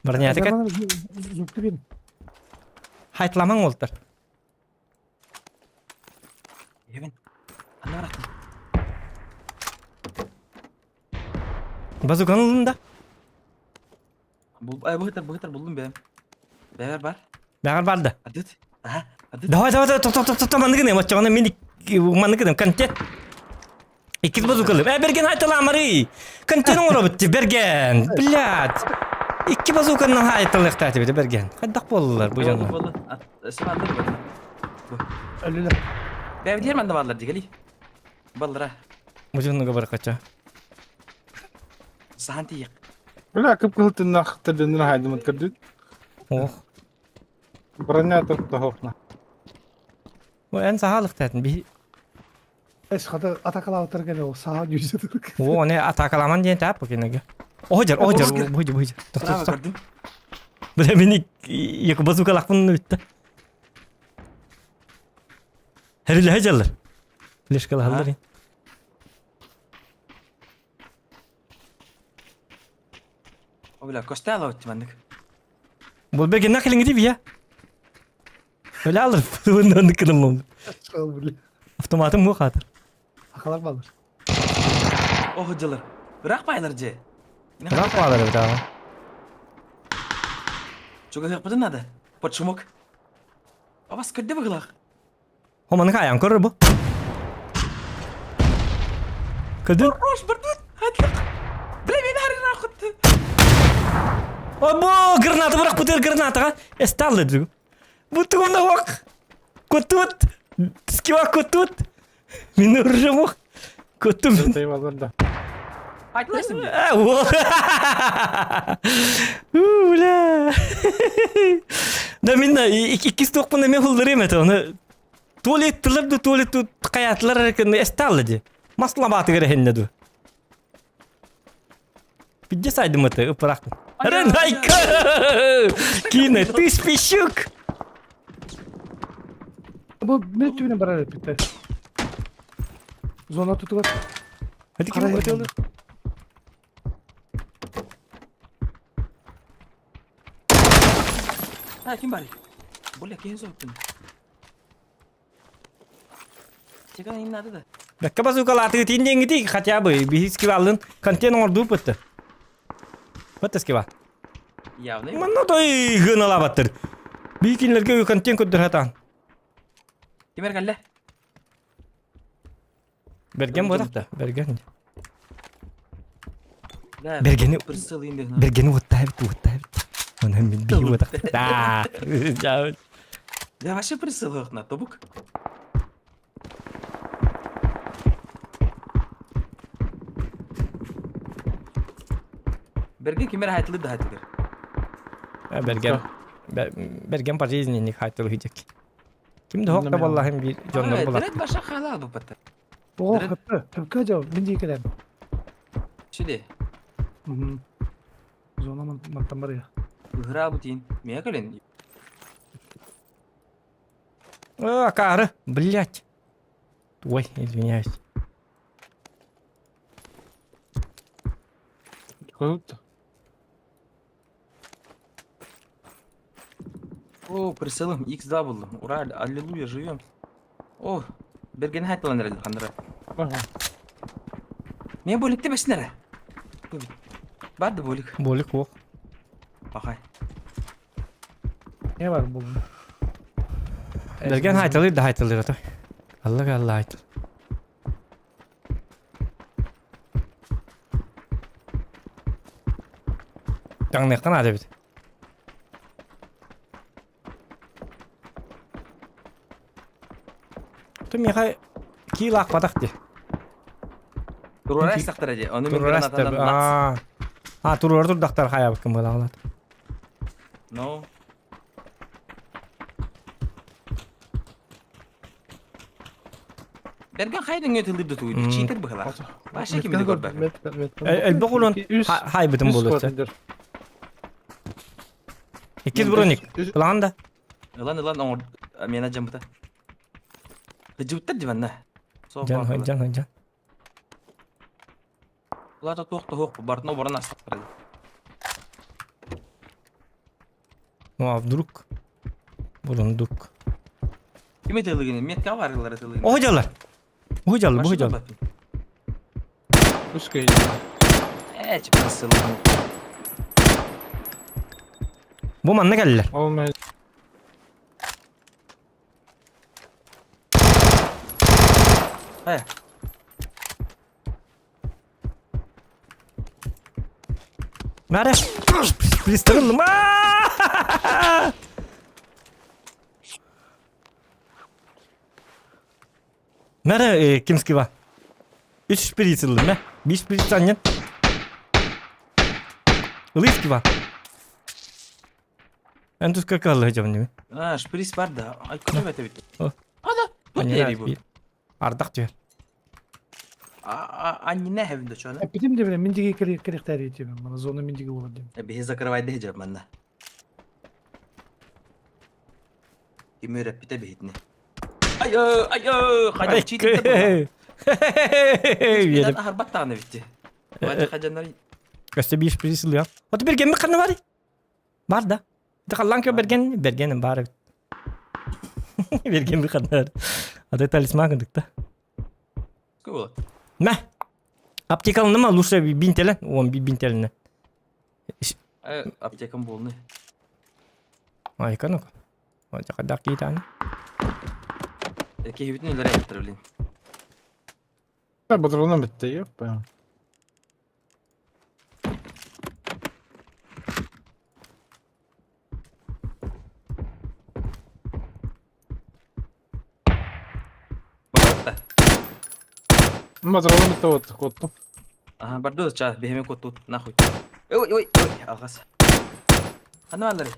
Bana ne ket? Zuptu benim. Haytlaman oldur. Yemin. Anne bıraktım. Bazukanın ılında. Bu hıtır buldum ben. Beber var. Bağır vardı. Adıt. Aha. Adıt. Давай, top, mandık ne? Maçağına minik mandık ne? Kantet. İkiz bazukalı. Bergen haytalamari. Kantet onu bitti Bergen. Блядь. İki bazukanın haytalık tahtı bitti Bergen. Kaddak bollar bu canlar. Bolu. Sen aldın mı? Ölüler. Ben diğer manda varlar diye geli. Ballara. Bu canlar kabar kaça. Sahanti yak. Öyle akıp kılıtın akıttırdığını haydumat kırdık. Oh. Bıranya atıp da hokna. Bu en sahalık tahtın. Bir Eşkada atakala otururken o sağa yüzüdür. O ne atakalaman diye tap bakayım. Ohajar, bu hıcar. Bravo gördün. Bu da beni yakı bazukalak bunu bitti. Her ile hajarlar. Leşkala haldır. O bile Costello öttü bendik. Bu belki nakilin gidip ya. Öyle alır. Bundan kırılmam. Otomatım bu kadar. Akalar mı alır? O hıcılar. Bırak baylarca. Bırak bağları bir daha. Çok hıpıdın adı. Poçumuk. Ama sıkırdı bıgılak. Homanın kayağın korur bu. Kadın. Roş bırdın. Hadi. Bile beni harina kuttu. O bu granatı bırak bu granatı ha. Estallı diyor. Bu tuğumda bak. Kutut. Skiva kutut. Beni vuracağım o. Kutum. Dört eyvallah da. Hadi lan şimdi. Ula. Da minna ikisi tokmanda men hullarım et onu. Tuvalet tılıp da tuvalet kayatlar arasında estallı diyor. Maslabatı göre henne diyor. Pidye saydım mı ıpırak. Renayka! Kine tüs pişük. Bu ne tüyüne barar bitti. Zona tutuyor. Hadi Kara kim hedi alır? Ha kim bari? Boleh kian soktun. Çıkan inna adı da. Bekka bazuka latı tindin gidi katya boy. Bir his kivalın kantiyan ordu pıttı. Pıttı kiva. Ya ne? Mana toy gına labattır. Bikinlerge kantiyan kudur hatan. Kimer kalle? Bergen bodak da. Bergen. La. Bergeni- Pırsıl indi. Bergen wattay wattay. Ona min bi wadak. Da. Jauh. Ya başı pırsıl hıkna tobuk. Bergen kimer hayatlı da hayatlıdır. Bergen. Bergen Paris'in hayatı hicek. Kim de hokta vallahi bir jonlar bulat. Direkt başa kala bu patı. O Direkt- hatta. Tepki acaba. Minci kadar. Şimdi. Zona mantan var ya. Hıra butin. Miye kalen? А, кары, блядь. Ой, извиняюсь. Koyup da. О, пырсылым, X да buldum. Ural, аллилуйя, живем. О, Bergen hayatlı herhalde kandıra. Aha. Miye bolikte besinere? Vardı bolik. Болик ох. Bakay. Ne var bu? Берген haytalı da haytalı da. Allah Allah haytalı. Đang ne kana bit. Tüm yahay ki lak padak di. Durura istaktar aja. Onu min Tururas granatadan da. nats. Ah. Ha turur tur daktar haya bakın bala alat. No. Bergen haydın ötüldü de tuydu. Çiğdir bıkılar. Başa kimi de görber. El bokulun hay bitim bolursa. İkiz bronik. Plan da. Lan on mena jambıta. Hıcıbıttar civanna. Can can. Ular da toqta hoq bartno barana istaktar aja. No abduruk. Bulunduk. Kime tılgını? Metka var yıllara tılgını. O hocalar. Bu hocalar. Üst geydi. Eç pırsılım. Bu man ne geldiler? Olmaz. He. Nerede? Pristanım. Nerede kimski var? 3 şpiri yitildin ne? 1 şpiri sanyen. Iliski var. Ben tuz kakalı hocam değil mi? Ha, şpris var da. Ay kötü bete bitti. Oh. Hadi. Bu Hani neydi bu? Ardak diyor. Anne ne evinde şu an? Bitim de bile mindigi karakter yetiyor bana. Zona mindigi olur diyeyim. Bir hızla kırvaydı hecab bende. Kimi repite bir hitni. Ayo hacam çiğdin de bu. Bir harbat tane bitti. Vadi hacanlar Köste bir iş ya. Hadi bergen mi kanı var? Var da. De kallan ki bergen var. Bergen mi kanı var? Hadi talisman kındık da. Cool. Meh. Aptikal nama olursa bir 1000 TL. 10.000 TL ne? Aptekan bulunu. Ay kan ok. Hadi kadar kita ne? Kehibitini ileri yaptırabilirim. Ben patronum bitti yok ben. Bak da. Patronum bitti ottu. Aha bardo çağ bir hemen kotu nahuy. Oy algas. Ana anları.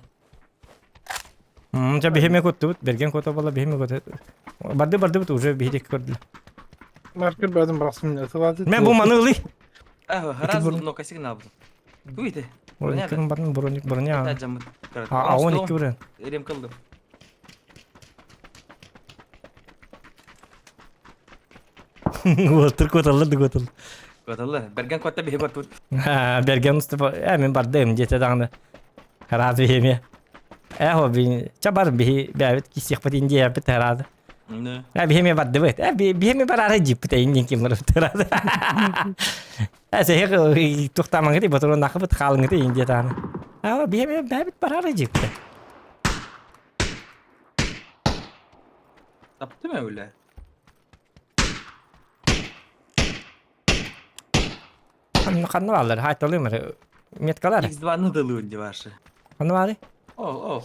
Hmm, jadi beheme kotu, bergen kotu bala beheme kotu. Barde bu уже behedek kurdu. Marker bazen bıraksın ne tıladı. Men bu manılı. Haraz no kasik ne yaptın? Uydu. Kan barın burun ya. Ta camı karat. Ha 12 burun. Elim kıldım. Water kotalı kotalı. Kotallar. Bergen kotta bir hebat tut. Ha bergen Mustafa men barde em jete dağında. Haraz beheme. Ho bi çabar bi evet ki siyah patin diye yaptı herhalde. Ne? Ya beheme barde evet. Beheme bar ara jip te indin kim var herhalde. Saya tuhtaman gitu betul nak bet kaleng gitu india tanah. Ah beheme evet bar ara jip. Yaptı mı öyle? Kan varlar haytalı mı? Met kalar. X2'nı da lüğünce varsa. Kan var?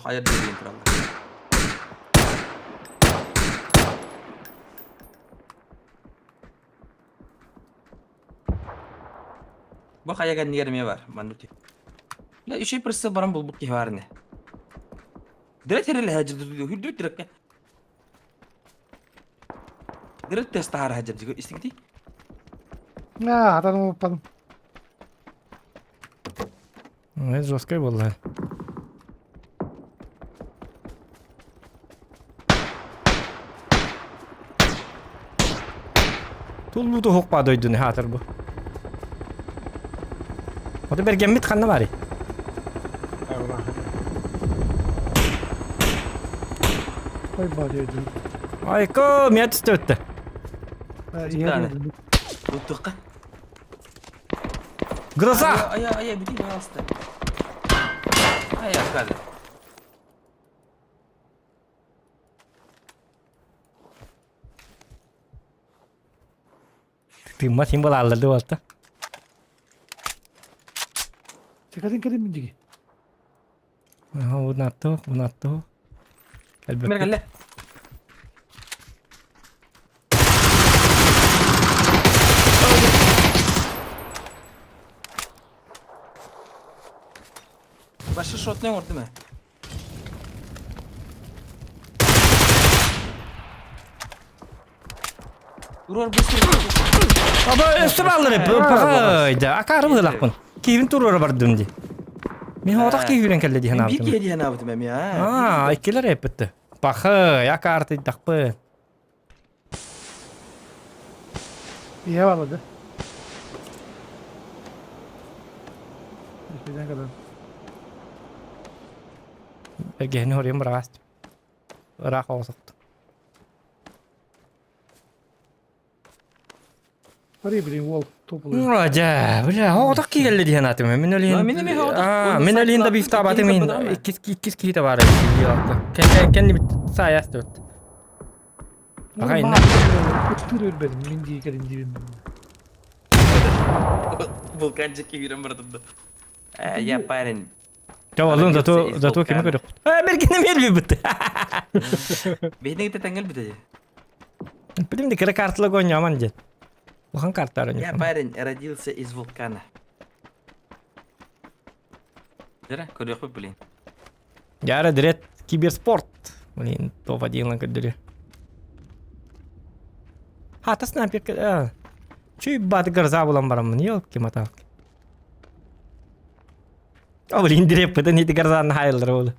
Hayat dediğin krallar. Bak ayagan niyermeye var. Manuti. Ya işe pırsa baran bulbuk ki var ne? Direkt herele hacı duruyor. Direkt ya. Direkt test har hacı diyor. İstikti. Ya hatan o pan. Ne жесткой vallahi. Tullu da hokpa doydu ne hatır bu. O da bergen mit kanı var. Eyvallah. Koy bari ödüm. Ay ko miyat stötte. İyi tane. hadi. Tuttuk. Groza. Ay bütün hasta. Ay kaldı. Timma simbol aldı oldu. Kadın mindigi. Ha bu natto. Mer galle. Başka shot ne oldu mu? Durur bir sürü. Ama ısrarları hep pakaydı. Akarı bılak bunu. Kevin turura bardım di. Men hodak kevin kelle diye Bir naptım. kedi ne yaptım ya? Ha, ikiler hep bitti. Pakay, akartı takpı. İyi havalı. Birden kadar. Gene oraya mırast. Irak olsun. Oraya bileyim wall topulu. Raja, udah hodak kelle diye naptım. Men öyle. Lan benim hodak. Men öyle de bir tabatı min. İkis kita var. Kendi saya stört. Bakayım. Tutuyor benim mindiği gelin dibim. Vulkancık gibi yürüyorum ya paren. Jawalun zato kimi koduk. Bergene mer bitti. Beni kita tanggal bitte. Benim de kira kartla gonya aman jet. Bukan kartlar Ya önce. paren родился из вулкана. Jara, kau dah apa pelin? Jara direkt kibersport. Блин, то в один лагерь. Ha, tas nampir ke. Çüy batı garza bulan baramın. Yok ki mata. Oğul indirip bıdı nidi garzanın hayırlar oğul.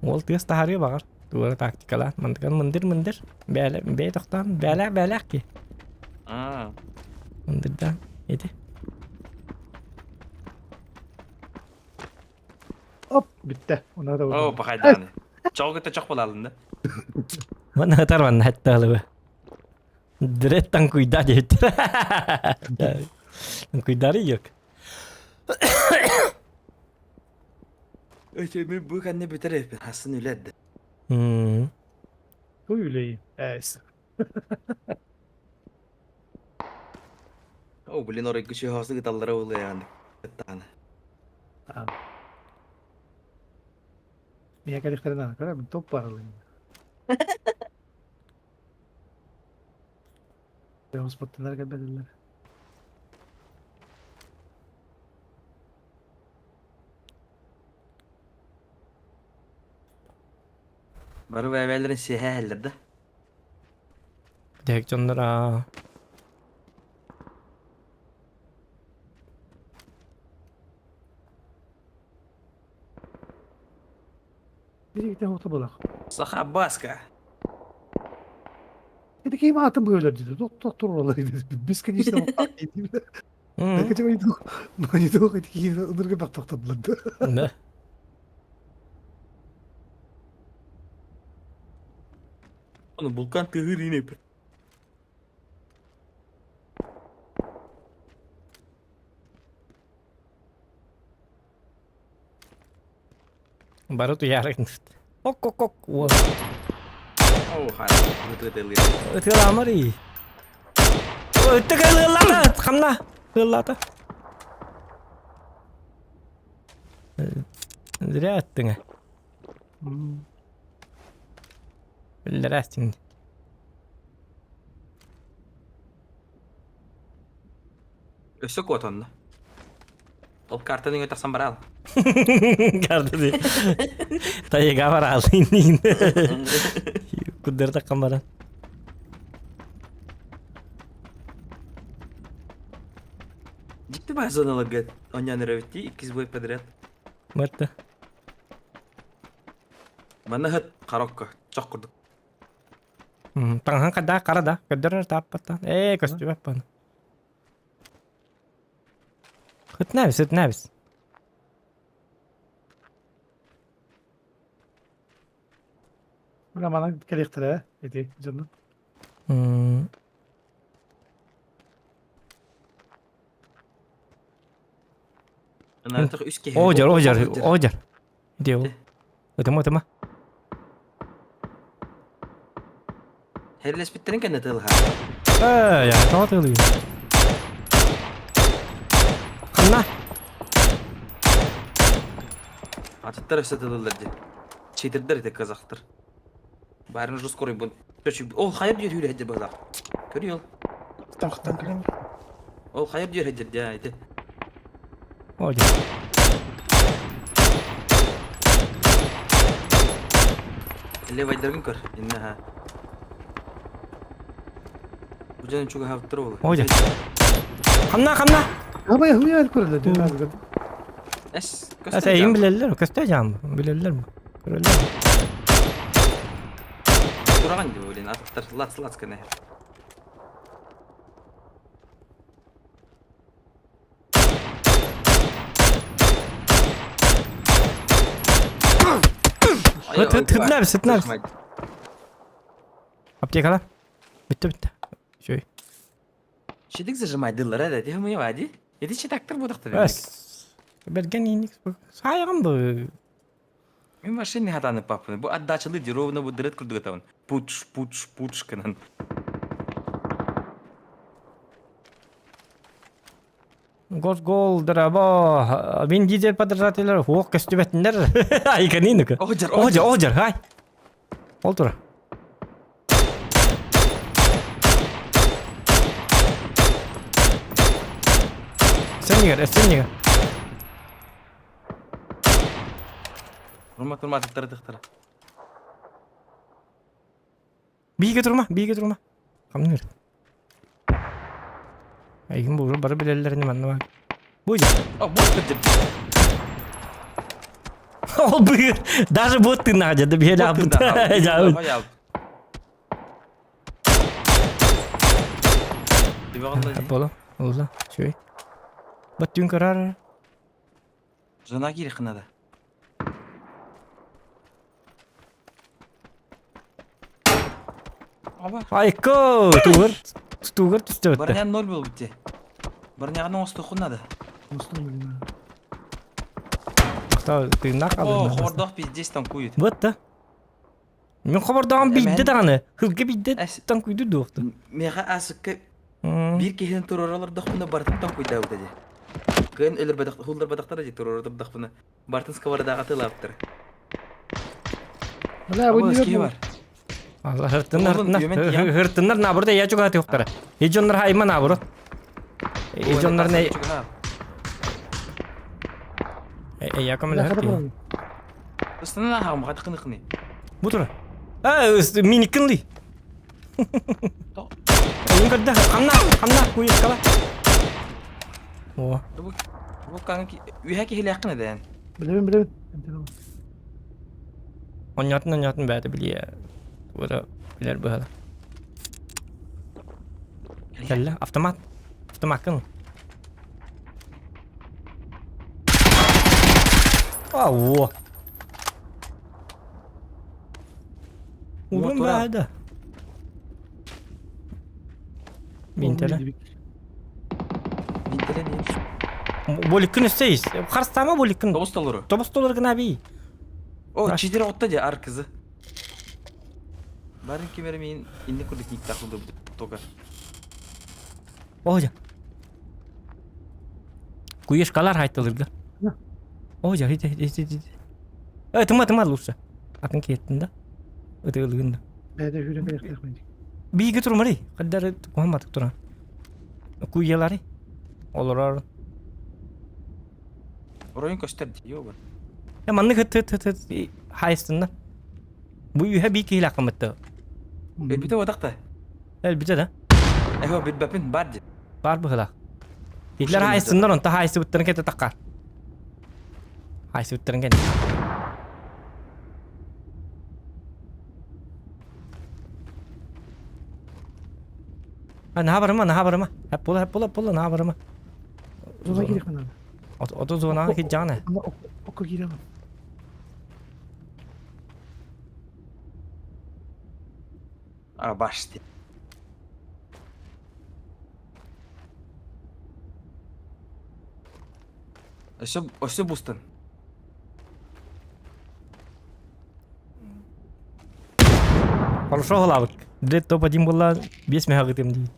Oğul tiyas taharıyor bakar. Duvara taktikalar. Mantıkan mındır. Bey toktan. Belek ki. Aa. Mındırdan. Yedi. Hop bitti. Ona da vurdum. Oo bakaydan. Çok öte çok bulalım da. Mana hatar mana hatta alı be. Direkt tang kuyda jeter. Tang kuydarı yok. Öte bu kan ne beter hep. Hasan üled. Bu üleyim. Evet. O bilin oraya kişi hası gıtallara oluyor yani. Tane. Niye kadar anak kadar bir top var alayım. Ben spotlar gelmediler. Barı ve evvellerin sihe ellerde. Dek canlara. Bir iki tane bulak. Saha baska. Dedi ki atın böyle dedi. Doktor oraları dedi. Biz ki işte mutlak giydim. Ben kaçım aydı. Aydı o ki ıdırgı bak doktor buladı. Ne? Onu vulkan tığır yine yapar. Baru tuh yakin. Kok. Wah. Oh hayır. Betul lihat. Itu lama ri. Oh, itu kan lama. Kamna. Lama. Zira attın. Bildir şimdi. Ösük otonda. O kartını götür sambaral. Kartu sih. Tanya kamar alin ini. Kuder tak kamaran. Ciddi mi zona lagi? Onyan reviti ikiz boy pedret. Mata. Mana hat karokka. Çok kurduk. Tengah kada karada. Keder tapat. Kostüm apa? Hıt nebis. Buna bana gerektir dedi canım. Ben artık üst kehi. Ojar. Diyor. Utama. Herles bittirin kan natal ha. Ya, tahu tuh lu. Kena. Atıtlar ösetedillerdi. Çetirdiler tek kazaktır. Bayrın Rus koruyun bunu. Oh hayır diyor hüle hecir bazak. Görüyor. Taktan kırım. Oh hayır diyor hecir ya ite. Ojar. اللي ويدرجن كر إنها وجانا نشوفها هافترول Ojar. Kena. Ama ya huyar kurulu dedi. اس Saya ingin bilirler mi? Kösteceğim. Bilirler mi? Görürler mi? Duran diyor öyle atlar lats kana. Hıt neresi? Aptiyek alan. Bitti. Şöyle. Şidik zırmaydılar hadi diyor mu ya hadi? Yedi şey taktır bu taktır. Bes. Bergen ini. Sayang bu. Ben başın ne hatanı papını. Bu adda açılı diyor rovna bu direkt kurdu gatavun. Puç kanan. Gol draba. Vin Diesel padratiler. Hook köstübetler. Ay kanino ka. Ojar. Hay. Oltura. Sen niye? Rumah turma tıktara. Biige durma. Kamnır. Aygın bu barı bilerlerini manna bak. Buyur. Oh, bot kırdım. O buyur. Даже bot tırnağı aja bir hele Bot abut. kırdım. Jauh. Hay abi. Bir vallahi. Apollo. Allah. Şöyle. Batın karar. Zona gir kınada. Aba. Ayko. Tuğur tüstü. Baranya 0 bol bitti. Baranya'nın ostu kınada. Müslüm bilmem. Tabii tırnak Oh, alın. hordoq bizdesten kuyut. Bot da. Men xabardağım bildi Hemen- dağını. Hılgı bildi. Es- Tan kuydu doğdu. Meha asıkı bir kişinin terörler dağını bartın kuyda ötedi. Kın ölür badak, huldur badaklar acı terörler dağını. Bartın skavara dağı atılaptır. Hala bu Ama ne eski bu? var. Allah hırtınlar Oğlum, yemin ya. hırtınlar na burada ya çok atı yoklara. Hiç onlar hayma na buru. Hiç onlar ne ya kamil Ne kadar hırtı. var? Üstüne ne hağım hadi kınıkını. Bu tura. Mini kınlı. Oyun kadar hamna kuyu kala. Oh. Bu kanki üheki hile yakın eden. Bilemem. Onyatın bäde biliyor. Bu da biler bu hala. Kelle avtomat. Avtomatın. Oh. Ulan Motora. bäde. Bintele. Bintele değil. Bolikın üsteyiz. Karstama bolikın. $9. $9 gına bir. O Kaç? çidire otta diye ar kızı. Barın kemerim indi kurduk ilk takıldı toka. Oja. Kuyeş kalar haytalırdı. Ne? Oja hiç. Tımma lursa. Akın ketinde. Ötülüğünde. Bede hüren kadar yakmayın. Bir götürmeli. Kadar kuhamadık turan. Kuyeleri. Olur. Orayın gösterdi. Yok ben. Ya manlık hıt hayıstında. Bu yühe bir iki hilak mıttı. Elbette odakta. Elbette de. Eho bir bapin bardi. Var bu hilak. Hitler Uşağın hayıstında on ta hayıstı bıttırın kete takar. Hayıstı bıttırın kete. Ne haberima. Hep bula ne haberima. Zona girek ben abi. O da zona hiç canı. Ama oku giremem. Aa başti. Öşe bustan. Хорошо главок. Дред топ-1 была без мегагатым değil.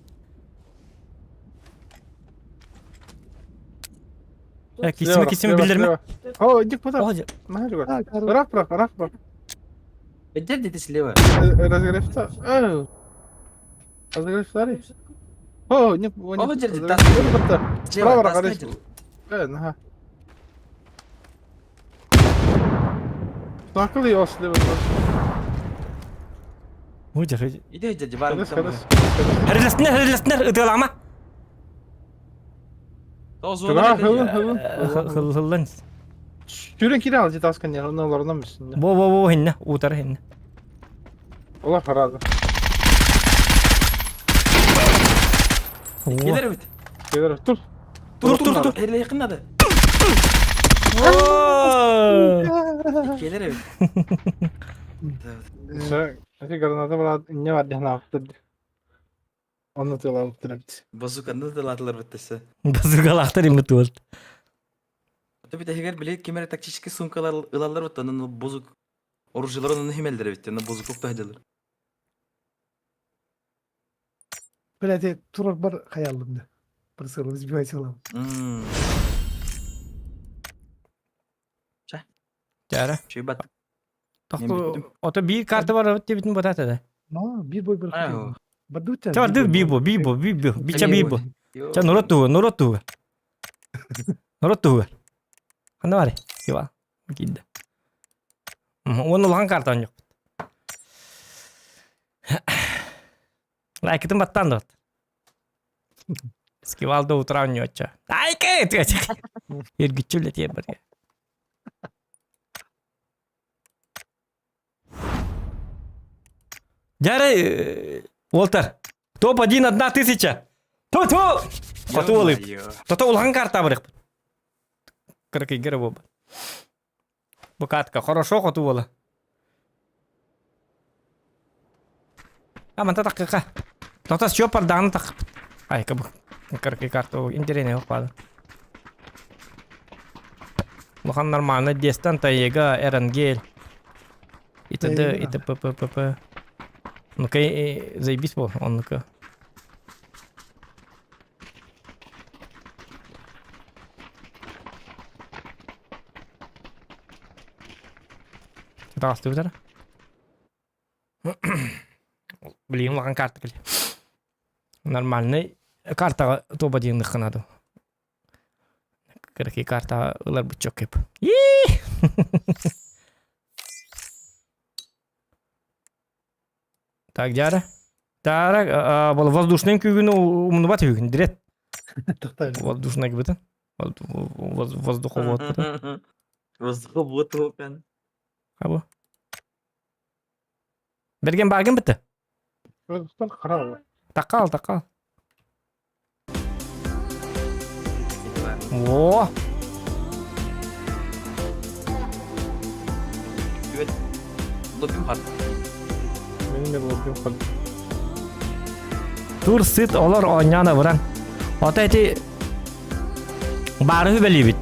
Kesimi bildirme. Oh, иди куда? Oja. Нахер Ha, его. karı. Рах. Bedel dedi слева. Разогрев-то. Разогрев старый. О, не, О, держи, да. Право, Слева, рак, Ага. Nakıl ya aslında. Oja. İdi hıcacı var mı? Kadız. Hırlasınlar ıdılama. Toz Hıllan. Şuren kiri alacak askan ya. Onlardan mısın? Bo hinne. Utar hinne. Allah haradı. Gelir evet. Gelir. Dur. Dur. Hele yakınladı. Gelir evet. Şey granada var. Ne var diye ne yaptı? Anlatıyorlar bu taraftı. Bazukanda da latılar bittisi. Bazıgalar imituol. Tabi de heger bile kemere takçişki sunkalar ılallar bitti. Onun bozuk. Oruçlar onun himelleri bitti. Onun bozukluk bahçeler. Böyle de turar bar hayalımda. Bir sırrımız bir ay salam. Cara. Şey bat. Tahtı ota bir kartı var diye bütün batata da. No, bir boy bir Ayo. Badut. Çar dı bibo. Biça bibo. Ça norotu. Anda var. Kiva. Gidde. Onu lan kartan yok. Лайкытын баттан да. Скивалда утрау не отча. Айке! Иргичүле тие бирге. Жары, Уолтер, топ-1 1000. Ту-ту! Коту олып. Тото улган карта бирик. Кыркы гере боб. Бу картка хорошо коту бола. Мантаа такка. Тотас чопар даан так. Ай, кабы. Кыркы карта интересный опал. Лохан нормально дестан таега Эренгель. И т.д. и т.п. Ну-ка, заебись был, он ну-ка. Здравствуйте. Блин, лохан карта кели. Нормальный. Карта топ-1 надо. Кыркы карта ылар бычок кеп. Так, Жара. Тара, бұл воздушный күйгіні умны баты күйгін, дирет. Воздушный күйгін. Воздуха вот баты. Воздуха вот окен. Қабы. Берген багын бітті. Воздухтан қарау. Тақал. О! Evet. Lobim var. Benim de lobim kaldı. Тур сыт олар оняна буран. Ота эти бары белибит.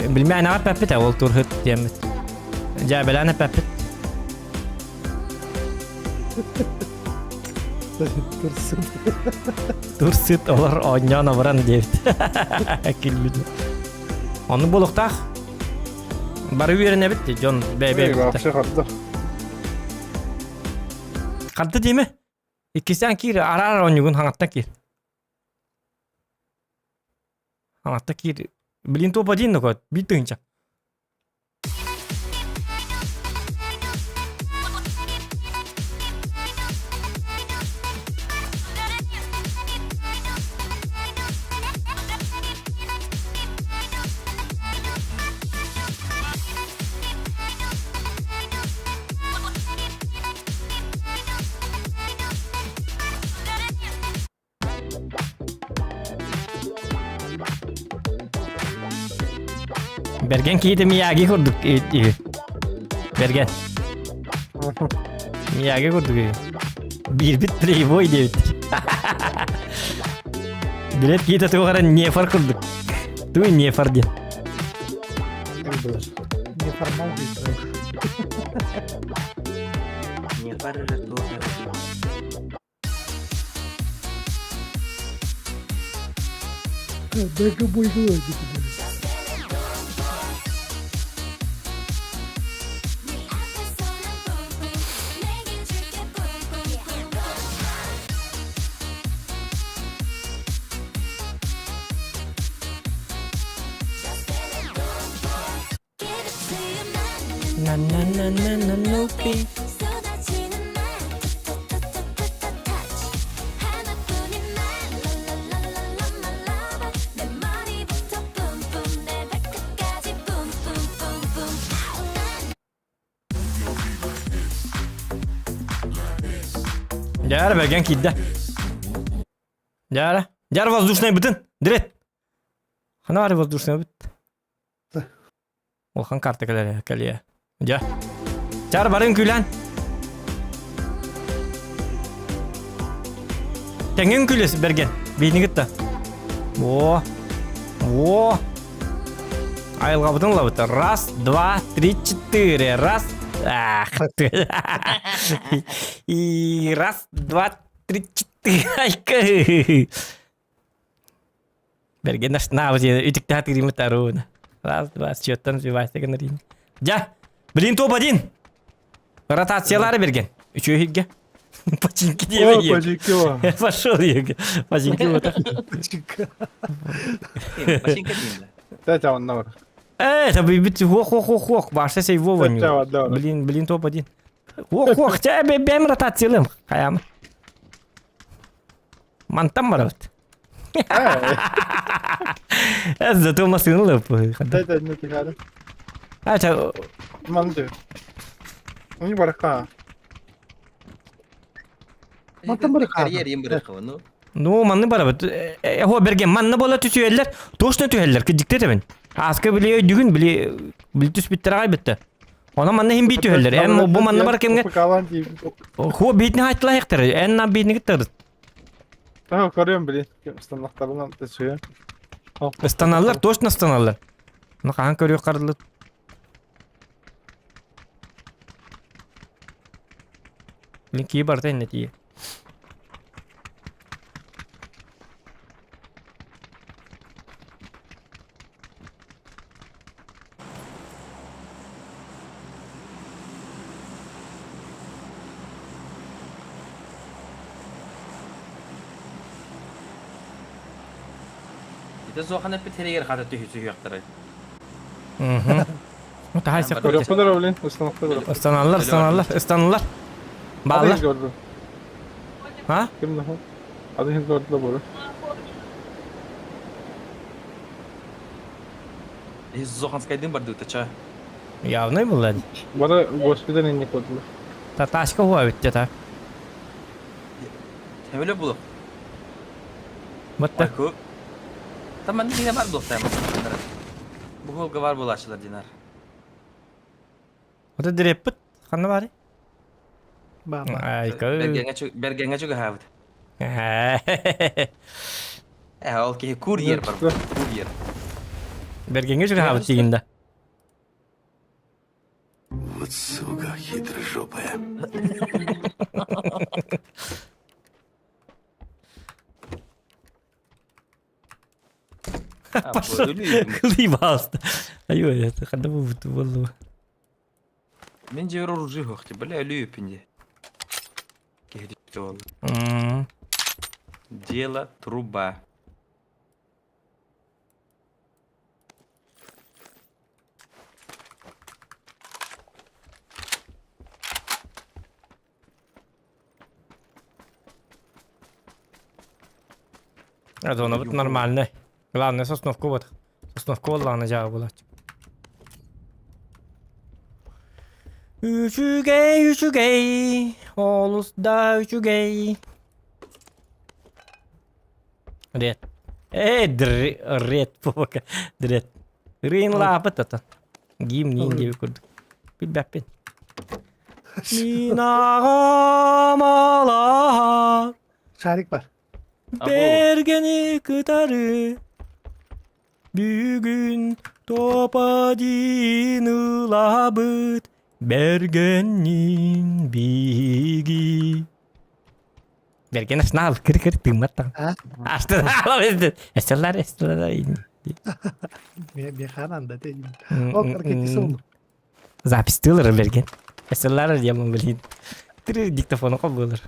Билмей ана папит ол тур хыт демит. Жабелана папит. Тур сыт олар оняна буран девит. Килбит. Оны болуктак бары верене битти. Жон бебе. Вообще kaldı. Калды деме? İkisinden kir arar oynugun hangata kir. Hangata kir. Bilin topa din ko bitınca. Bergen kiydi Miyagi kurduk. Bergen. Miyagi kurduk. Bir bit playboy diye bitir. Bilet kiydi tuğara nefar kurduk. Tuğ nefar diye. Неформал здесь. Не пары тоже. Дай-ка бой головой. Na no be. 쏟아지는 날 touch 하나뿐인 날 랄랄랄랄랄랄라 내 머리부터 뿜뿜 내 발끝까지 뿜뿜뿜뿜 Jara Bergen kiydi. Jara воздушный бүтін. Дирет. Хана бар воздушный бүт. Ол хан карта калия. Ja. Jara barın külen. Tengin külesi Bergen. Beyni gitti. Во. Айылға бұтын лабыты. Раз, два, три, четыре. Раз. Ах ты. И раз, два, три, четыре. Айка. Берген наш навызи. Ütükte hatırımı taruna. Раз, два, счеттан сбивайся гонорин. Ja. Блин, топ-1. Ротациялары берген. Üçüncü. Починки О, дeme yiyor. пожики о. Пошел yiyor. Починки вот. Машинка değil. Дайте он var. Tabii bir hok. Başta şey Vova Cevap, doğru. Блин, топ-1. Hok. Benim rotasyalım. Kayam. Мантан барабыт. Зато машина лып. Да, не тихо. Ача, Манды. У них барака. Мантан барак Карьер ем бирек кабы, ну. ну манны барабыт. Хо берген манны бола түсүеллер. Точно түһеллер. Кидиктетебин. Аска биле дүгүн биле билтүс биттер айбытты. Она манны хим битү хеллер. Эм бу манны бар кемге Калан тип. хо битни хайтлай хектер. Энна битни гиттер. Та көрөм биле. Стандарттарынан төсөй. Станаллар, точно станаллар. Ну кан көрүп кардылы. Линки бар тен нети. Ите зохана пе терегер хата түйүсү яктырай. Мгм. Ну тайса Көрөм көрүп. кадar биле. Стандарттар. Станаллар. Баллар. Gördüm. Ha? Kim daha? Adı hiç gördü de böyle. Зоханскайдын барды утача. Явный булар. Bana госпиталь не koydular. Таташка хуа битте та. Темеле булук. Бутта. Көп. Таман дине бар достар. Бу холга бар булачылар динар. Ота диреппит. Ханна бары. Баба. Ай кö. Бергенге чуга хавд. Ол ки курьер бар. Курьер. Бергенге жүр хабыт дегенде. Вот сука хитрожопая. Кылый басты. Айо, это хада бут болду. Мен же оружие хохти, бля, люпинде. Кехдиктол. Дело труба. Это он вот нормальный. Главное сосновку вот. Сосновку ладно жағы болады. Üçügey, oluzda üçügey. Ред. Ред, пока. Ред. Рейн лапыт это. Гимн gibi kurduk. Bir bapin. Minağamalar. Şarik var. Bergeni kıtarı. Bugün topadini labıt. Bergenin bigi. Bergen asnal kır tımatan. Ha? Astı alamadın. Eserler. Bir kanan da değil. O hareketi oldu. Запистылыр берген. Эсерлер яман билин. Тири диктофону кабылыр.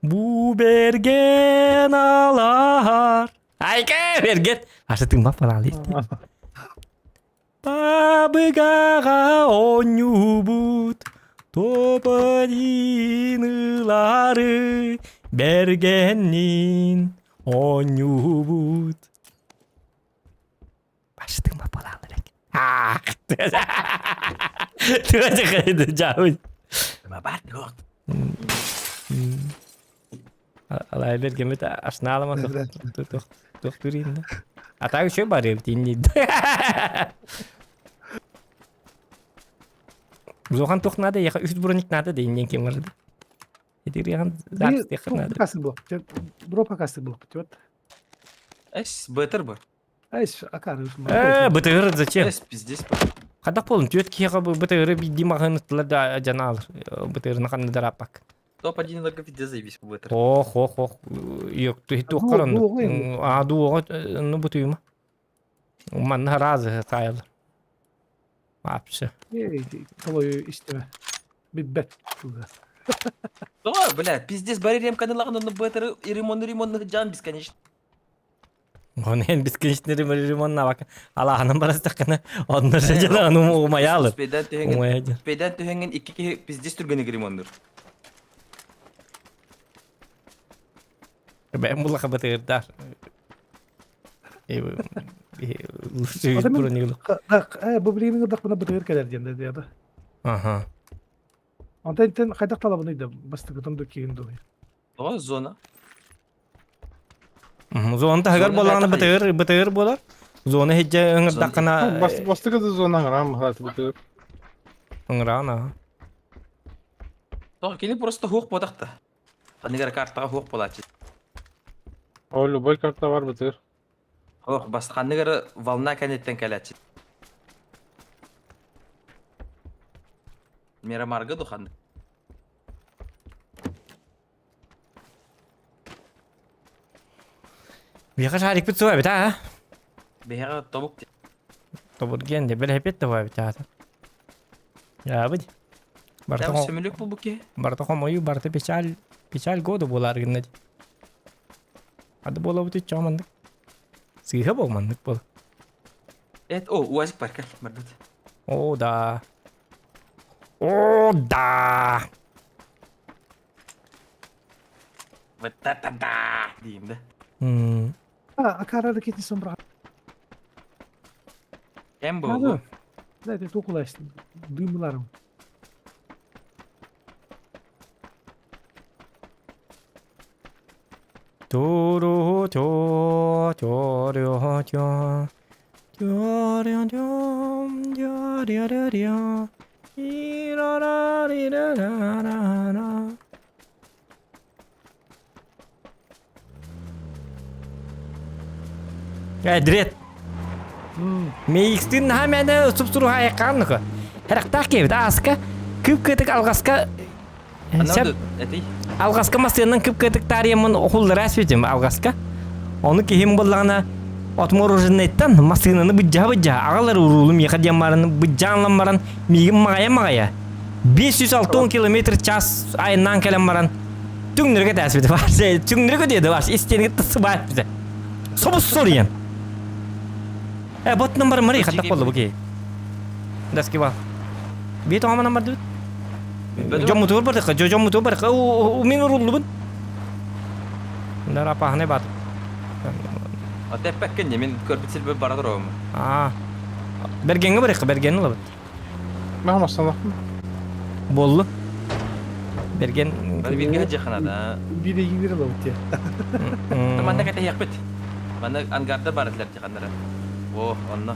Бу берген алар. Айка берген. Ашы тыңма паралы. Бабыгага онюбут. Топадинылары бергеннин онюбут. Başladım mı falan direkt. Ah. Tuh kaydı jauh. Ma bat yok. Alay bergen ta Arsenal mah tuh turin. Atau şu bari tinni. Zohan tuh nada ya üst buronik nada deyin kim vardı. Itu yang zapis deh nada. Kasıl bu. Dropa kasıl bu. Вот. Эс, бетер бу. Ай, акар. Бытыр зачем? Эс, пиздец. Kada polun tüet kiya bытыры bir dimağını tıladı canavar. Bытырını kanı darapak. Топ-1 где заебись по бетер. Ох. Yok tu karandı. Ду, ну бутuyma. Man razı sayıl. Вообще. Колою isteme. Bir bet. Да, бля, пиздец, барри ремка налаган на бетер и ремонт жан бесконечно. Onu en biskilişleri rimonna bak. Allah'ın barası takını. Onlar secala onu umaya alır. Спейдан Умая. тühengen iki pиздец түргені ремонтыр. Ben mulla kabatırlar. Söğüt Adamın- burun yılı. Bu birinin gıdak buna bıtır kadar diyen dedi. Aha. Anta inten kaydak talabınıydı. Bastı gıdan döküyün dolayı. O zona. Zonda hagar Zona bolağını nerede bıtır bolar. Zona hecce ıngır Zona- dakana Bastık da zonan ram halatı bu. ыңырана. Тоқ келіп просто хуқ бодақта. Қанегер картаға хуқ болады. O любой kartta var bu. Хуқ бас қанегер волна кәнеттен кәләді. Мирамарғы дұқанды. Бияқа шарик бит суай бита. Беғі тобук де. Тобур генде бел хепет да бита. Ya budi. Barta Дәм сөмілік бұл бұке. хомою барта печаль году болар гынна. Ады бола бути чамандык. Сыйха болмандык бол. О, уазик бар кәл. Мәрдет. О да. О да. Вәттәттәттә дейім де. Akar hareketini son bırak. Кәм Hadi. бұл. Zaten çok ulaştı. Duymularım. 도로 조려져. 조려져. 조려려. 이라라리라라라. Direkt. Meyiksin hemen supsuru haykanlık. Heraqta kevdi aska. Küp ketik algaska. Анауды, әтей. Алгаска масыянын күп кетик тариямын окулдар әсветим алгаска. Оны кехим боллағына отмороженеттен масыянаны бұджа. Ағалар урулым еқадемарын бұджанламарын мигім мағая. 560 км час айынан кәлеммарын түңнірге тәсветі бар. Түңнірге деді бар. Истенге тұсы бар. Собыс сориян. Бот номер мәрей қаттақ болды бұке. Дәске бар. Бет оғаман номер дөт. Jom mutu berdeka, jom mutu berdeka. Umi ngurul bun. Nara apa ne bat? Атеп пәккен, мен көрпітсел бөп барадыр оғым. Bergen berdeka, bergen lah. Ben masallah. Bollu. Bergen. Бәрі берге әджі қанада. Bir de 20 lira bıttı. Манда кәті яқ бет. Манда ангарда бар әділер дегендері. О, онна.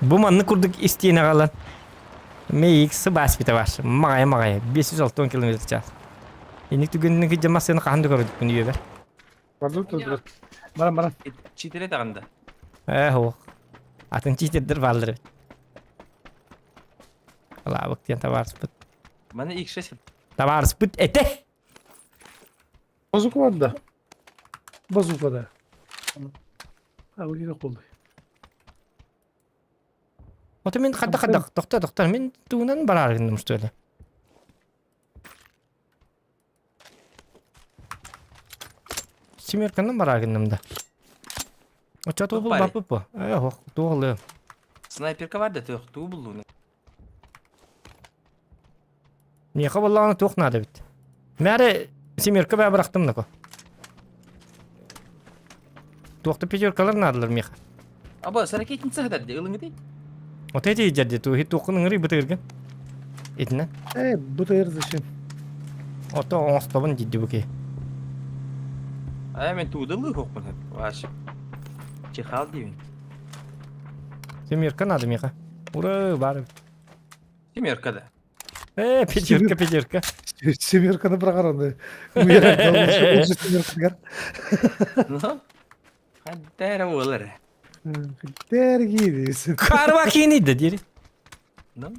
Bu manını kurduk isteyene kalan. MX bas bite var. Mağaya. 560 km çaz. Enik tügünün ki camasını kandı gördük bunu yiyor. Vardı da. Bana. Читере тағында. Ho. Atın çiğdir vardır. Allah bak diyen tavar spıt. Мана X6. Tavar spıt ete. Bozuk vardı da. Bazukada. Ha o yine koldu. Oto men kadda. Doktor men tuğunan barar gındım üstüyle. Simerkandan barar gındım da. O çatı bul Bari. bapı bu. Yok doğru. Снайперка бар да тоқ туу бұл оны. Niye kabalağını toğnadı bit. Meri simerka ben bıraktım da ko. Toğda pecerkalar nadılar miha. Аба, саракетін сағдар де, ылыңы dey. O teti jadi tuh hitu kunun ngeri betul kan? Itna. Bu da yarısı şimdi. O da 10 taban ciddi bu ki. Ай, мен тууда лы хоқпын хеп. Ваш. Чехал деймін. Simerka nadı miha. Ura var. Семерка да. Pecerka. Semirkan'ı bırakar onu. Uyarır. Semirkan. Ну? Хаддара олар. Dergi diyorsun. Karva kini de diri. Ну?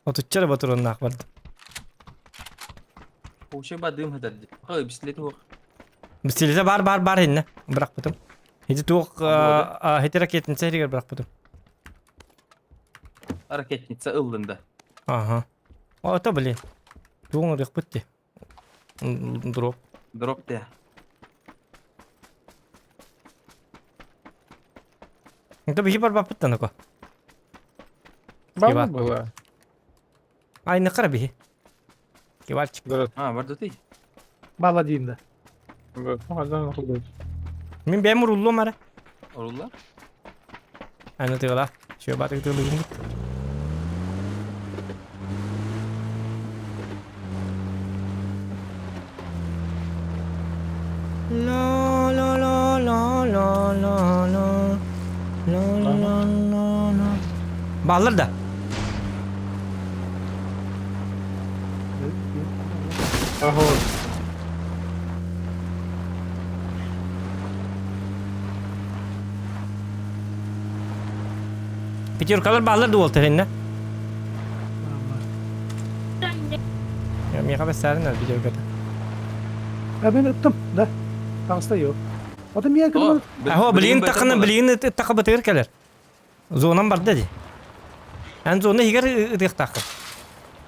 O tutçara baturon nak vardı. Uşa badığım hadar dey. Қой, бискілеті хоқ. Bistilite bar hinne. Bırak butum. Hidi tuğ hidi raketin sehriger bırak butum. Ракетница ылдында. Aha. O da bile. Tuğun rık bitti. Drop. Дроп де. Itu bihi bar bapet tanah ko. Baba baba. Aynı kara bir. Kivarçık. Dur. Ha, var da değil. Bala diyeyim de. Dur. Hadi okul. Min ben vurullu mara. Orullar. Aynı tığla. Şöyle batık tığla gidin. La la la la la la la la la la la. Bağlar da. Aho. Petir kalır bağlar da oldu seninle. Ya mi kabe sarın al petir kalır. Ya ben ıttım da. Tağısta yok. Adam yer kırmadı. Aho bilin takını bilin takı batır kalır. Zonam var dedi. En zona higer ıdık takı.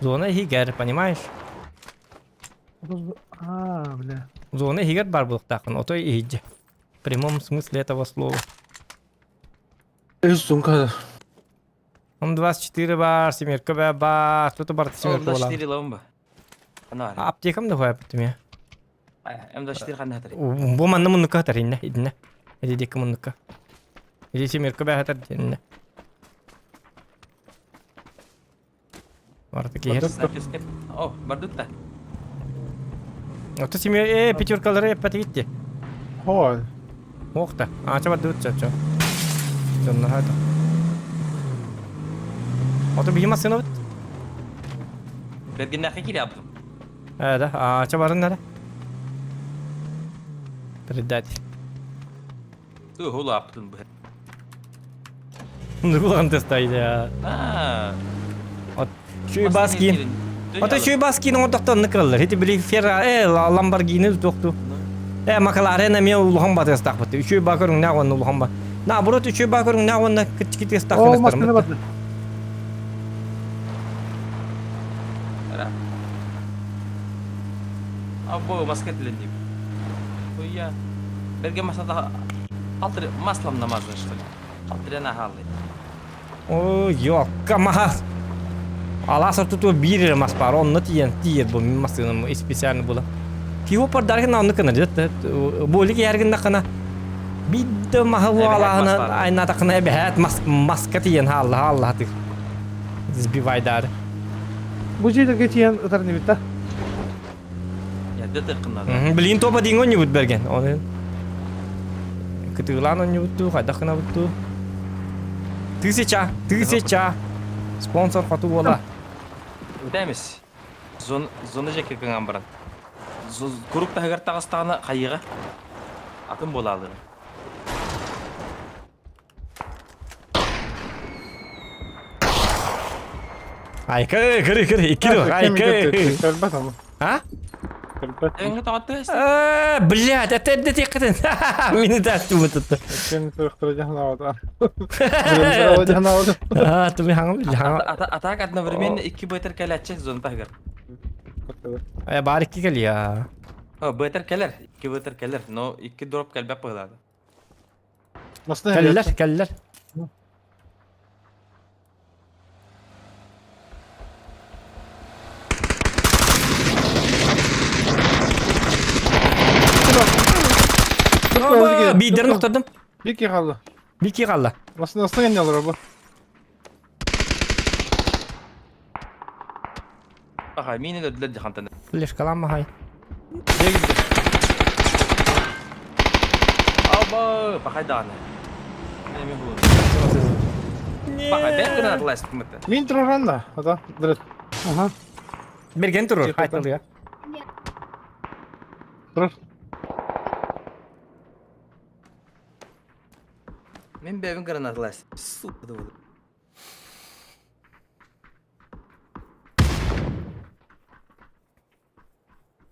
Zona higer, понимаешь? Ha bile. Зона хигер бар бұл тақын, отой иһиджи. В прямом смысле этого слова. Сумка. М24 бар, семерка бар, что-то бар, семерка Orada bola. 4 lağım var. Ana var. Аптекам да хоя бітім я. M4 kan hatır. Бұл манны мұнныққа хатар инне, идіне. Иди декі мұнныққа. Иди семерка бә хатар инне. Барды кейер. Oh, bardut da. Оты семер, пятеркалары пәті кетті. Hol. Оқта. Ача барды өтсі, ача. Жонна хата. Оты бейім асына бүт. Ben ne hakiki yaptım. Да, ача барын нәді. Предатель. Tu hulu yaptın bu. Нұрлан тестайды я. Ha. Şöyle bas giyin. Ota şöyle bas giyin otaktan ne kırılır. Heti bile Ferrari, Lamborghini doktu. McLaren ne uluhan batı estak batı. Şöyle bakırın ne onun uluhan bat. Na burası şöyle bakırın ne onun küçük estak O batı. maskene battı. Abo masket dilendim. Bu ya. Belki masada altı maslam namazı işte. Altı ne halı. O yok ama. Alasar tutu bir mas par onu tiyer bu masını spesialini bula. Ki par darken onu kana jet. Bu lig yerginde kana. Bir de mahavu alahına ayna takına behat maskatiyen Allah tık. Biz bir vaydar. Bu şeyde geçiyen ıtarını bitti. Ya dedik kınlar. Bilin topa dingon nyebut bergen. Onu ketulan on nyebut tuh kada kena betul. Tüseça. Sponsor katu bola. Demiş. Zonu jeke kangan baran. Kuruk da hagar tağıstağına kayığa. Atın bolalı. Ay kır ikili ay kır. Kalbat ama. Ha? Kalbat. Enggak tahu tuh. Блядь, это тикатын. Мені так туму тут. Seni sırıktıracağım havada. Sırıktıracağım havada. Ah, tuh hangam hangam. Atak adına vermeyin 2 metre kale açacak zonu hagar. Ay barik ki kali ya. Oh, beter keller. 2 metre keller. No 2 drop kalbe pagladı. Nasıl Keller. Bir der noktadım. Bir ki kaldı. Bir ki kaldı. Nasıl geliyorlar bu? Aha, mini de diledi hantan. Flash kalan mı hay? Dia gitu. Aba, pakai dana. Ini bu. Pakai ben kena kelas mete. Min troran da. Hadi direkt. Aha. Bir gen durur. Hay ya. Dur. Men bevin kena kelas. Super tuh.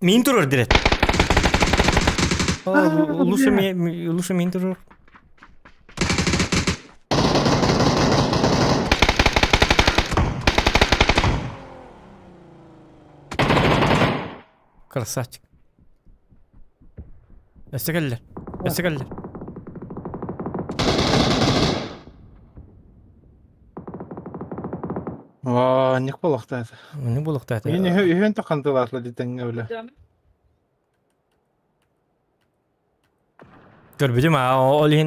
Min durur direkt. Luşu min durur. Красавчик. Estagaller. Ник болақта это. Не булыкта. Мен үйен тақантылатлы детенге өлі. Көрбүдүм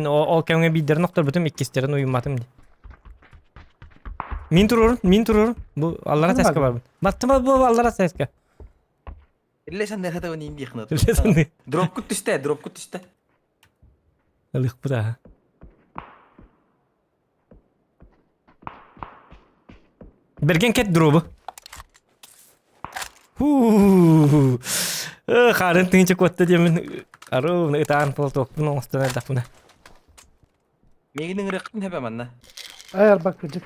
ол кемге бидер ноктор бүтүм иккистерин уюматым ди. Мин турурун. Бу аллара таска бар. Баттыма бу аллара таска. Илле сен нехете өнин бихнат. Билесиң. Дроп кут düştü. Алык буда. Берген кет дробу. Харын тынчы котта демен. Ару ытаан полтоктун оңостона дапына. Мегинин рыктын хепе манна. Ayar bak gıcık.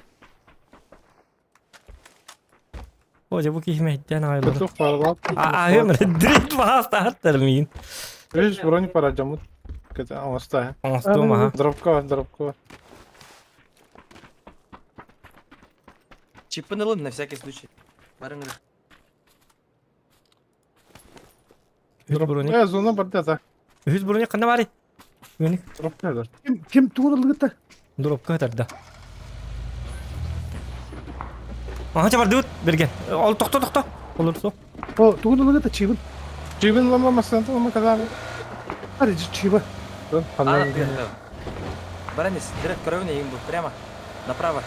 Ожа бу киймейттен айлы. Çok var. Айым дрит баста аттыр мин. Видишь, брони пора жамут. Кете аваста. Оңостума. Дропка. Чипынылын на всякий случай. Барың рык. Броник. Зона бар да. Үз броник кандай бар? Броник. Дропка да. Kim tuğralı gıtta? Дропка тарда. Чабар дут берген. Ол токто. Olur so. O tuğralı gıtta çivin. Чивин ламамасан то kadar. Hadi çiva. А, Баранис, директ коровина им был прямо. Направо.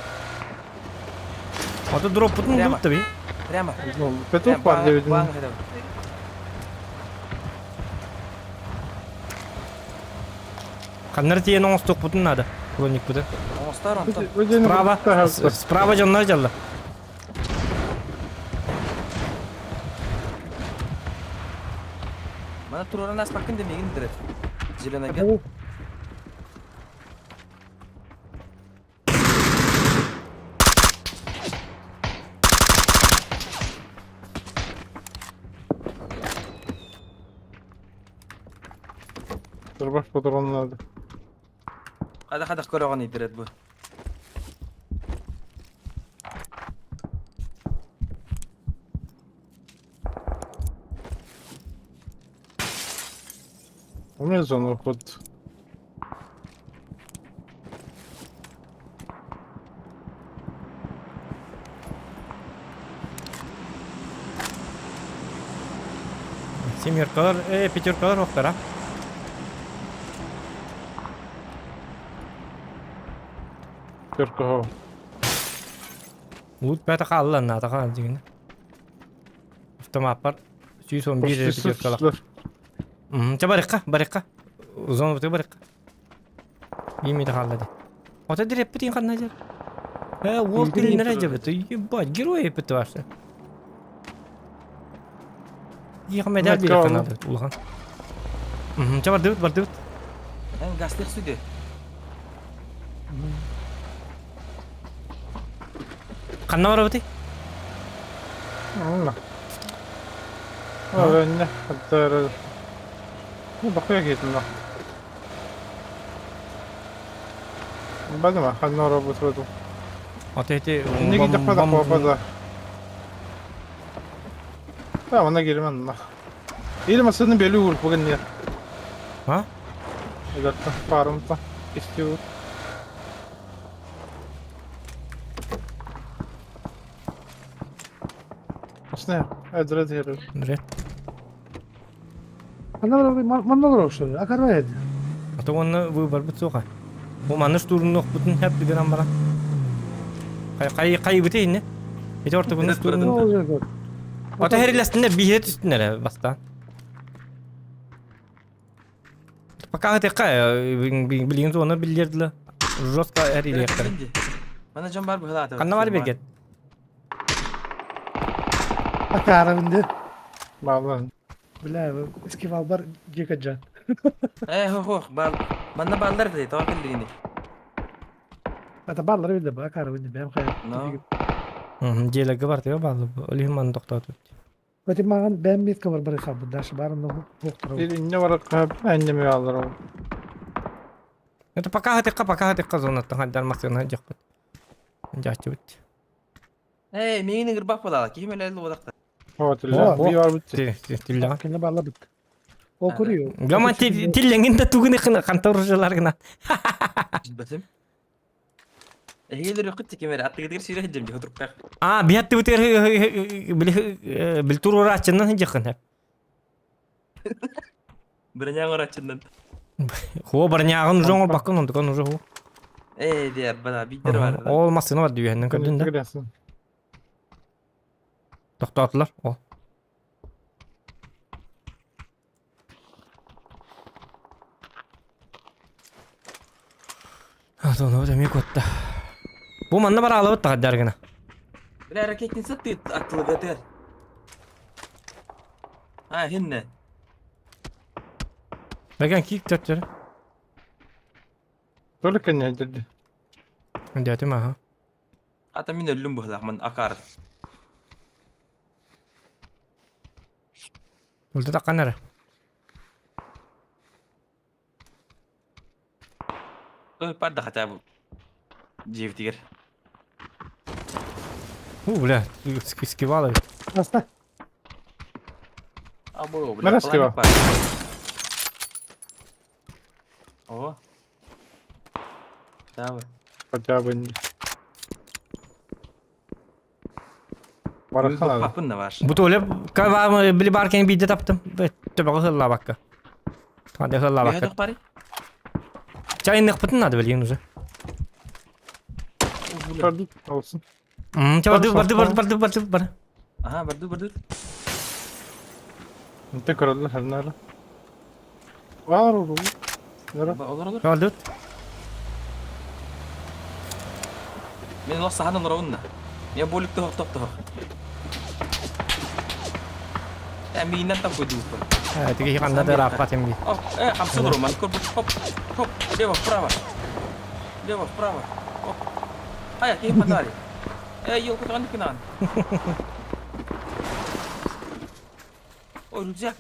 Ото дроп бутун Прямо. дут таби. Прямо. Петух var Баң девидin. хедем. Каннар тиен оңостук бутун надо. Броник бутун. Оңостар онтон. Справа жаннар жалла. Мана турора нас пакын демегин директ. Зеленоген. Дробаш патронларды. Хада көрөгөн идирет бу. У меня зона ход. Семеркалар, пятеркалар оқтара. Перка. Лут пята қаллан атаға дегенде. Автомат бар. 111 пятеркалар. Барыққа. Зона бұты барыққа. Емейді қаллады. Ота диреп бітін қанна жер. Ол күнінер әжебеті. Ебать, герой епіті барсы. Еға медаль берек қанады. Улған. Бар дөвіт. Гастер суйды. Қанна бар бұты? Allah. Ne? Hatta bakıyor gittim lan. Bakma, kanna robot oldu. Ота еті... Ne gidip pada. Tamam, ona girmem lan. İlim aslında belli olur bugün ya. Ha? Zaten parımda istiyor. Ne? Adres yeri. Дре. Mandalar olsun. Akarva edi. Ата оны выбор бит соға. О маныш турнук бутун хеп деген амбара. Кай бите инне. Эти орта бунус Ne турну. olacak o? Ата херилестинде бихет үстүнөр баста. Пока тека билген зона билдерди. Жостко херилектер. Мана жан бар бу хада. Канна бар берген. Akarva bindi. Bağlan. Bilavi. Eski valbar yıkacan. Хох, мана балдар dedi, tamam bildiğini. Ata barları bindi. Akarva bindi. Benim hayal. No. Желеги бар тиё базы. Олим ман токтотуп. Öte mağan ben bir kavar bari sabır. Daşı barında bu. Bir ne var kap annemi alır o. Это пока тека зона тахадар максимум жакпыт. Жачыбыт. Мегинин гырбак бала, ким эле одакта. Hatırla. Bir var bitti. Тиллага. Kendine bağla bit. O kuruyor. Гама тилленгин да тугуны кантор жаларгына. Билбесем. Eğilir yok ki kemer attı gidiyor sürü hicim diyor oturup kalk. Bir hattı biter bil turur açından hıcıkın hep. Birine ngor açından. Ho barnyağın uzun bakın onu kan uzun. Diğer bana bir var. Olmasını var diyor hemen kadın da. Giresin. Doktorlar. O. Onu demek kotta. Bu manna bara alıp tahdar gına. Bir hareketin sattı atlı gader. Ha hinne. Bagan kick tuttur. Böyle kanya dedi. Diyor ha. Ata min ölüm bu zaman akar. Ulti takkanlar. Pada kata bu. Jivtir. Bля, скивала. Aslında. Abo, Neresi ki o? Oh. Tahu. Acaba indi. Bu Barakhan abi. papın da var. Bu öyle kava bili barken bir de taptım. Tabii hılla bakka. Hadi hılla Ne bakka. hadok pari? Çayın nıkpıtın adı biliyorsun uza. Gördük olsun. Çabuk bardı. Aha, berdu. Inte kırıldı her nerede? Var oğlum. Nere? Olur. Kaldı. Men lo sahanın rawunna. Ya bolik tuh top. Ya minan tak kudu. Evet, iki kanada da rapat hem bir. Oh, hamsun roman kor hop. Dewa prava. Oh. Aya ki padari. Yuk ko kan kinan. Oh, rujak.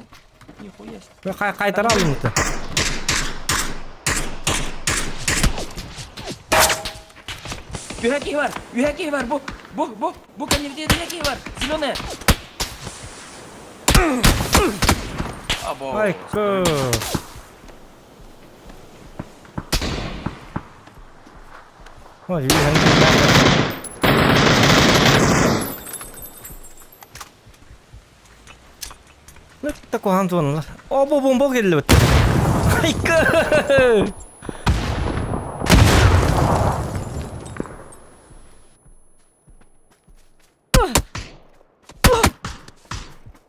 Yuk ko yes. Ve kaytara aldım mutlu. Yuhaki var. Bu kan yedi yuhaki var. Silo ne? Abo. Ay kı. Oy, Nıkta kohan sonlar. O bu bomba geldi bitti. Ay kı.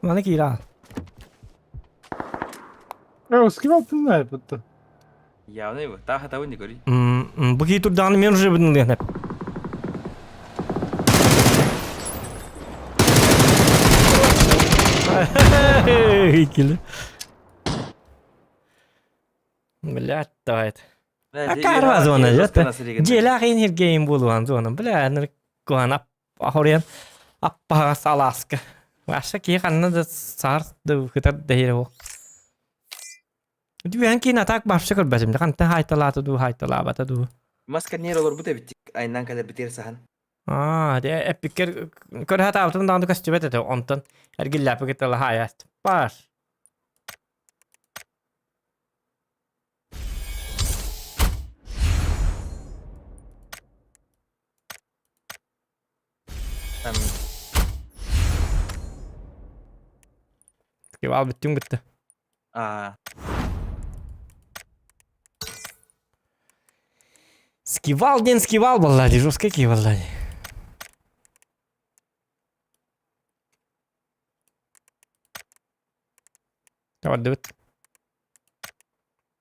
Mana kira. Eski altın ne yaptı? Ya ne bu? Tahu ni kori. Begitu dan men уже benar hep. Gila. Блядь, давай. Akarva zona jata. Jela kain hir game buluan zona. Bля, ner kohan ahorian apa salaska. Wasa ki kanna da sar da kitar dehiro. Du hanki natak başka kır bazım. Kan ta haytalata du haytalabata du. Mas kan yer olur bu da bittik. Aynen kadar bitir sahan. Det epiker kör hata altın dan du kaçtı bete ontan. Her gilla på kitar hayat. Pas. Skival bittim bitti. Скивал, баллади, жестко кивал. Давай, давай.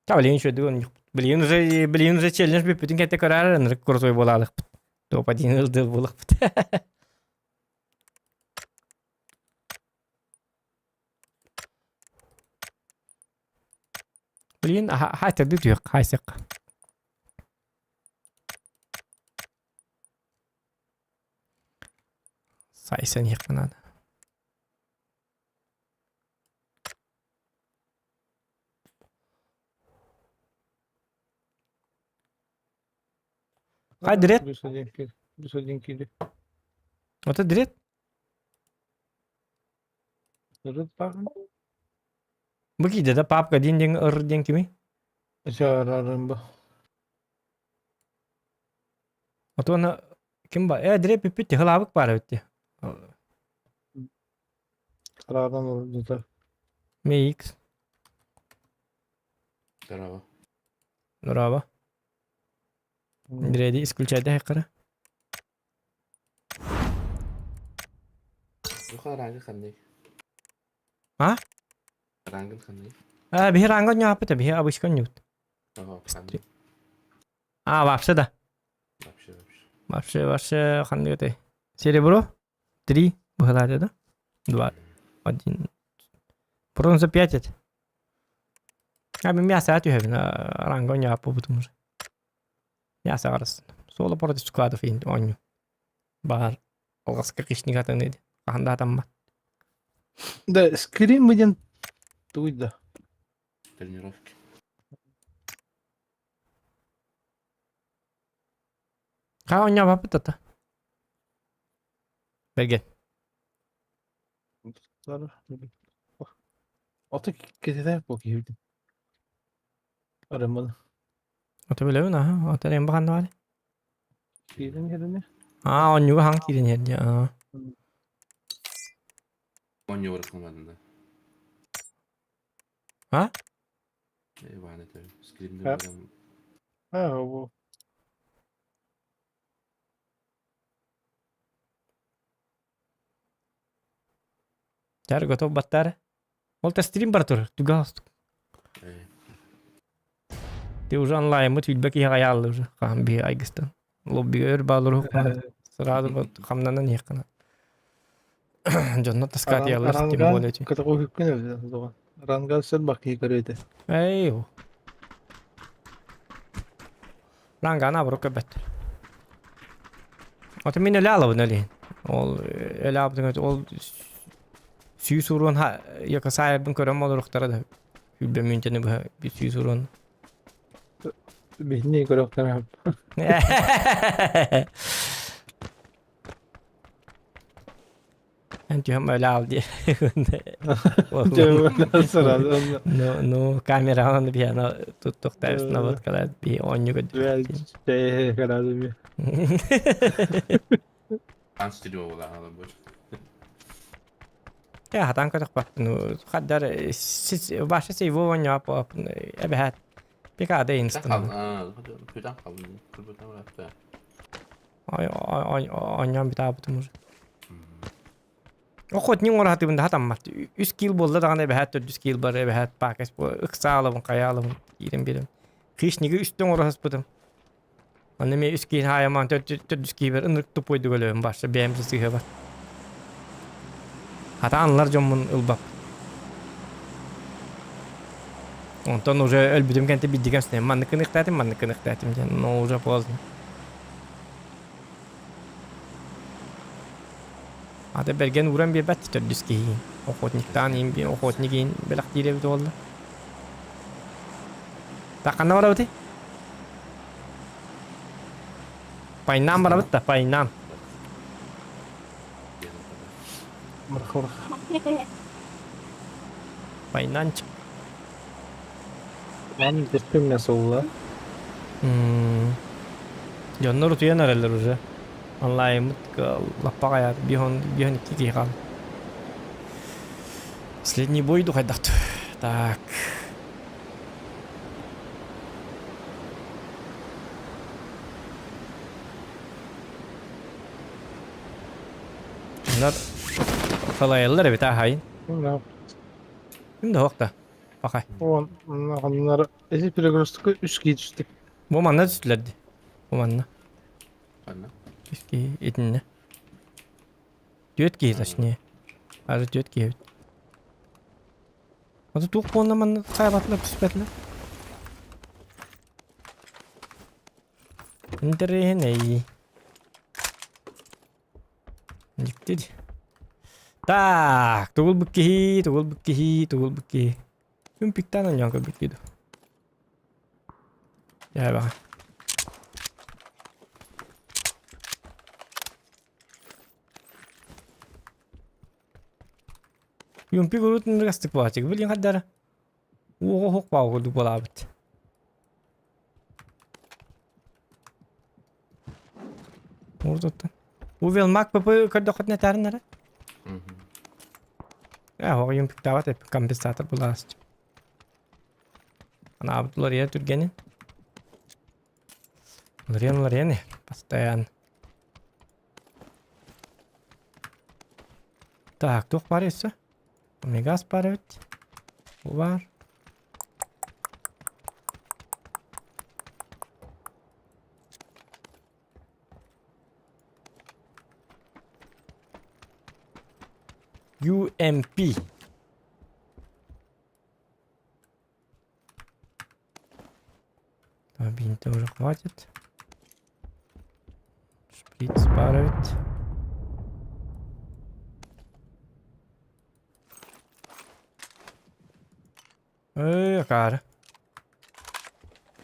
Блин, что думаю? Блин, уже челлендж bir bütün kete karar kursoy bolalık. Topa dinildi bulık. Блин, hay tadı yok, hay sak. Saysan yakın. Hay direkt. Bir sözünkiydi. O da direkt. Rıt bakın. Bu gide de papka din kimi? Çağırarım bu. Otona kim var? Direkt bitti. Hılabık var bitti. Karardan oldu da. MX. Bravo. Bravo. Direkt iskulçayda hekara. Yukarı rangı kanday. Ha? Rangın kanday. Bir rangon yapı tabii. Abışkan yok. Bravo kanday. Вообще да. Вообще, қандай өте. Серебро. 3. Выходит, да? 2. 1. Бронза 5 это. Мясо отъехали на ранго не по потому что. Мясо арас. Соло против складов и оню. Бар. Олгаска кишник атанеді. Қанда атамма. Да, скрин будем туйда. Тренировки. Қа оня бапы тата. Берген. Sonra. Ota ketede bu girdim. Aramadı. Ото білеу на. Ото рем баған var. Girdim yerine. Onyu hangi kirin yerdi. 10 euro kılmadın da. Ha? Eyvanet öyle. Scream'de Ha. adam. Ha bu. Jar готов баттар. Ол стрим бар тур. Тугас. Ты уже онлайн мы фидбэк я гаялы уже. Кам би айгыстан. Лобби өр балыр хукма. Сразу вот хамнанан якына. Жонно таскат ялыр тем более. Kata koy hükmün öyle o zaman. Rangal sen bak iyi görüyordu. Ey o. Rangana bro köbet. Ota min öyle alıp öyle. Ol öyle yaptın ol suyu sorun ha yaka sahibin körem olur uktara da. Hülbe münteni bu bir suyu sorun. Beni görüyorlar hep. Anti hem öyle al diye. Cevaplar sırada. No kamera onu bir yana tuttuk da üstüne batkalar bir onyu Duel şey kadar bir. Ben stüdyo olan adam böyle. Ya hatan kadar baktın. Kadar siz başta şey bu onyu yapıp evet. Bir kadar Köyden instan. kaldın. Köyden kaldın. Kırbadan bıraktı. Onyan bir daha butumuz. Охотник орат бинде хатаммат. 3 кил болду дагана бе хатта 4 кил бар бе хат пакет бу ыксалыбын каялыбын ирим берем. Кишниге үстөн орас бутум. Аны ме 3 кил хаяман 4 кил бер ынырык тупойду гөлөм башта бемсиз тиге бар. Хата анлар жомун ылбап. Онтон уже өлбүдүм кенте биддигем сне манны кыныктатым но уже поздно. Hadi bergen vuran bir bat tüdüs ki. Охотниктан им bir охотнигин белак дире бит oldu. Takana var biti. Paynan var bitti paynan. Markor. Paynan çık. Ben dipim nasıl oldu? Yanlar utuyan aralar уже. Online мутка лапая бихон кики хал. Последний бой духайдат. Так. Bunlar kalayallar evet ha hain. Ne? Şimdi hokta. Bakay. Onları eski progrestik 3 kişi düştük. Bu manna düştülerdi. Bu manna. Anla. Eski edinle. Dört kişi точнее. Azı dört kişi. Azı tuğ puanla manna kaybatlar püspetler. İndireye neyi? Gitti. Tak, tugul bukki. Yung piktan ang ka bukki do. Ya bak. Yung pigurut ng gastik po achig biling kadara. Hok pa ako dupalabit. Orada. Uvel mak papı kadokot ne tarın nere? Мгм. Ya o yum piktavat hep kompensator bulas. Ana abdular ya Türkiye'nin. Bunlar ya ne? Pastayan. Так, тух var ise. Megas var evet. Bu var. UMP. Да, бинты уже хватит. Шприц паровит. Ey cara.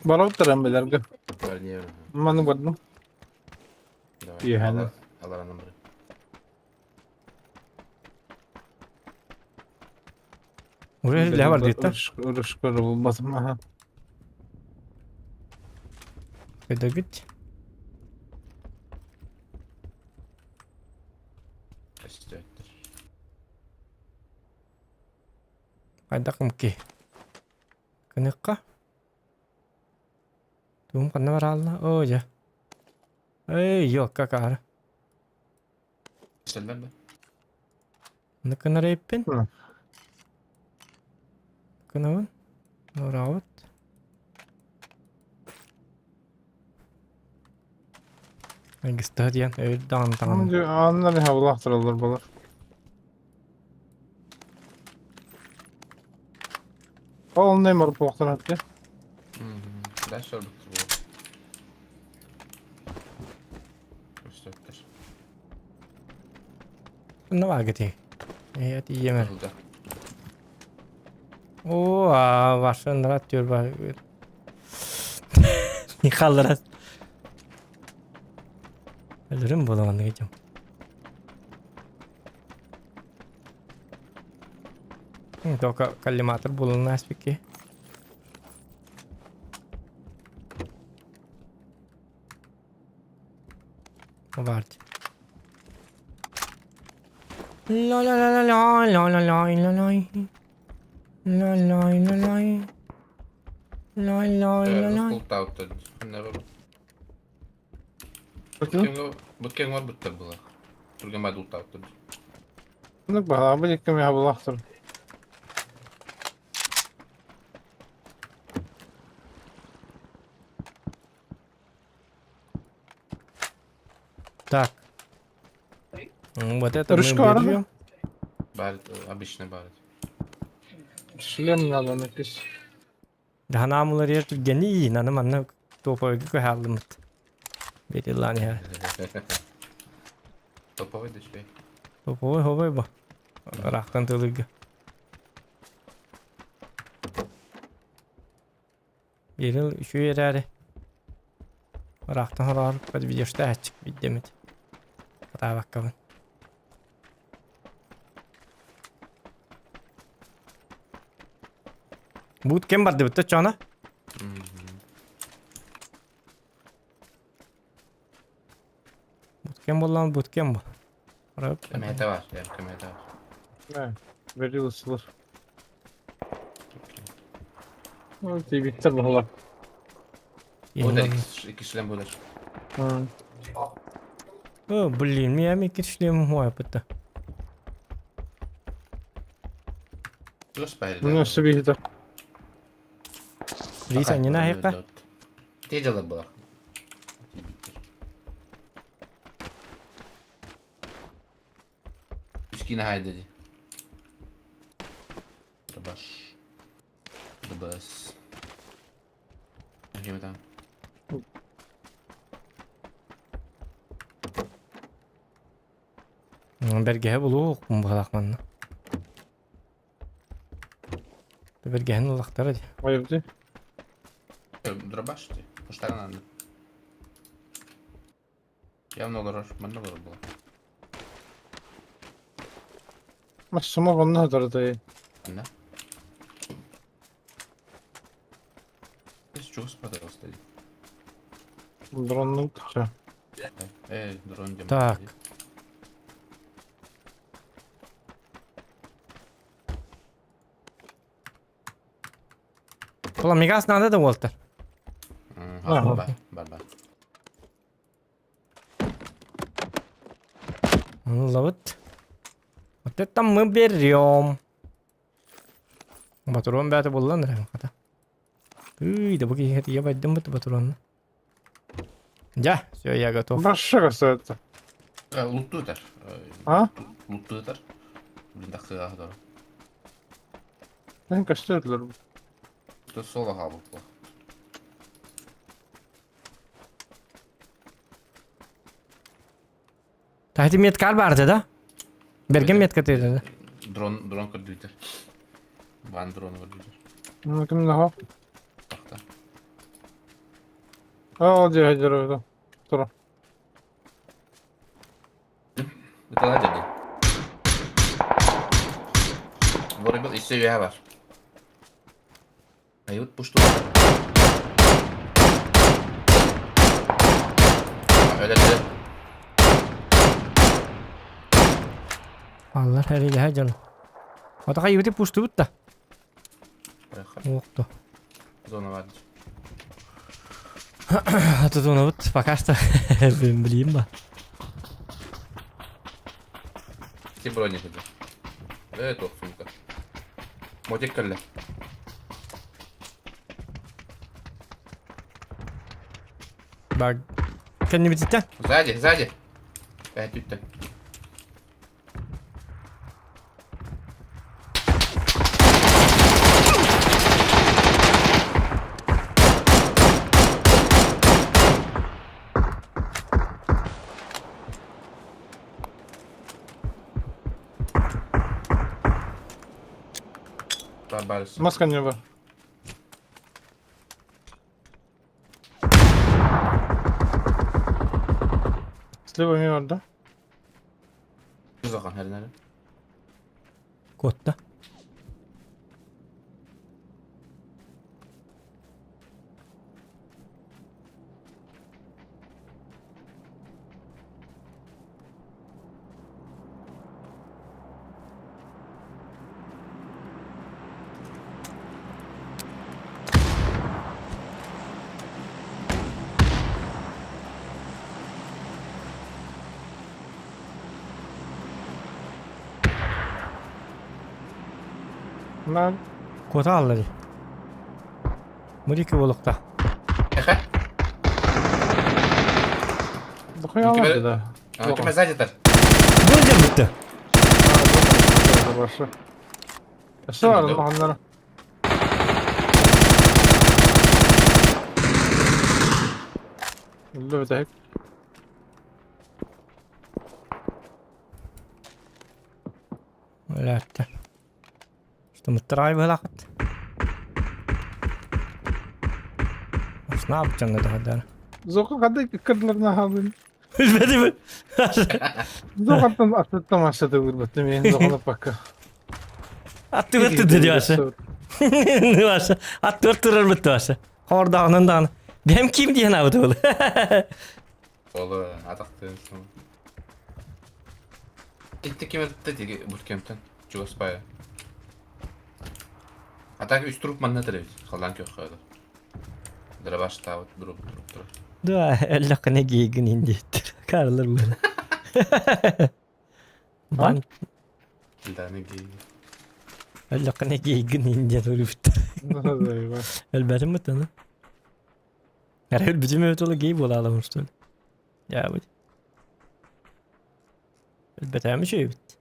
Bana beler gel. Var niye öyle? Bana bakdım. Давай. İyi, hadi. Allah numara. Buraya ne var diye. Uruşkar bulmasın. Aha. Kayda git. Kaçacaktır. Kayda ki. Kenapa? Tunggu kan var Allah. Oh ya. Yok kakar. Sen ben. Ne kadar yapın? Hı. Kenapa? Rawat. Hangi stadion? Dan. Önce anları havlahtırılır bular. Oğlum ne var bu vaktan hatta? Ben sorduk bu. Kaçacaktır. Ne var gidi? Hadi yemer. Olacak. Oo, başında atıyor bak. Yıkalır. Ölürüm bu zaman diyeceğim. Doka kalimatır bulunmaz peki. O vardı. La la la la la la la la la la la la la la La la la la. Full out. Ne var? Bakın. Butken var butken bu. Turgan var full out. Bak bak abi yıkım ya havlahtır. Так. Вот это мы Рыжка var mı? берем. Barit, обычный barit. Шлем надо напись. Да намулар yer turgeni iyi. Nanım anna topa koy halımıt. Beri lan ya. Топовый дочь. Topa hoy bu. Raktan tılıgı. Yeril şu yerleri. Raktan horar. Hadi bir yaşta açık bir demet. Hata bakalım. Bootcamp vardı bitti çana. Bootcamp olan bootcamp bu. Arap. Kemete var. Yani kemete var. Ne? Veri ısılır. Evet iyi bitti bu hala. O da iki işlem bulur. Hı. Блин, я ми кишлем мой пыта. Plus bayri. Bunun üstü bir hita. Риса не на хека. Тедела была. Üskine hay dedi. Baş. Bas. Bakayım. Bergehe bulu bu balakmanna. Bergehin ulaqtara di. Hayırdır? Дробаш ти. Поштара надо. Явно olur. Ben de olur bu. Mas suma bana hadar da iyi. Ne? Hiç çok spada olsaydı. Drone'un tutacağım. Drone diyorum. Так. Ulan Migas nerede de Walter? Var. Var. Love it. Вот это мы берем. Батурон бәті болған рәң қата. Да бұғы ехеті ебайдым бұты батуронны. Ja, все, я готов. Başa gösterdi. Loot'lu öter. Ha? Loot'lu öter. Blindak kıyağı da. Ben kaçta ödüler bu? Loot'lu sola ha loot'lu. Tahti metkar bardı da. Bergen metkat edildi. Drone kırdı öter. Ben drone kırdı. Kim daha? Bakta. Aa diye hacer öyle. Dur. Bir tane daha dedi. Volleyball iç seviye var. Ayıp puştu. Öyle de. Allah her ile her canım. O da kayıbı puştu butta. Oktu. Zona vardı. Hatı da onu but. Bakasta. Ben bileyim ben. İki bronye kırdı. Evet o sumka. Modek kırlı. Bak. Kendini bitirten. Сзади. Evet bitti. Barbaros. Maska nie var. Sleva mi vardı? Zakan her nere? Kotta. Lan. Kota alları. Mıriki olukta. Ehe. Bakıyor İki almadı böyle- da. Kime sağ yeter? Böyle bitti. Başı. Eşe var mı onlara? Öldü bir tek. Öyle etti. İşte mıttırayı böyle akıt. Ne yapacaksın da daha? Zoka kadar kırdılar ne halin? Bilmedi mi? Zokattan atlattım aşağıda gurbetim yani zokana bakka. Attı attı dedi aşağı. Ne varsa. Attı attırır bitti aşağı. Orada anından. Benim kim diye ne yaptı oğlum? Oğlum ataktın sonra. Gitti kime dedi bootcamp'ten. Jugospaya. Atak üst durup manna televiz. Kalan yok kadar. Dara başta durup. Dua Allah ne giygin indi. Karlar böyle. Ben Dildane giy. Allah ne giygin indi durup. Elbette mi tanı? Herhal bizim evet ola giy bola alamıştı. Ya bu. Elbette mi şey bit.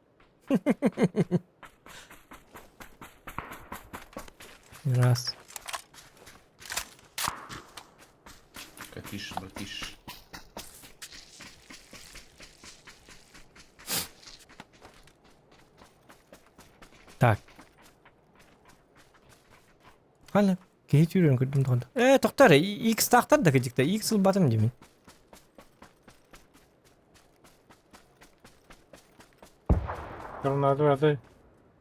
Раз. Катиш, братиш. Так. Hala. Geç yürüyorum kırdım tonda. Doktor X taktar da gıcıkta. X yıl batım demin. Yorumlarda verdi.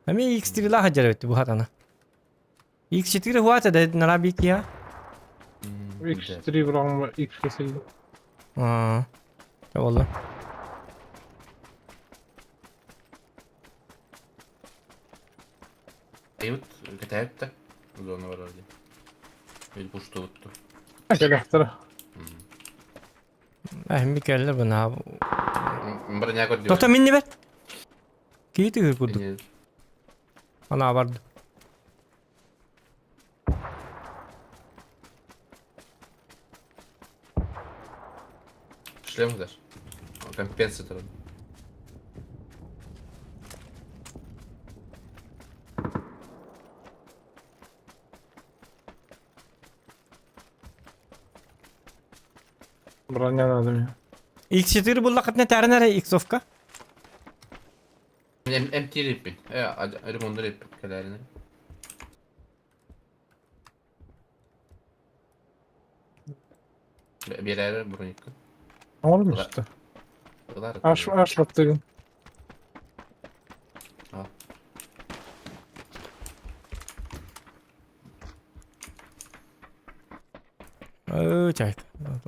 Ama X tiri la hacer etti bu hatana. X tiri huwa ta da narabi kiya. X3 bırakma X kesildi. Aa. Şey oldu. Ayıp. Ketayıp da. Zona var orada. Bir boşta tuttu. Akelahtara. Bir kere bana. Bana ne kadar diyor? Tota minni ver. Kiti gır kudu. Ana vardı. Шлем дашь? Компенсатор. Bronja lazım ya. X4 bullak ne terne X-ofka? MT репи. Ремонт репи. Калярины. Bir ayar broniko. Oğlum işte. Aş baktığın. Çay.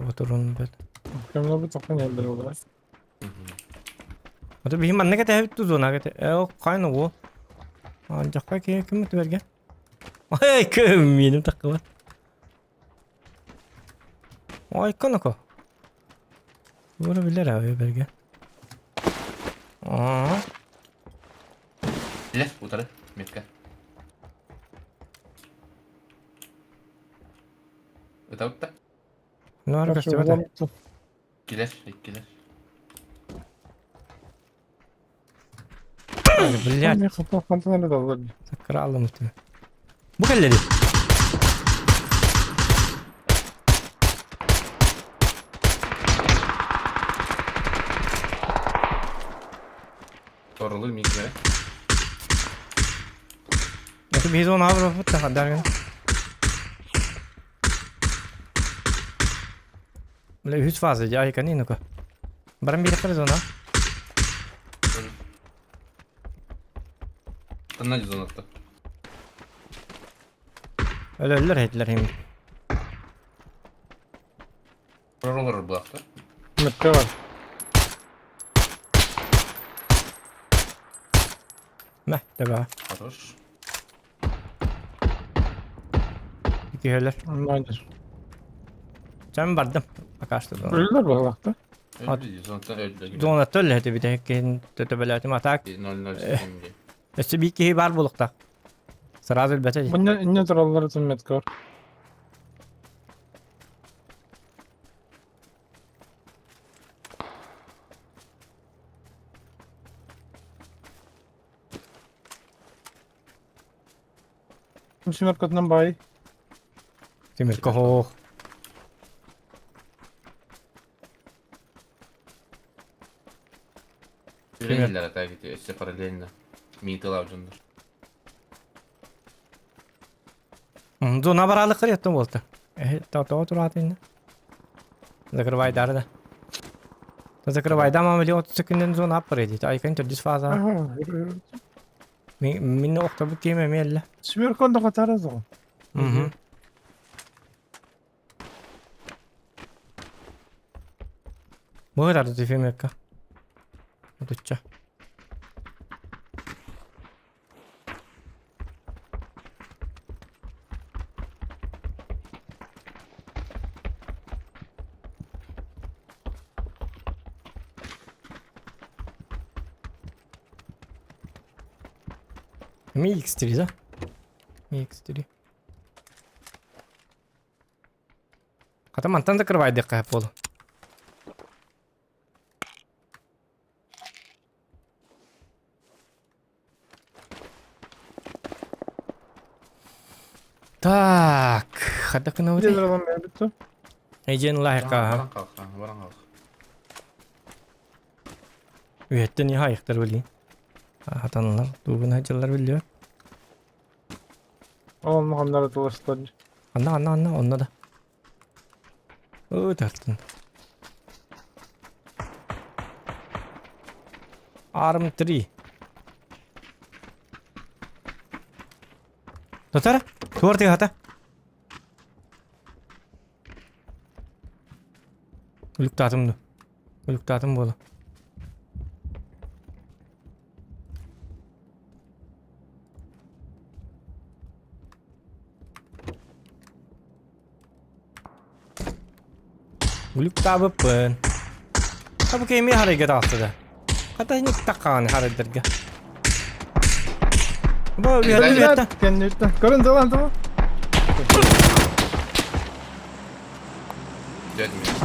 Oturun böyle. Kamla bu takın yerleri olarak. Ata bir manne kete hep tuzuna kete. O kayna o. Ancak kay kim tu vergen? Ay kim benim takı var. Ay kanaka. Bunu bilir abi vergen. Aa. Le, utarı. Metka. Ötavuk da. Ne arkadaşlar var da. Giler, giler. Bilyar. Ne kapı konteneri de olur. Sakra aldım üstüne. Bu kelleri. Torulu mikre. Nasıl bir zon abi bu da kadar yani. Böyle hiç fazla ya kan ini ko. Barang bir kere zona. Tanıcı zonatta. Öyle ettiler hem. Prorolar bu hafta. Metka var. Meh de Хорош. İki heller. Onlardır. Sen bardım. Akaştı zona. Ölüler bak bakta. Öldü, zonattan öldü. Zona tölle hedi bir de ken tötebelatim atak. 0-0 sistemi. Üstü bir ki var bulukta. Sıraz elbette. Bu ne duralları için metka var. Kimsin arkasından bayi? Timir koho. Paralleller hata gidiyor. İşte paralelinde. Middle avcundur. Zona baralık yattım oldu. Ta turatın. Zakır dar da. Zakır vayda ama milyon 30 sekunden zona yapar Ay kan terdis fazla. Aha, yürü. Min okta bu kime melle. Sümür konda katarı zaman. Mhm. Bu kadar da film yakka. Tutça. Mi X3 da? Mi X3. Kata mantan da kırvaydı hep oğlum. Так, hadi kena Bir de udah. zaman ben bitti. Ejen lah ka. Barang kalk. Barang kalk. Üyetten ya ayıktır böyle. Hatanlar, tuğun hacılar biliyor. Oğlum onlara dolaştılar. Anla onunla da. Oo taktın. Arm 3. Tutar. Tuvar tiga hata. Uluk tatum du. Uluktatım bolu. Uluktabıpın. Tabu kemi hareket aldı da. Katayını takkani haredirge. Bu bir Güzel. hareket etti. Kendi üstten. Görün tamam tamam. Dedim ya.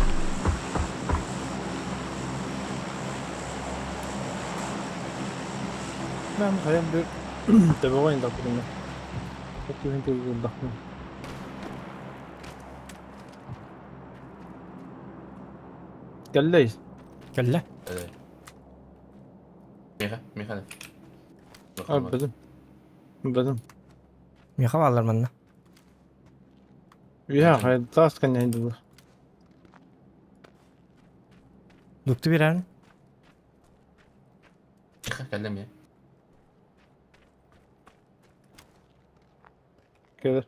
Ben hayal bir tabi oyun da kurumda. Çok güzel bir oyun da kurumda. Gelleyiz. Kelle. Miha. Abi benim. Benim. Miha varlar manna. Ya hayal tas kan yayında bu. Duktu bir an. Kellem ya. Gelir.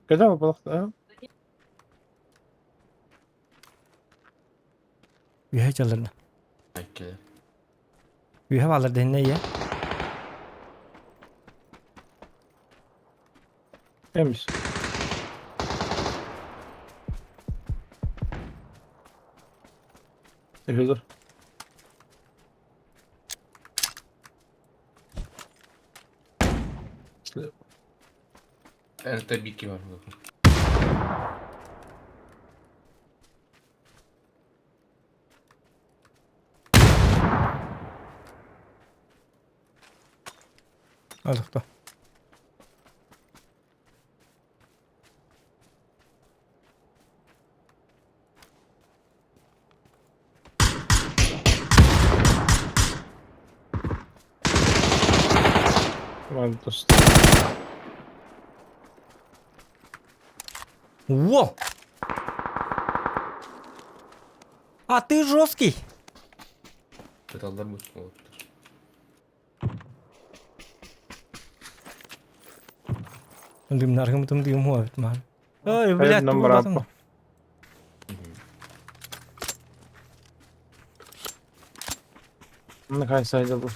Gelir mi balık da? Ühe çalırdı. Keller. Ühe varlar denine ya. Yemiş. Gelir. Ente bir iki var. Aldık da. Var dost. Во! А ты жесткий. Pedallar bu olabilir. Дымнаргым тым дым хуавит ман. Ой, Hayal блядь, number тулатың. up. Ne kadar sayıda bu?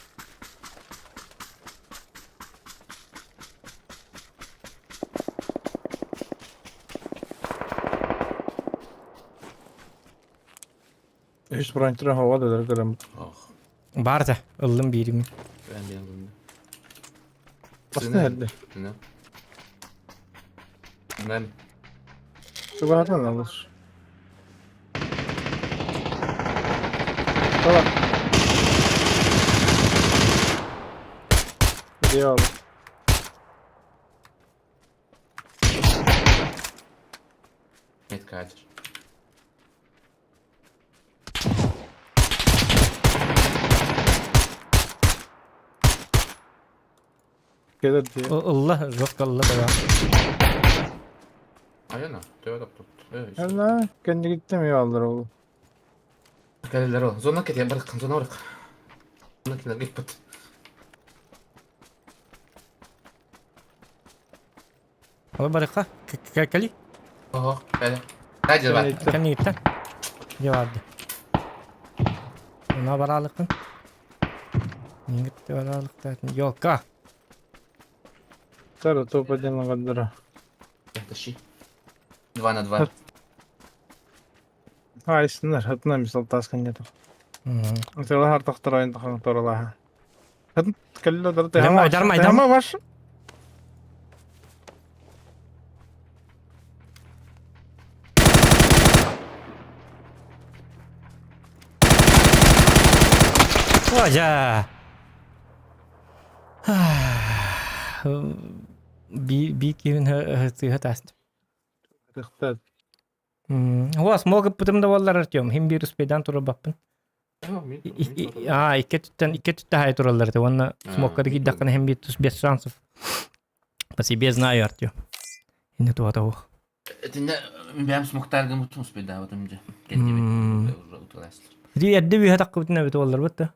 Üç branşları hava da görem. Ah. Barda, ыллым биримин. Ben bir yanımda. Aslında herhalde. Ne? Ben Şu bahardan alır. Tamam. Gidiyor abi. net kadir. Gelir diye. Ылла, жестко ылла да. Ayana. Tövbe tut. Evet. Allah kendi gitti mi alır oğlum. Kelleler o. Zona kete bırak. Zona bırak. Zona kete git put. Ала барыка, кали. Oho. Hele. Hadi bak. Gitti. Kendi gitten. Cevabı. Ona baralıkın. Min gitti baralıkta. Yok ha. Sarı top edin kadar. Taşı. 2 на 2. Ha isimler. Hatına misal taskan yeter. Mesela her tahtır ayın takan toralaha. Hatın kello da Darma, darma, Tema var. Hoca. Bir kimin hatasın. Rıhtat. Hova smog pıtım da vallar artıyorum. Hem bir üspeden tura bakın. Tamam. İki tütte hay turalları da. Onunla smog'daki iddiakını hem bir tüs 5 şansıf. Pasi bez nayo artıyor. Yine tuğada o. Dinle. Ben smoktargı mutluyum bir daha önce. Kendi uğraştır. Yeddi bir hatak kıvıtına bir tuğallar battı.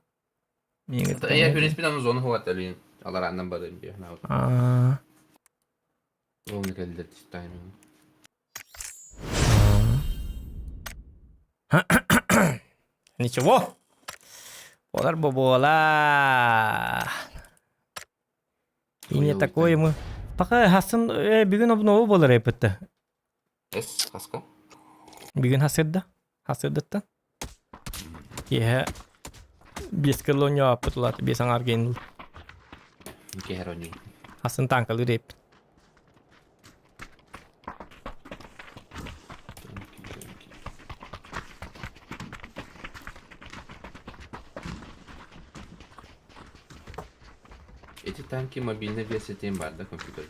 Ya hünes bir zonu huvat alın. Allah andan barın diyor. Ne oldu? Aa. Onu geldi işte. Ничего. Олар бобола. И не такое мы. Пока хасын бүгүн обнову болар эпетте. Эс, хаска. Бүгүн хасырда. Хасырдатта. Кеһе 5 килоньо апытлат 5 арген. Нике херони. Хасын танкалы реп. Эти танки мобильной версии тем бар, да, компьютер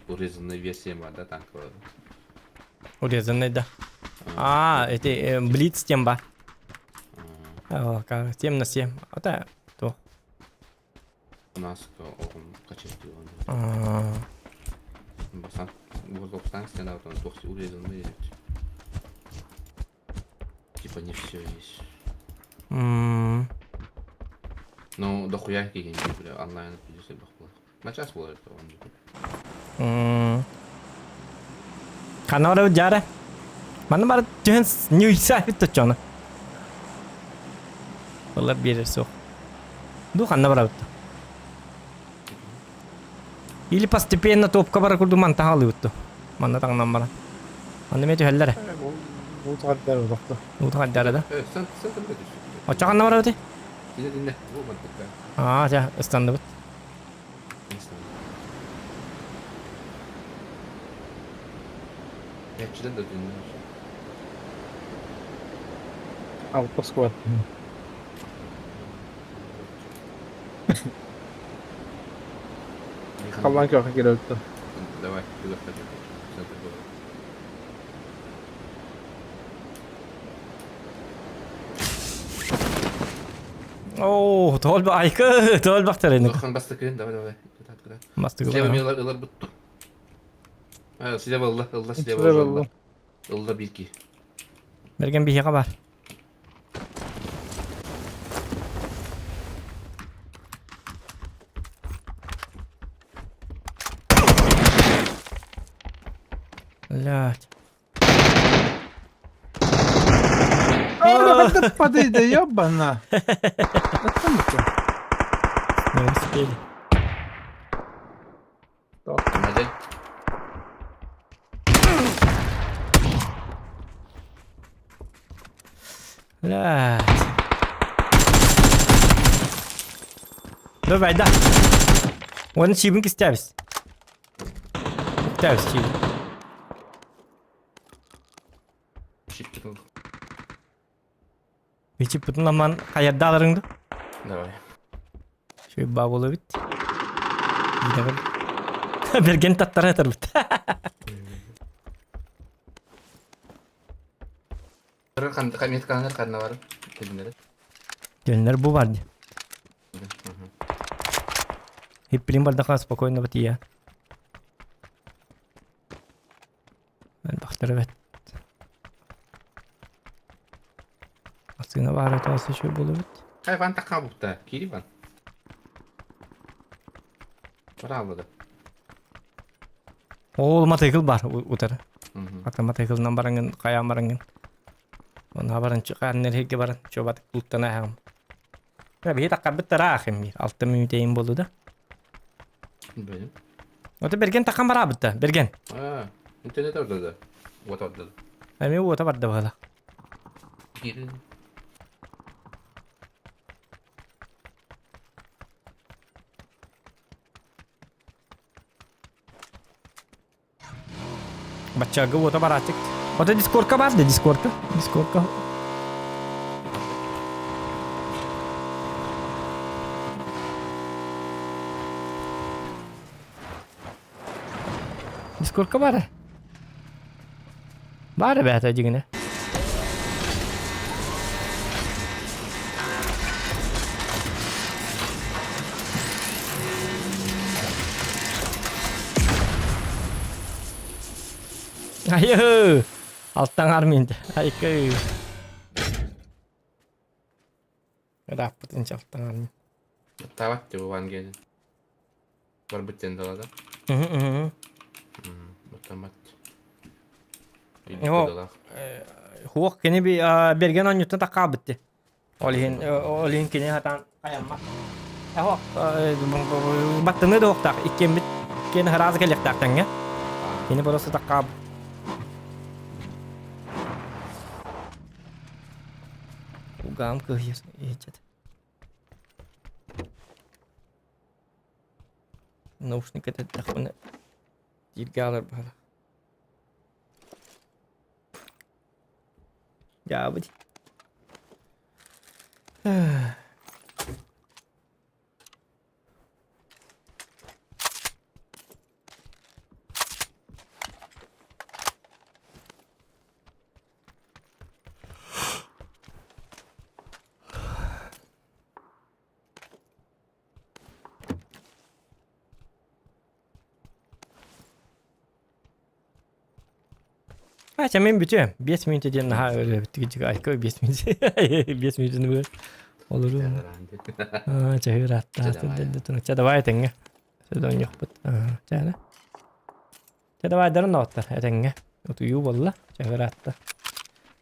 урезанной версии бар, да, танковая. Урезанный, да. Это Блиц тем бар. 7 на 7. Это то. У нас огонь качестве он. Басан, воздух станция, да, вот он доски урезанные. Типа не все есть. Ну, дохуя какие-нибудь, бля, онлайн придется бахплат. На час будет он. Канал жара. Mana бар жэнс ньюсайт точно. Олар бересо. Ду ханна барат. Или постепенно топка бар курду манта халыутто. Манна таң намбара. Аны мете хеллере. Утгаддар удакта. Утгаддар да. Sen de böyle düşün. Очаган барат. Dinle. Bu mantıklı. За, станды. Gerçekten de dinle. Autosquad. Kallan kökü giröldü. Давай, туда пойдем. Центр города. О, тол айкы, тол бактар эне. Хан басты кірін, давай. Куда? Масты Слева кылган. мен ылар бұтту. Слева ылла, слева Слева ылла. Ылла билки. Берген бихе бар. Блядь. Подойди, ёбана. Зачем это? Не успели. Модель. Блядь. Давай, да. Onu çiğbin isteviz. İsteviz çiğbin. Şip tutuldu. Geçip bütün zaman kayarda alırındı. Давай. Şöyle bağ bolu bit. Yine böyle. Bergen tattara yatar bit. Kamiyet kanallar karnına var. Kedinleri. Gönüller bu vardı. Hep bilim barda kan spokojno bit ya. Ben baktır evet. Aslında var et olsa şöyle bolu bit. Hayvan takkan bukta. Kiri van. Bravo da. Oo matekil bar utar. Hı hı. Akta matekilden barangın kaya barangın. Ona baran çıkan nereye baran coba tuttana ham. Ya bir takar bit tarahim bir. Altta müteyin bolu da. Benim. O da bergen takkan bara bitta. Bergen. İnternet orada da. What orada da. Ami o da barda bala. Kiri. Bacca gue o da bara çık. O da Discord ka var da Discord ka. Discord ka. Discord ka var. Var be ta jigine. Ayo. Alttan armin. Ayo. Dapetin alttan armin. Tavak diyor van geldi. Var bitten dalada. Hı hı hı. Otomat. Yok. Huok kene bir bergen anyutun takka bitti. Olihin kene hatan ayamma. Huok battını da oktak. İkken bit kene haraz gelek taktan ya. Kene burası takka. Ugam kıyır. İyice. Наушник это тахмана. Диргалар бара. Ya bu. Ha, men bütün 5 minut edin ha öyle bitti ay koy 5 minut. 5 minut bu. Olur mu? Ha, çayır hatta dedi tunu çada vay tenge. Sedon yok but. Çada. Çada vay darın notlar tenge. Утую валла, çayır hatta.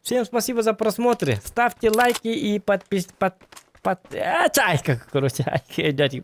Всем спасибо за просмотры. Ставьте лайки и подписывайтесь. Чайка, короче, дядя.